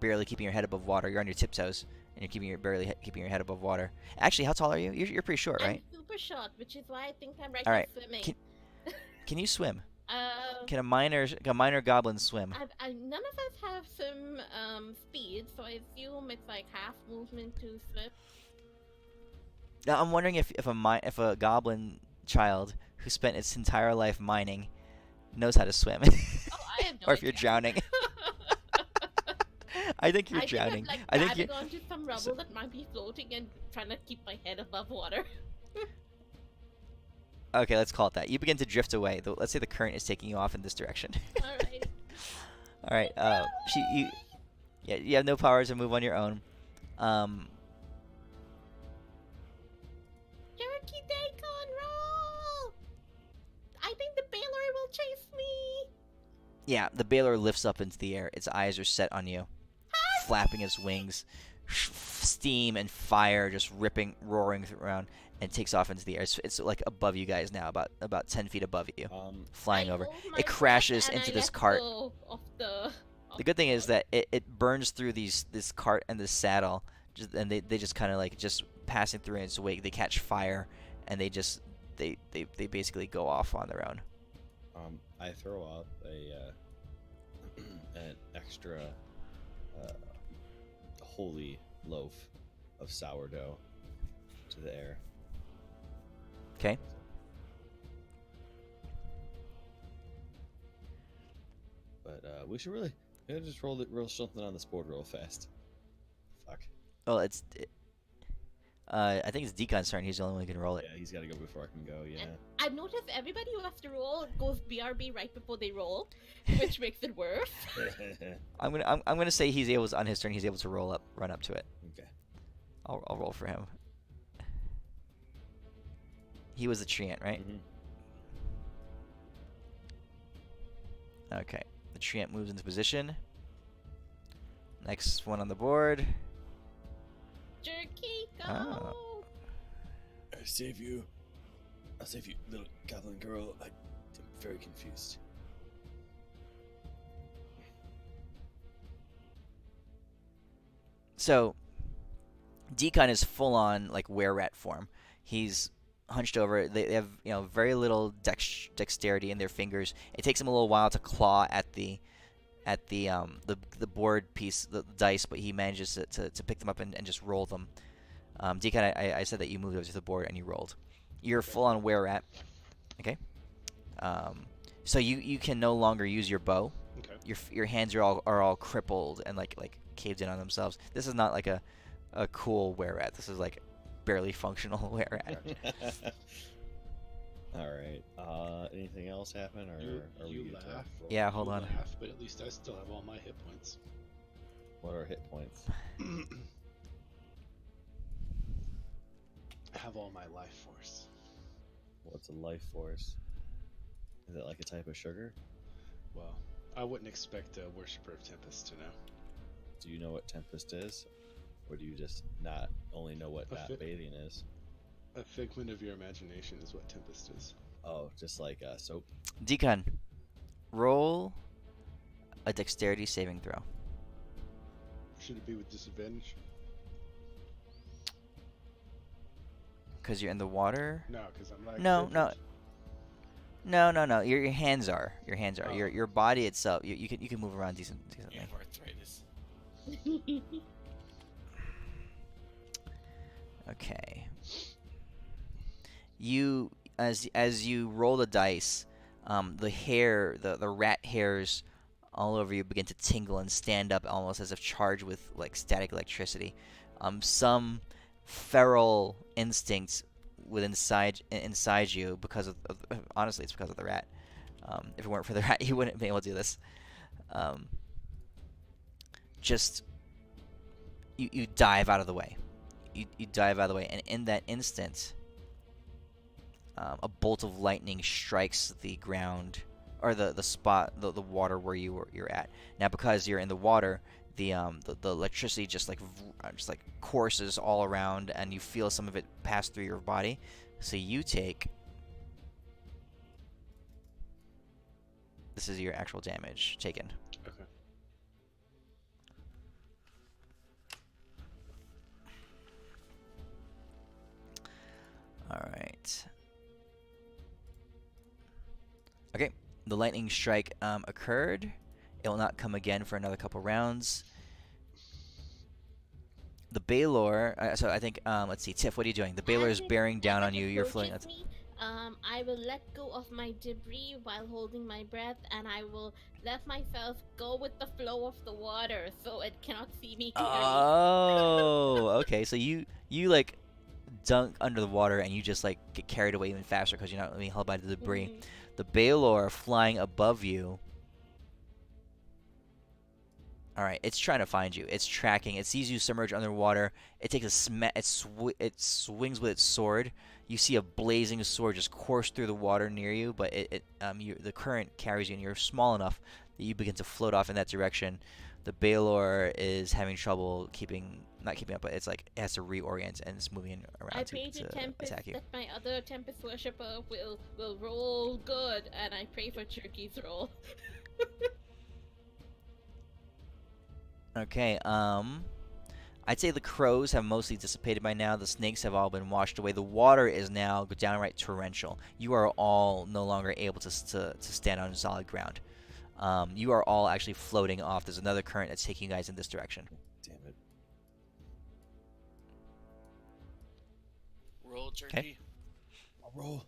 barely keeping your head above water. You're on your tiptoes, and you're barely keeping your head above water. Actually, how tall are you? You're pretty short, right? I'm super short, which is why I think I'm right All now right. swimming. Can you swim? Uh, Can a minor goblin swim? none of us have some speed, so I assume it's like half movement to swim. Now, I'm wondering if a goblin child who spent its entire life mining knows how to swim, Oh, I have no or if you're idea. drowning. I think you're I drowning. think I I'm think like you. grabbing onto some rubble so- that might be floating and trying to keep my head above water. Okay, let's call it that. You begin to drift away. Let's say the current is taking you off in this direction. Alright. All right. You have no power to move on your own. Jerky Daikon roll! I think the Baylor will chase me! Yeah, the Baylor lifts up into the air. Its eyes are set on you, flapping its wings. Steam and fire just roaring around, and takes off into the air. It's like above you guys now, about 10 feet above you, flying I over. hold my It crashes breath and into I this let cart. go of the The good thing is that it burns through this cart and this saddle, and they just kind of like just passing through in its wake. They catch fire, and they basically go off on their own. I throw up an extra holy loaf of sourdough to the air. Okay. But we should really just roll something on this board real fast. Fuck. Well, I think it's Deacon's turn. He's the only one who can roll it. Yeah, he's got to go before I can go. Yeah. And I've noticed everybody who has to roll goes BRB right before they roll, which makes it worse. I'm gonna say on his turn. He's able to run up to it. Okay. I'll roll for him. He was the treant, right? Mhm. Okay. The treant moves into position. Next one on the board. Jerky, go! Oh. I save you. I'll save you, little goblin girl. I'm very confused. So, Deacon is full on like were-rat form. He's hunched over. They have very little dexterity in their fingers. It takes them a little while to claw at the board piece, the dice, but he manages to pick them up and just roll them. Deacon, I said that you moved over to the board and you rolled. You're full on were-rat. Okay. So you can no longer use your bow. Okay. Your hands are all crippled and like caved in on themselves. This is not like a cool were-rat. This is like barely functional were-rat. All right. Anything else happen, or are we You good to laugh. roll? Yeah, hold You on. laugh, but at least I still have all my hit points. What are hit points? I have all my life force. What's a life force? Is it like a type of sugar? Well, I wouldn't expect a worshiper of Tempest to know. Do you know what Tempest is? Or do you just not only know what A not fit- bathing is? A figment of your imagination is what Tempest is. Oh, just like soap? Deacon, roll a dexterity saving throw. Should it be with disadvantage? Because you're in the water. No, because I'm like. No. No. Your hands are. Your hands are. Oh. Your body itself. You can move around decently. You have arthritis. Okay. You as you roll the dice, the rat hairs all over you begin to tingle and stand up almost as if charged with like static electricity. Some feral instincts inside you because of honestly it's because of the rat. If it weren't for the rat, you wouldn't be able to do this. Just you dive out of the way. You dive out of the way, and in that instant, a bolt of lightning strikes the ground, or the spot, the water where you're at. Now, because you're in the water, the electricity just like courses all around, and you feel some of it pass through your body. So you take. This is your actual damage taken. Okay. All right. Okay, the lightning strike occurred. It will not come again for another couple rounds. The Baylor. So I think let's see, Tiff, what are you doing? The Baylor is bearing down on you. You're floating. Me, I will let go of my debris while holding my breath, and I will let myself go with the flow of the water, so it cannot see me clearly. Oh, okay. So you like dunk under the water, and you just like get carried away even faster because you're not being held by the debris. Mhm. The Baylor flying above you. All right, it's trying to find you. It's tracking. It sees you submerge underwater. It takes a it swings with its sword. You see a blazing sword just course through the water near you, but the current carries you, and you're small enough that you begin to float off in that direction. The Baylor is having trouble not keeping up, but it's like it has to reorient and it's moving around I to pray to Tempest attack you. that my other Tempest worshipper will roll good, and I pray for Turkey's roll. Okay, I'd say the crows have mostly dissipated by now. The snakes have all been washed away. The water is now downright torrential. You are all no longer able to stand on solid ground. You are all actually floating off. There's another current that's taking you guys in this direction. Damn it. Roll jerky. I'll roll.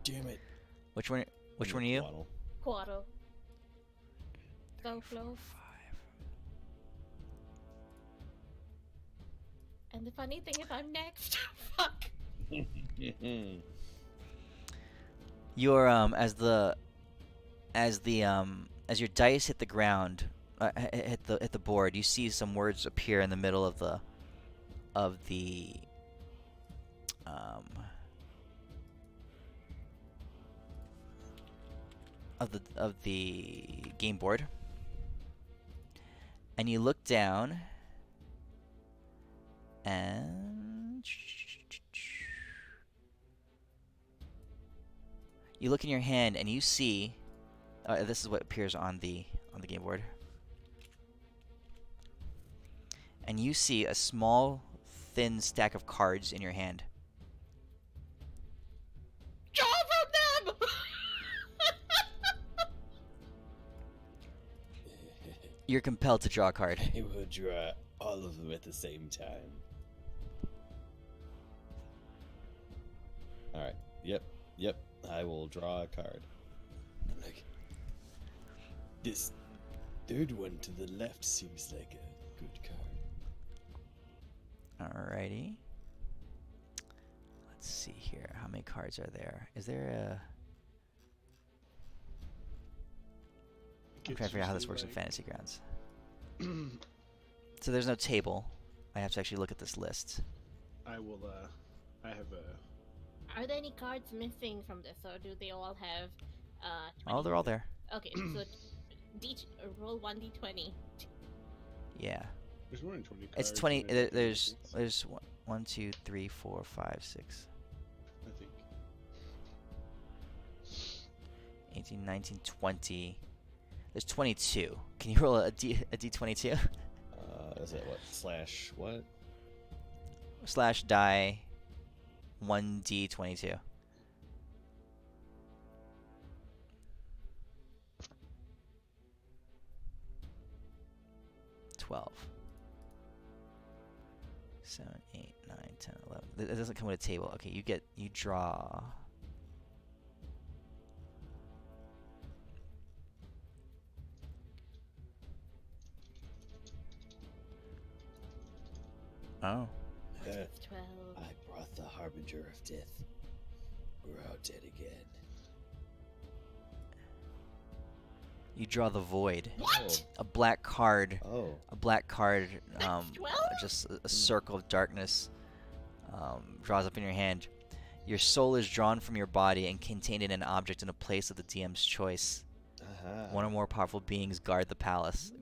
Damn it. Which one are you? Waddle. Quarto. So close. And the funny thing is, I'm next. Fuck. Your as your dice hit the ground, hit the board, you see some words appear in the middle of the of the game board, and you look down, and you look in your hand, and you see. This is what appears on the game board, and you see a small, thin stack of cards in your hand. Draw from them! You're compelled to draw a card. I will draw all of them at the same time. All right. Yep. I will draw a card. Like, this third one to the left seems like a good card. Alrighty. Let's see here. How many cards are there? Is there a... I'm trying to figure out how this works in Fantasy Grounds. So there's no table. I have to actually look at this list. I will. I have a. Are there any cards missing from this, or do they all have? Oh, they're all there. Okay, so roll 1d20. Yeah. There's more than 20 cards. It's 20. and I think There's 1, 2, 3, 4, 5, 6, I think. 18, 19, 20. There's 22. Can you roll a d22? Is it what? Slash what? Slash die 1d22. $12. 7, 8, 9, 10, 11. It doesn't come with a table. Okay, you draw. Oh. It's 12. I brought the harbinger of death. We're all dead again. You draw the void. What? A black card. Oh. A black card. That's 12? Just a circle of darkness. Draws up in your hand. Your soul is drawn from your body and contained in an object in a place of the DM's choice. One or more powerful beings guard the place.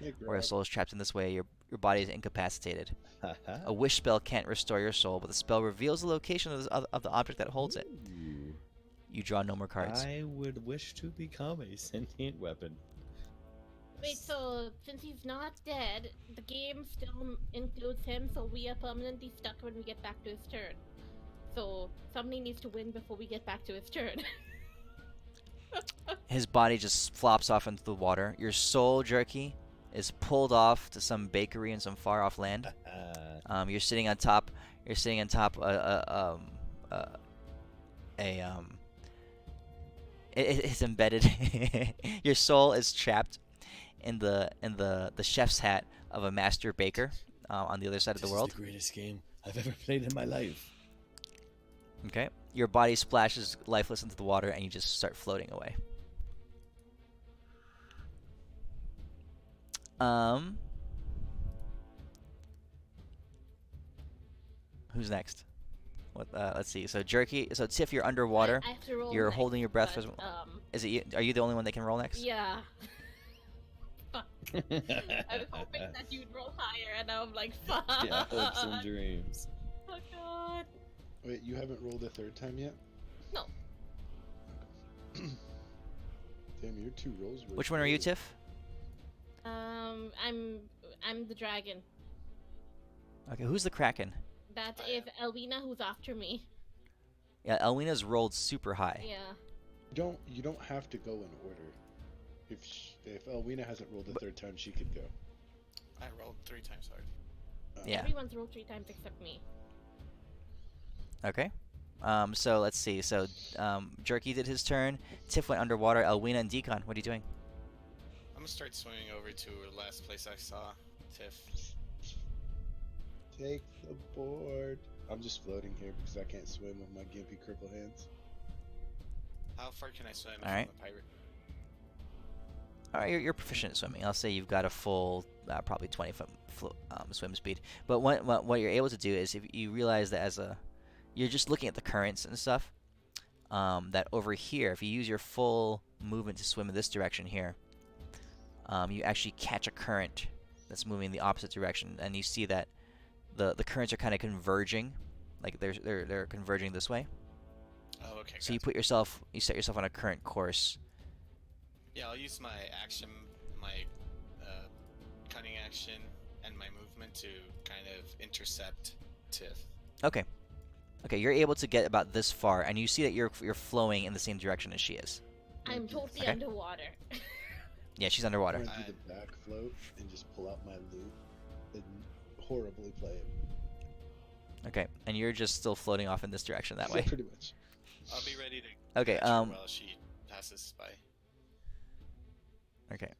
Hey, Where a Grog. soul is trapped in this way, your body is incapacitated. Haha. A wish spell can't restore your soul, but the spell reveals the location of the object that holds it. Ooh. You draw no more cards. I would wish to become a sentient weapon. Wait, so since he's not dead, the game still includes him, so we are permanently stuck when we get back to his turn. So somebody needs to win before we get back to his turn. His body just flops off into the water. Your soul, Jerky, is pulled off to some bakery in some far off land. You're sitting on top. You're sitting on top. It's embedded. Your soul is trapped in the chef's hat of a master baker on the other side of the world. This is the greatest game I've ever played in my life. Okay. Your body splashes lifeless into the water, and you just start floating away. Who's next? What? Let's see. So Jerky. So Tiff, you're underwater. I have to roll You're next, holding your breath. but, Is it you? Are you the only one that can roll next? yeah. Fuck. I was hoping that you'd roll higher, and I'm like, fuck. Yeah, hopes and dreams. Oh god. Wait, you haven't rolled a third time yet? No. Damn, your 2 rolls were. Which one are you, good. Tiff? I'm the dragon. Okay. Who's the Kraken? That is Elwina who's after me. Yeah, Elwina's rolled super high. Yeah. You don't have to go in order. If Elwina hasn't rolled a third time, she could go. I rolled 3 times hard. Yeah. Everyone's rolled 3 times except me. Okay. So let's see. So Jerky did his turn. Tiff went underwater. Elwina and Deacon, what are you doing? I'm gonna start swimming over to the last place I saw Tiff. Take the board. I'm just floating here because I can't swim with my gimpy cripple hands. How far can I swim if Alright. I'm a pirate? All right, you're proficient at swimming. I'll say you've got a full, probably 20-foot swim speed. But what you're able to do is, if you realize that you're just looking at the currents and stuff, that over here, if you use your full movement to swim in this direction here, you actually catch a current that's moving in the opposite direction, and you see that the currents are kind of converging, like they're converging this way. Oh, okay. So you Gotcha. set yourself on a current course. Yeah, I'll use my action, my uh, cunning action, and my movement to kind of intercept Tiff. Okay. Okay, you're able to get about this far, and you see that you're flowing in the same direction as she is. I'm totally Okay. underwater. Yeah, she's underwater. Run through the back float and just pull out my loot and horribly play it. Okay, and you're just still floating off in this direction that Yeah, way. pretty much. I'll be ready to Okay. catch her while she passes by. Okay.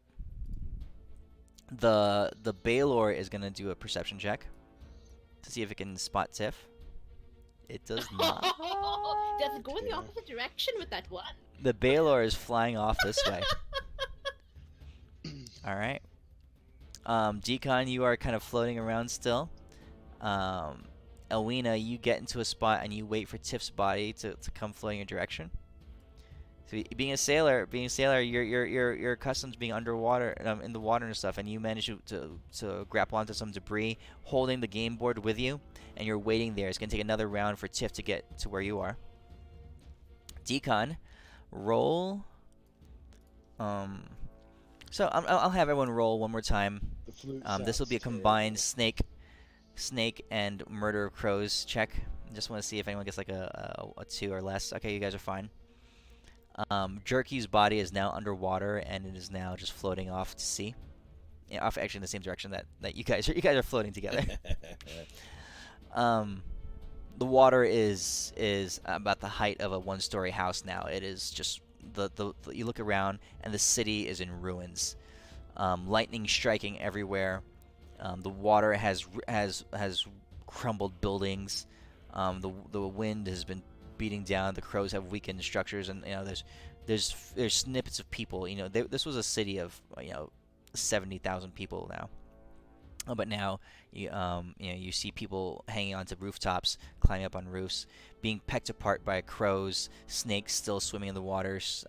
The Baylor is gonna do a perception check to see if it can spot Tiff. It does not. Does it go in the Yeah. opposite direction with that one? The Baylor is flying off this way. All right. Decon, you are kind of floating around still. Elwina, you get into a spot and you wait for Tiff's body to come flowing your direction. So being a sailor, you're accustomed to being underwater, in the water and stuff, and you manage to grapple onto some debris, holding the game board with you, and you're waiting there. It's gonna take another round for Tiff to get to where you are. Decon, roll. So I'll have everyone roll one more time. The flute This will sounds be a combined terrible. snake and murder of crows check. Just want to see if anyone gets like a 2 or less. Okay, you guys are fine. Jerky's body is now underwater and it is now just floating off to sea. Yeah, off actually in the same direction that you guys are floating together. The water is about the height of a one-story house now. It is just the you look around and the city is in ruins. Lightning striking everywhere. The water has crumbled buildings. The wind has been beating down. The crows have weakened structures, and there's snippets of people. This was a city of 70,000 people now. But now you see people hanging onto rooftops, climbing up on roofs, being pecked apart by crows, snakes still swimming in the waters,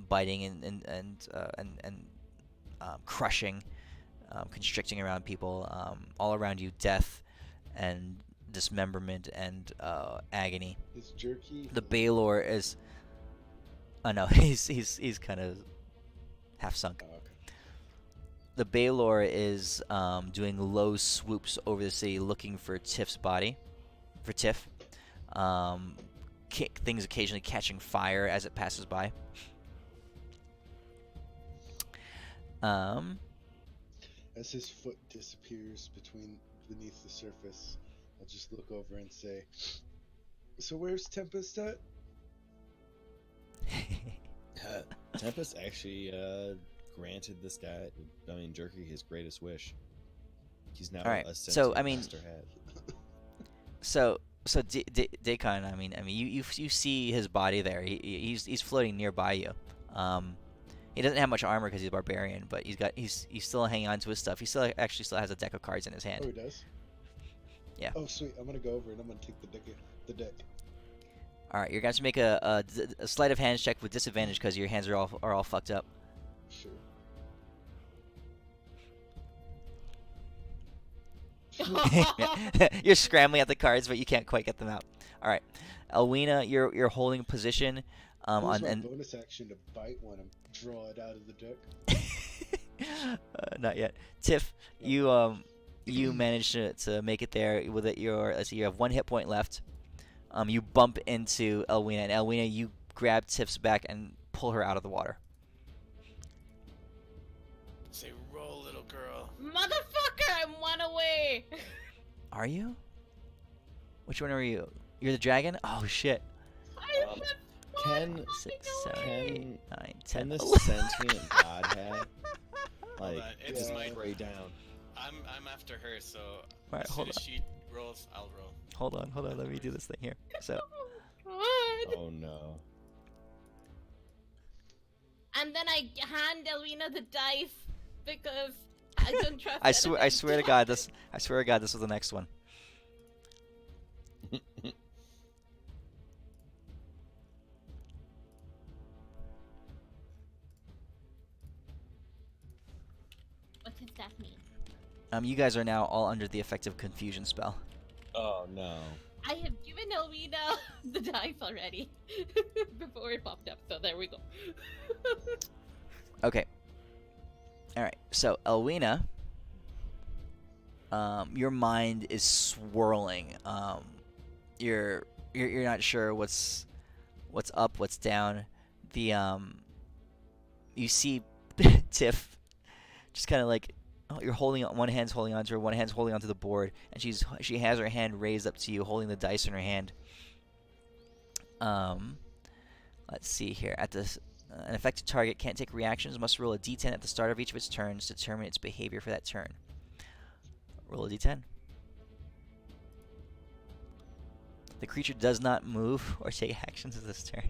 biting and crushing, constricting around people. All around you, death and dismemberment and agony. Is Jerky? The Baylor is. Oh no, he's kind of half sunk. Oh, okay. The Baylor is doing low swoops over the city, looking for Tiff's body, for Tiff. Things occasionally catching fire as it passes by. As his foot disappears beneath the surface, I'll just look over and say, "So where's Tempest at?" Tempest actually granted this guy, Jerky, his greatest wish. He's now Alright, a so, sentient I mean- master head. So Dakon, I mean, you see his body there. He's floating nearby you. He doesn't have much armor because he's a barbarian, but he's still hanging on to his stuff. He still has a deck of cards in his Oh, hand. he does? Yeah. Oh, sweet. I'm gonna go over and I'm gonna take the deck. All right, you're going to make a sleight of hand check with disadvantage because your hands are all fucked up. Sure. You're scrambling at the cards, but you can't quite get them out. All right, Elwina, you're holding position. Use my bonus action to bite one and draw it out of the deck. Not yet. Tiff, you managed to make it there with it. Let's see, you have 1 hit point left. You bump into Elwina, and Elwina, you grab Tiff's back and pull her out of the water. Say, roll, little girl. Motherfucker, I'm 1 away. Are you? Which one are you? You're the dragon? Oh shit. I'm Um, just Can 6, fucking 7, away. 8, 9, 10. can this 11. sentient godhead Hold on, it's yeah. my. spray down? I'm after her, so Alright, as hold soon as she rolls, I'll roll. Hold on. Let me do this thing here. So, God. Oh no. And then I hand Elwina the dice because I don't trust. I swear to God, this was the next one. that mean? You guys are now all under the effect of confusion spell. Oh no. I have given Elwina the dice already before it popped up, so there we go. Okay. All right. So Elwina, your mind is swirling. You're not sure what's up, what's down. The you see Tiff just kind of like, oh, you're holding on, one hand's holding onto her, one hand's holding onto the board, and she has her hand raised up to you, holding the dice in her hand. Let's see here. An affected target can't take reactions. Must roll a d10 at the start of each of its turns to determine its behavior for that turn. Roll a d10. The creature does not move or take actions this turn.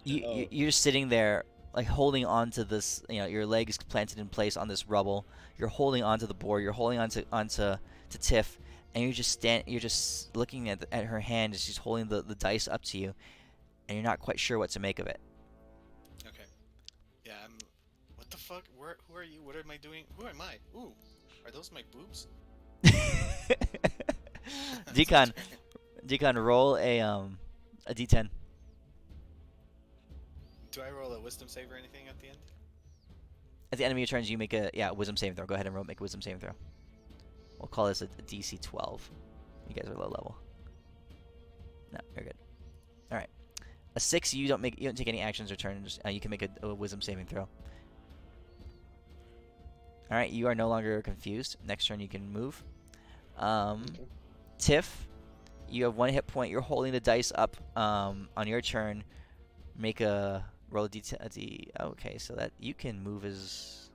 You're sitting there, like holding on to this. You know, your legs planted in place on this rubble. You're holding onto the board. You're holding onto Tiff, and you're just looking at her hand as she's holding the dice up to you, and you're not quite sure what to make of it. Okay. Yeah, what the fuck? Who are you? What am I doing? Who am I? Ooh, are those my boobs? Decon, roll a d10. Do I roll a wisdom save or anything at the end? At the end of your turns, you make a wisdom saving throw. Go ahead and make a wisdom saving throw. We'll call this a DC 12. You guys are low level. No, you're good. All right. A 6, you don't take any actions or turns. You can make a wisdom saving throw. All right, you are no longer confused. Next turn, you can move. Tiff, you have 1 hit point. You're holding the dice up on your turn. Make a roll a d10. Okay, so that you can move as.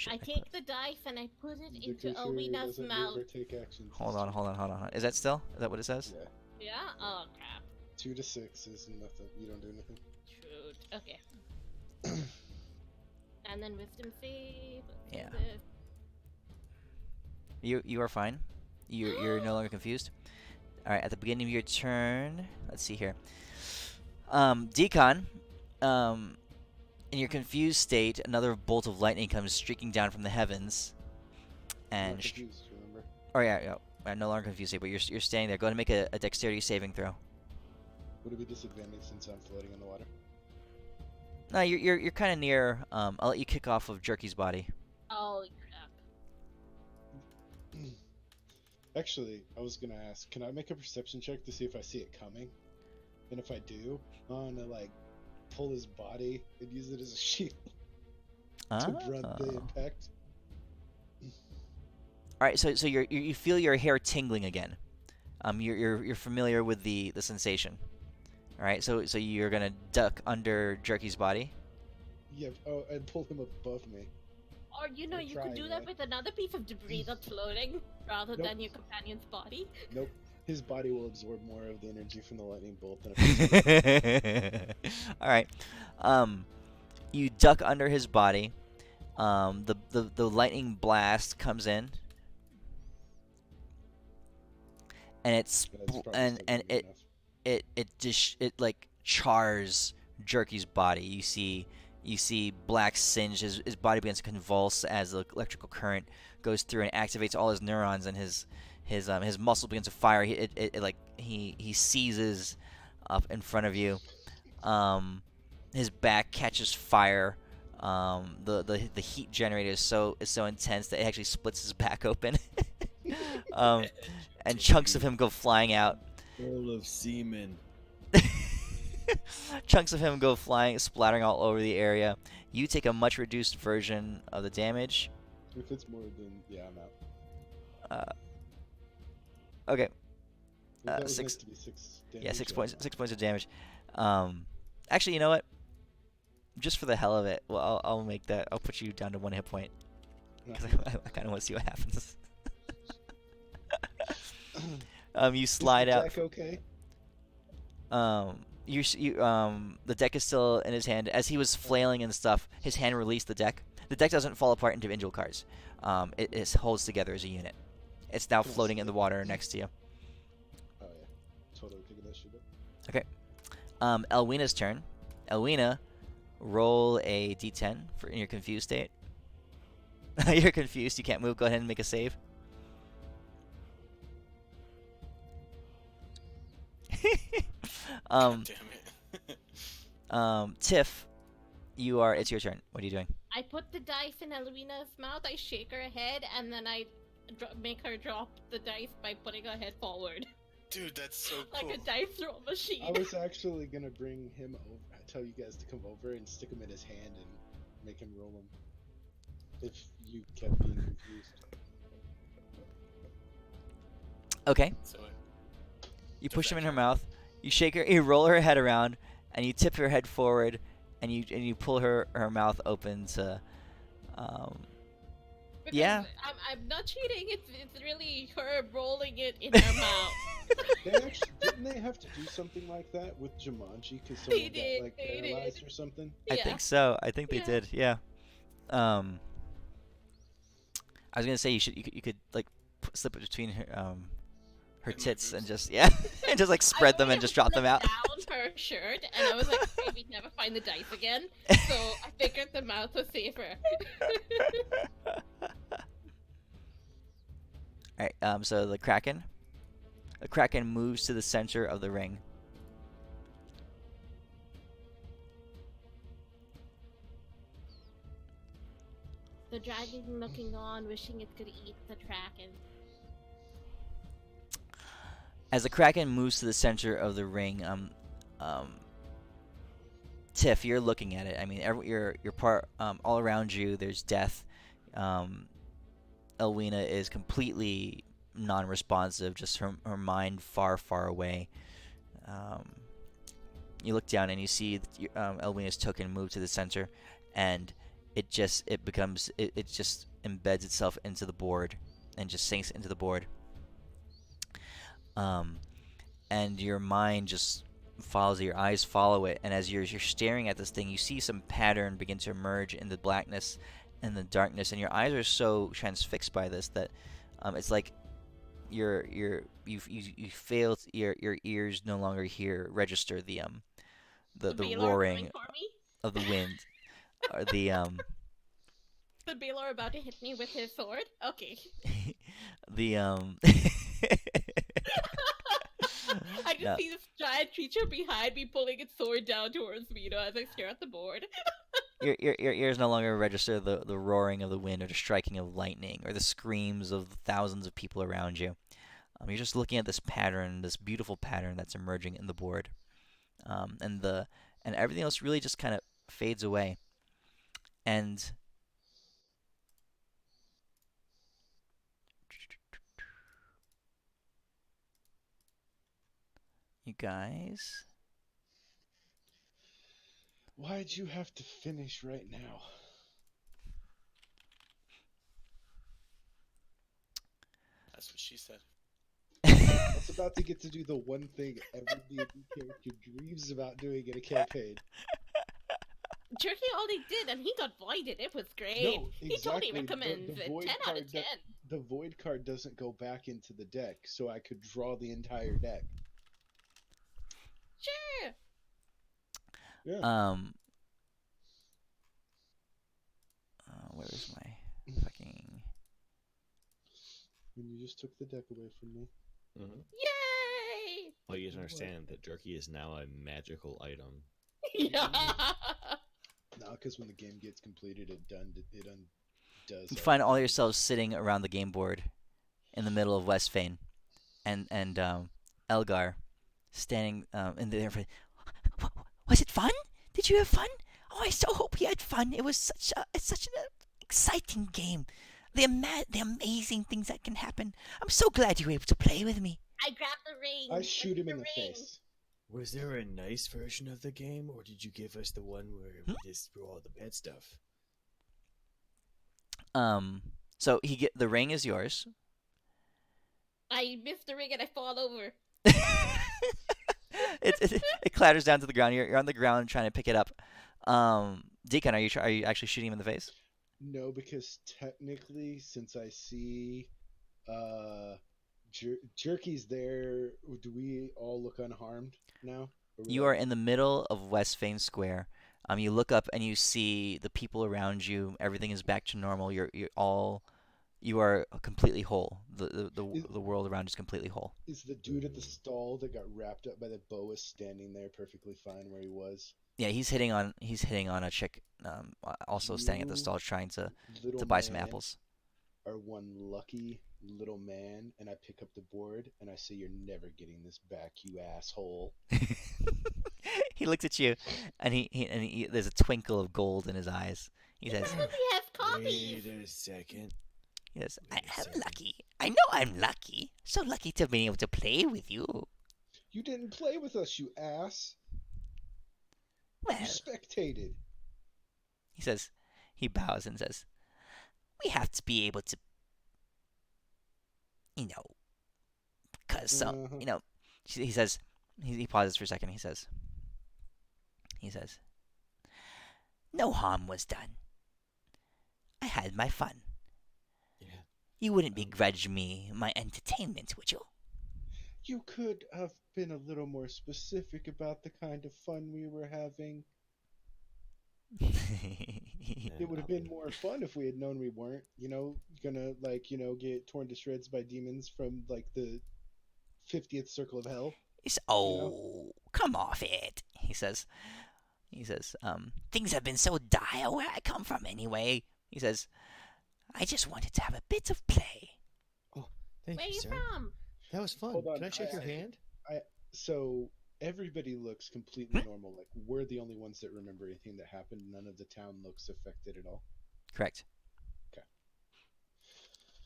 I take the dice and I put it into Elwina's mouth. Hold on. Is that what it says? Yeah. Yeah? Oh, crap. 2 to 6 is nothing. You don't do anything. Shoot. Okay. And then wisdom save. Yeah. You are fine. You're no longer confused. All right. At the beginning of your turn, let's see here. Decon, in your confused state, another bolt of lightning comes streaking down from the heavens, and confused, remember? Oh yeah, I'm no longer confused, but you're staying there. Go ahead and make a dexterity saving throw. Would it be disadvantaged since I'm floating in the water? No, you're kind of near. I'll let you kick off of Jerky's body. Oh, crap. Actually, I was gonna ask, can I make a perception check to see if I see it coming? And if I do, I wanna pull his body and use it as a shield to brunt the impact. All right, so you feel your hair tingling again. You're familiar with the sensation. All right, so you're gonna duck under Jerky's body. Yeah. Oh, and pull him above me. Or you could trying, do that right? with another piece of debris that's floating rather Nope. than your companion's body. Nope. His body will absorb more of the energy from the lightning bolt than if All right. You duck under his body. The lightning blast comes in, and it like chars Jerky's body. You see black singe. His body begins to convulse as the electrical current goes through and activates all his neurons, and his muscle begins to fire. He seizes up in front of you. His back catches fire. The heat generator is so intense that it actually splits his back open. And chunks of him go flying out. Full of semen. Chunks of him go flying, splattering all over the area. You take a much reduced version of the damage. If it's more than I'm out. Okay. That was six- meant to be 6 damage. Yeah, 6 points. 6 points of damage. Actually, you know what? Just for the hell of it, well, I'll make that. I'll put you down to 1 hit point because I kind of want to see what happens. You slide Is the out. deck okay? The deck is still in his hand. As he was flailing and stuff, his hand released the deck. The deck doesn't fall apart into individual cards. It holds together as a unit. It's now Can I floating see in the it? water next to you. Oh yeah, totally picking that shit up. Elwina's turn. Elwina, roll a d10 for in your confused state. You're confused. You can't move. Go ahead and make a save. God um, damn it. Tiff, It's your turn. What are you doing? I put the dice in Alwina's mouth, I shake her head, and then I make her drop the dice by putting her head forward. Dude, that's so Like cool. a dice throw machine. I was actually gonna bring him over, tell you guys to come over and stick him in his hand and make him roll them. If you kept being confused. Okay. So You does push him that in her count? mouth. You shake her. You roll her head around, and you tip her head forward, and you pull her mouth open to. Um, Because yeah. I'm not cheating. It's really her rolling it in her mouth. Didn't they have to do something like that with Jumanji because They someone did, got like they paralyzed did. or something? I Yeah. think so. I think they Yeah. did. Yeah. Um, I was gonna say you could like slip it between her And my tits and boobs. just yeah and just like I spread them wanted and to just drop them flip out. down her shirt, and I was like, maybe we'd never find the dice again. So I figured the mouth was safer. All right. So the Kraken moves to the center of the ring. The dragon looking on, wishing it could eat the dragon. As the Kraken moves to the center of the ring, um, Tiff, you're looking at it. I mean, you're part all around you. There's death. Um, Elwina is completely non-responsive, just her mind far, far away. Um, you look down and you see Elwina's token move to the center, and it just embeds itself into the board, and just sinks into the board. Um, and your mind just follows it, your eyes follow it, and as you're staring at this thing, you see some pattern begin to emerge in the blackness and the darkness, and your eyes are so transfixed by this that it's like you fail your ears no longer register The the Baylor coming roaring for me. of the wind or the The Baylor about to hit me with his sword. Okay. the I just no, see this giant creature behind me pulling its sword down towards me, as I stare at the board. your ears no longer register the roaring of the wind or the striking of lightning or the screams of the thousands of people around you. You're just looking at this pattern, this beautiful pattern that's emerging in the board, and everything else really just kind of fades away. And you guys, Why'd you have to finish right now? That's what she said. I was about to get to do the one thing every D&D character dreams about doing in a campaign. Jerky already did, and he got voided. It was great. No, He totally exactly. recommends The it. void 10 out card of 10. the void card doesn't go back into the deck, so I could draw the entire deck. Sure. Yeah. Where is my fucking? And you just took the deck away from me. Mm-hmm. Yay! Well, you have to understand that jerky is now a magical item. Yeah. No, because when the game gets completed, it undoes. You find all yourselves sitting around the game board in the middle of Westfane, and Elgar standing in there. Was it fun? Did you have fun? Oh, I so hope you had fun. It was it's such an exciting game. The amazing things that can happen. I'm so glad you were able to play with me. I grabbed the ring. I shoot him in the ring. face. Was there a nice version of the game, or did you give us the one where we just do all the bad stuff? So the ring is yours. I missed the ring and I fall over. It clatters down to the ground. You're on the ground trying to pick it up. Deacon, are you actually shooting him in the face? No, because technically, since I see Jerky's there, do we all look unharmed now? Where would You that are in be? the middle of West Fane Square. You look up and you see the people around you. Everything is back to normal. You are completely whole. Is, The world around is completely whole. is the dude at the stall that got wrapped up by the boa standing there perfectly fine where he was? Yeah, he's hitting on a chick. Also standing at the You, stall trying little to buy some man, apples. are one lucky little man, and I pick up the board and I say, "You're never getting this back, you asshole." He looks at you, and there's a twinkle of gold in his eyes. He You says, probably have copies. Wait a second. he says, I Wait a am second. lucky. I know I'm lucky. So lucky to be able to play with you. You didn't play with us, you ass. You Well, spectated. he says, he bows and says, we have to be able to, you know, because some, Uh-huh. he says, he pauses for a second. He says, no harm was done. I had my fun. Yeah. You wouldn't Um, begrudge me my entertainment, would you? You could have been a little more specific about the kind of fun we were having. It and would have I'll been be. more fun if we had known we weren't, gonna like, get torn to shreds by demons from like the 50th circle of hell, He's, you know? oh, come off it. He says, things have been so dire where I come from anyway. He says, I just wanted to have a bit of play. Oh, thank Where you, you sir. from? That was fun. Hold on. Can I shake your hand? I so everybody looks completely Hmm? normal. Like we're the only ones that remember anything that happened. None of the town looks affected at all. Correct. Okay.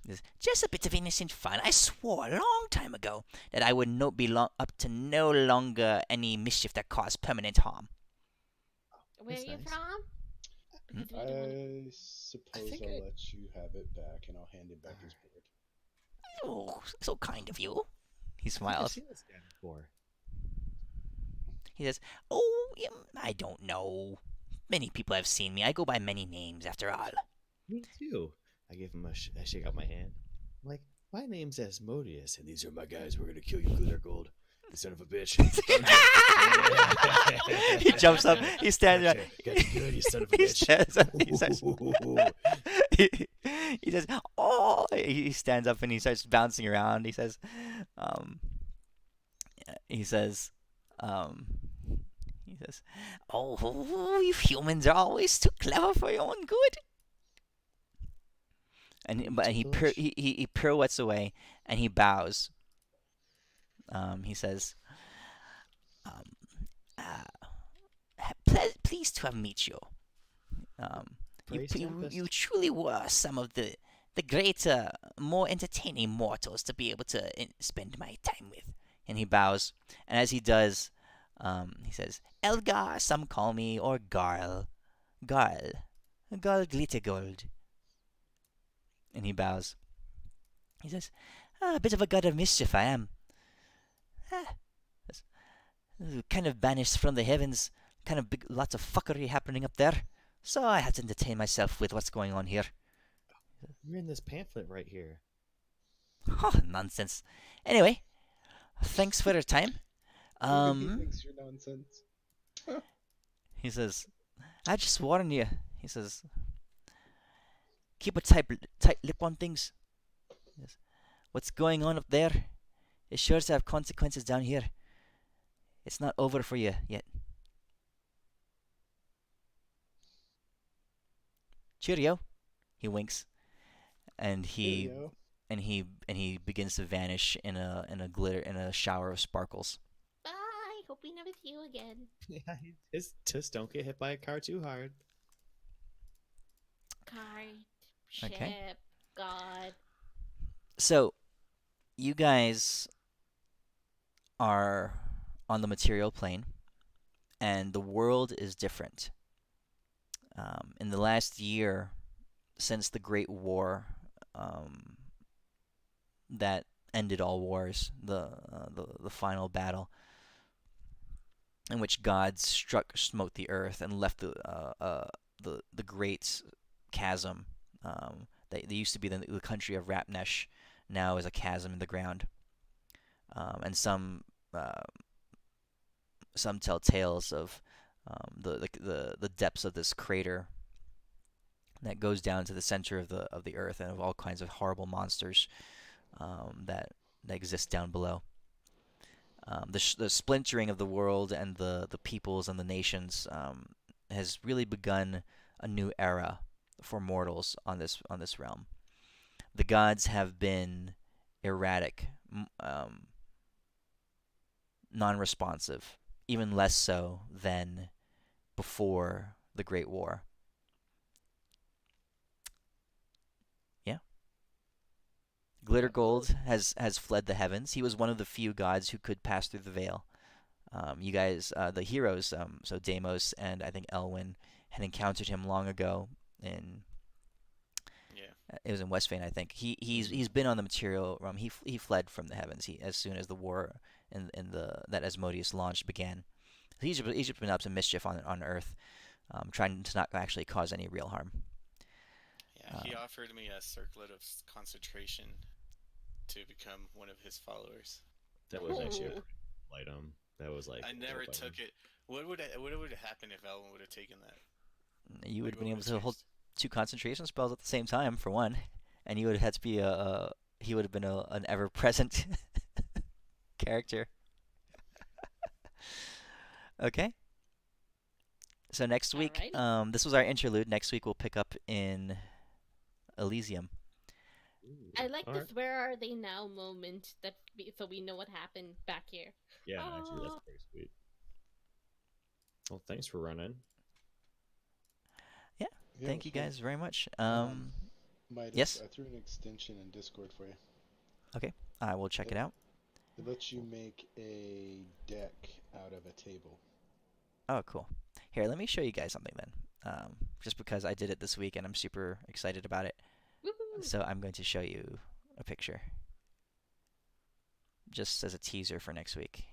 He says, just a bit of innocent fun. I swore a long time ago that I would not be up to no longer any mischief that caused permanent harm. Where That's you nice. from? Hmm? Because we don't want to. I I suppose think I'll I. let you have it back, and I'll hand him back his board. Oh, so kind of you. He I think I've smiles. seen this guy before. He says, oh, I don't know. Many people have seen me. I go by many names, after all. Me too. I give him I shake out my hand. I'm like, my name's Asmodeus, and these are my guys. We're gonna kill you, Glitter Gold. You son of a bitch. He jumps up. He stands up. Got you good, you son of a He bitch. stands up. He, he says, "Oh!" He stands up and he starts bouncing around. Um, he says, um, he says, "Oh, you humans are always too clever for your own good." But Ticklish. he pirouettes away and he bows. He says, um, uh, pleased to have met you. Um, Praise you Tempest. truly were some of the greater, more entertaining mortals to be able to spend my time with. And he bows, and as he does, he says, "Elgar, some call me, or Garl, Garl, Garl Glittergold." And he bows. He says, a bit of a god of mischief I am. Ah, kind of banished from the heavens, kind of big, lots of fuckery happening up there. So I had to entertain myself with what's going on here. You're in this pamphlet right here. Oh, nonsense. Anyway, thanks for your time. Even he thinks you're nonsense. He says, I just warn you. He says, keep a tight lip on things. Yes. What's going on up there is sure to have consequences down here. It's not over for you yet. Cheerio. He winks, and he Cheerio. and he begins to vanish in a shower of sparkles. Bye. Hope we never see you again. Yeah, just don't get hit by a car too hard. Card, Okay. ship, God. So, you guys are on the material plane, and the world is different. In the last year, since the Great War, um, that ended all wars, the final battle, in which God smote the earth and left the great chasm. They used to be the country of Rapnesh, now is a chasm in the ground, and uh, some tell tales of the depths of this crater that goes down to the center of the earth, and of all kinds of horrible monsters that exist down below. The splintering of the world and the peoples and the nations has really begun a new era for mortals on this realm. The gods have been erratic, non-responsive, even less so than before the Great War. Yeah. Glitter Gold has fled the heavens. He was one of the few gods who could pass through the veil. You guys, the heroes, so Deimos and I think Elwyn, had encountered him long ago in Yeah. it was in Westvane, I think. He's been on the material realm. He fled from the heavens. As soon as the war in the that Asmodeus launched began. Egypt's been up to mischief on Earth, trying to not actually cause any real harm. Yeah, he offered me a circlet of concentration to become one of his followers. That was actually a Ooh. pretty cool item. That was like I a never dope item. took it. What would have happened if Elwyn would have taken that? You would Like, have what been would able have to hold changed? two concentration spells at the same time, for one, and you would have had to be he would have been an ever-present character. Okay. So next week, Alrighty. this was our interlude. Next week we'll pick up in Elysium. Ooh, I like all right. this "Where are they now" moment so we know what happened back here. Yeah, actually, that's Oh, pretty sweet. Well, thanks for running. Yeah. Yeah, it Thank was you fun. guys very much. Midas, Yes. I threw an extension in Discord for you. Okay. I will check It, it out. it lets you make a deck out of a table. Oh, cool. Here, let me show you guys something then. Just because I did it this week and I'm super excited about it. woohoo! So I'm going to show you a picture, just as a teaser for next week.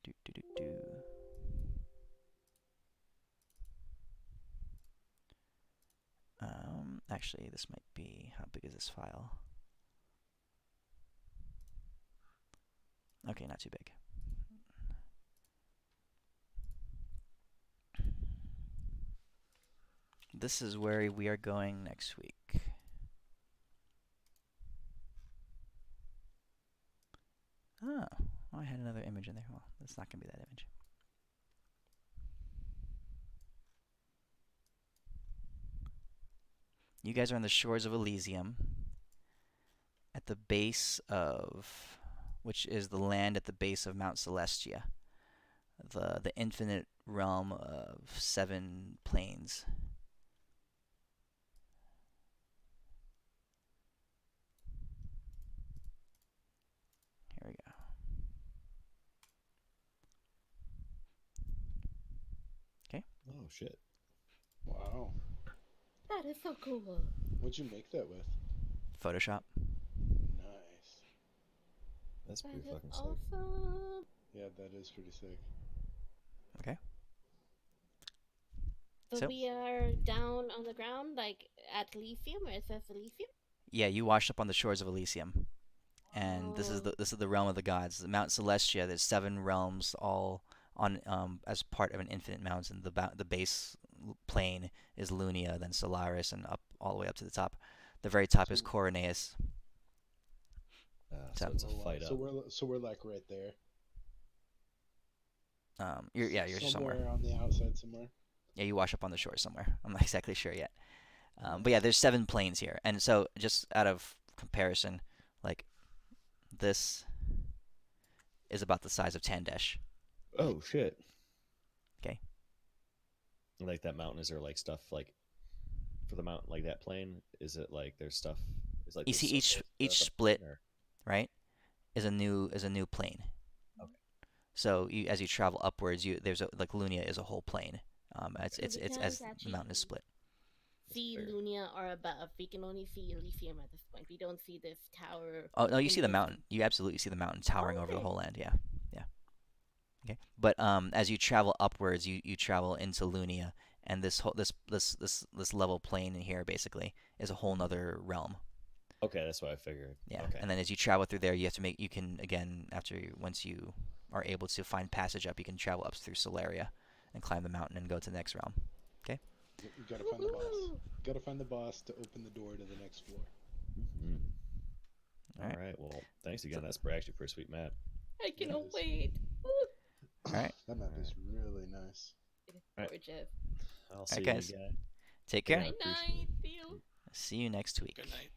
Do, do, do, do. Actually, this might be, how big is this file? Okay, not too big. This is where we are going next week. Oh, I had another image in there. Well, it's not going to be that image. You guys are on the shores of Elysium, at the base of, which is the land at the base of Mount Celestia, the infinite realm of 7 planes. Here we go. Okay. Oh shit. Wow. That is so cool. What'd you make that with? Photoshop. Nice. That's That pretty is fucking sick. awesome. Yeah, that is pretty sick. Okay. So So, we are down on the ground, like at Elysium, where it says Elysium. yeah, you washed up on the shores of Elysium, and Oh, this is the realm of the gods. The Mount Celestia. There's 7 realms, all on as part of an infinite mountain. The base plane is Lunia, then Solaris, and up all the way up to the top. The very top is So, Coroneus. So So, it's a oh wow. fight up. So we're like right there. you're just somewhere. Somewhere on the outside somewhere. Yeah, you wash up on the shore somewhere. I'm not exactly sure yet. But yeah, Nice. there's 7 planes here, and so just out of comparison, like this is about the size of Tandesh. Oh shit. Okay. Like that mountain, is there like stuff like for the mountain like that plane? Is it like there's stuff? Is like You the see circles each the split, plane, or... right, is a new plane. Okay. So as you travel upwards, like Lunia is a whole plane. so we It's can't as the actually mountain is split. see fair. Lunia or above. We can only see Elysium at this point. We don't see this tower. Oh no, you in see the the mountain. distance. You absolutely see the mountain towering Oh, over the okay. whole land. Yeah, yeah. Okay. But as you travel upwards, you travel into Lunia, and this whole this level plane in here basically is a whole nother realm. Okay, that's what I figured. Yeah, Okay. and then as you travel through there, you have to make. You can again once you are able to find passage up, you can travel up through Solaria and climb the mountain and go to the next realm. Okay. You gotta find the boss. Woohoo! Gotta find the boss to open the door to the next floor. Mm-hmm. All All right. right. Well, thanks again. So, That's actually a pretty sweet map. I It cannot is. wait. Woo! all right. That map is really nice. It is Right. gorgeous. I'll All see right, you guys. again. Take Yeah, care. I Night appreciate night. it. See you. See you next week. Good night.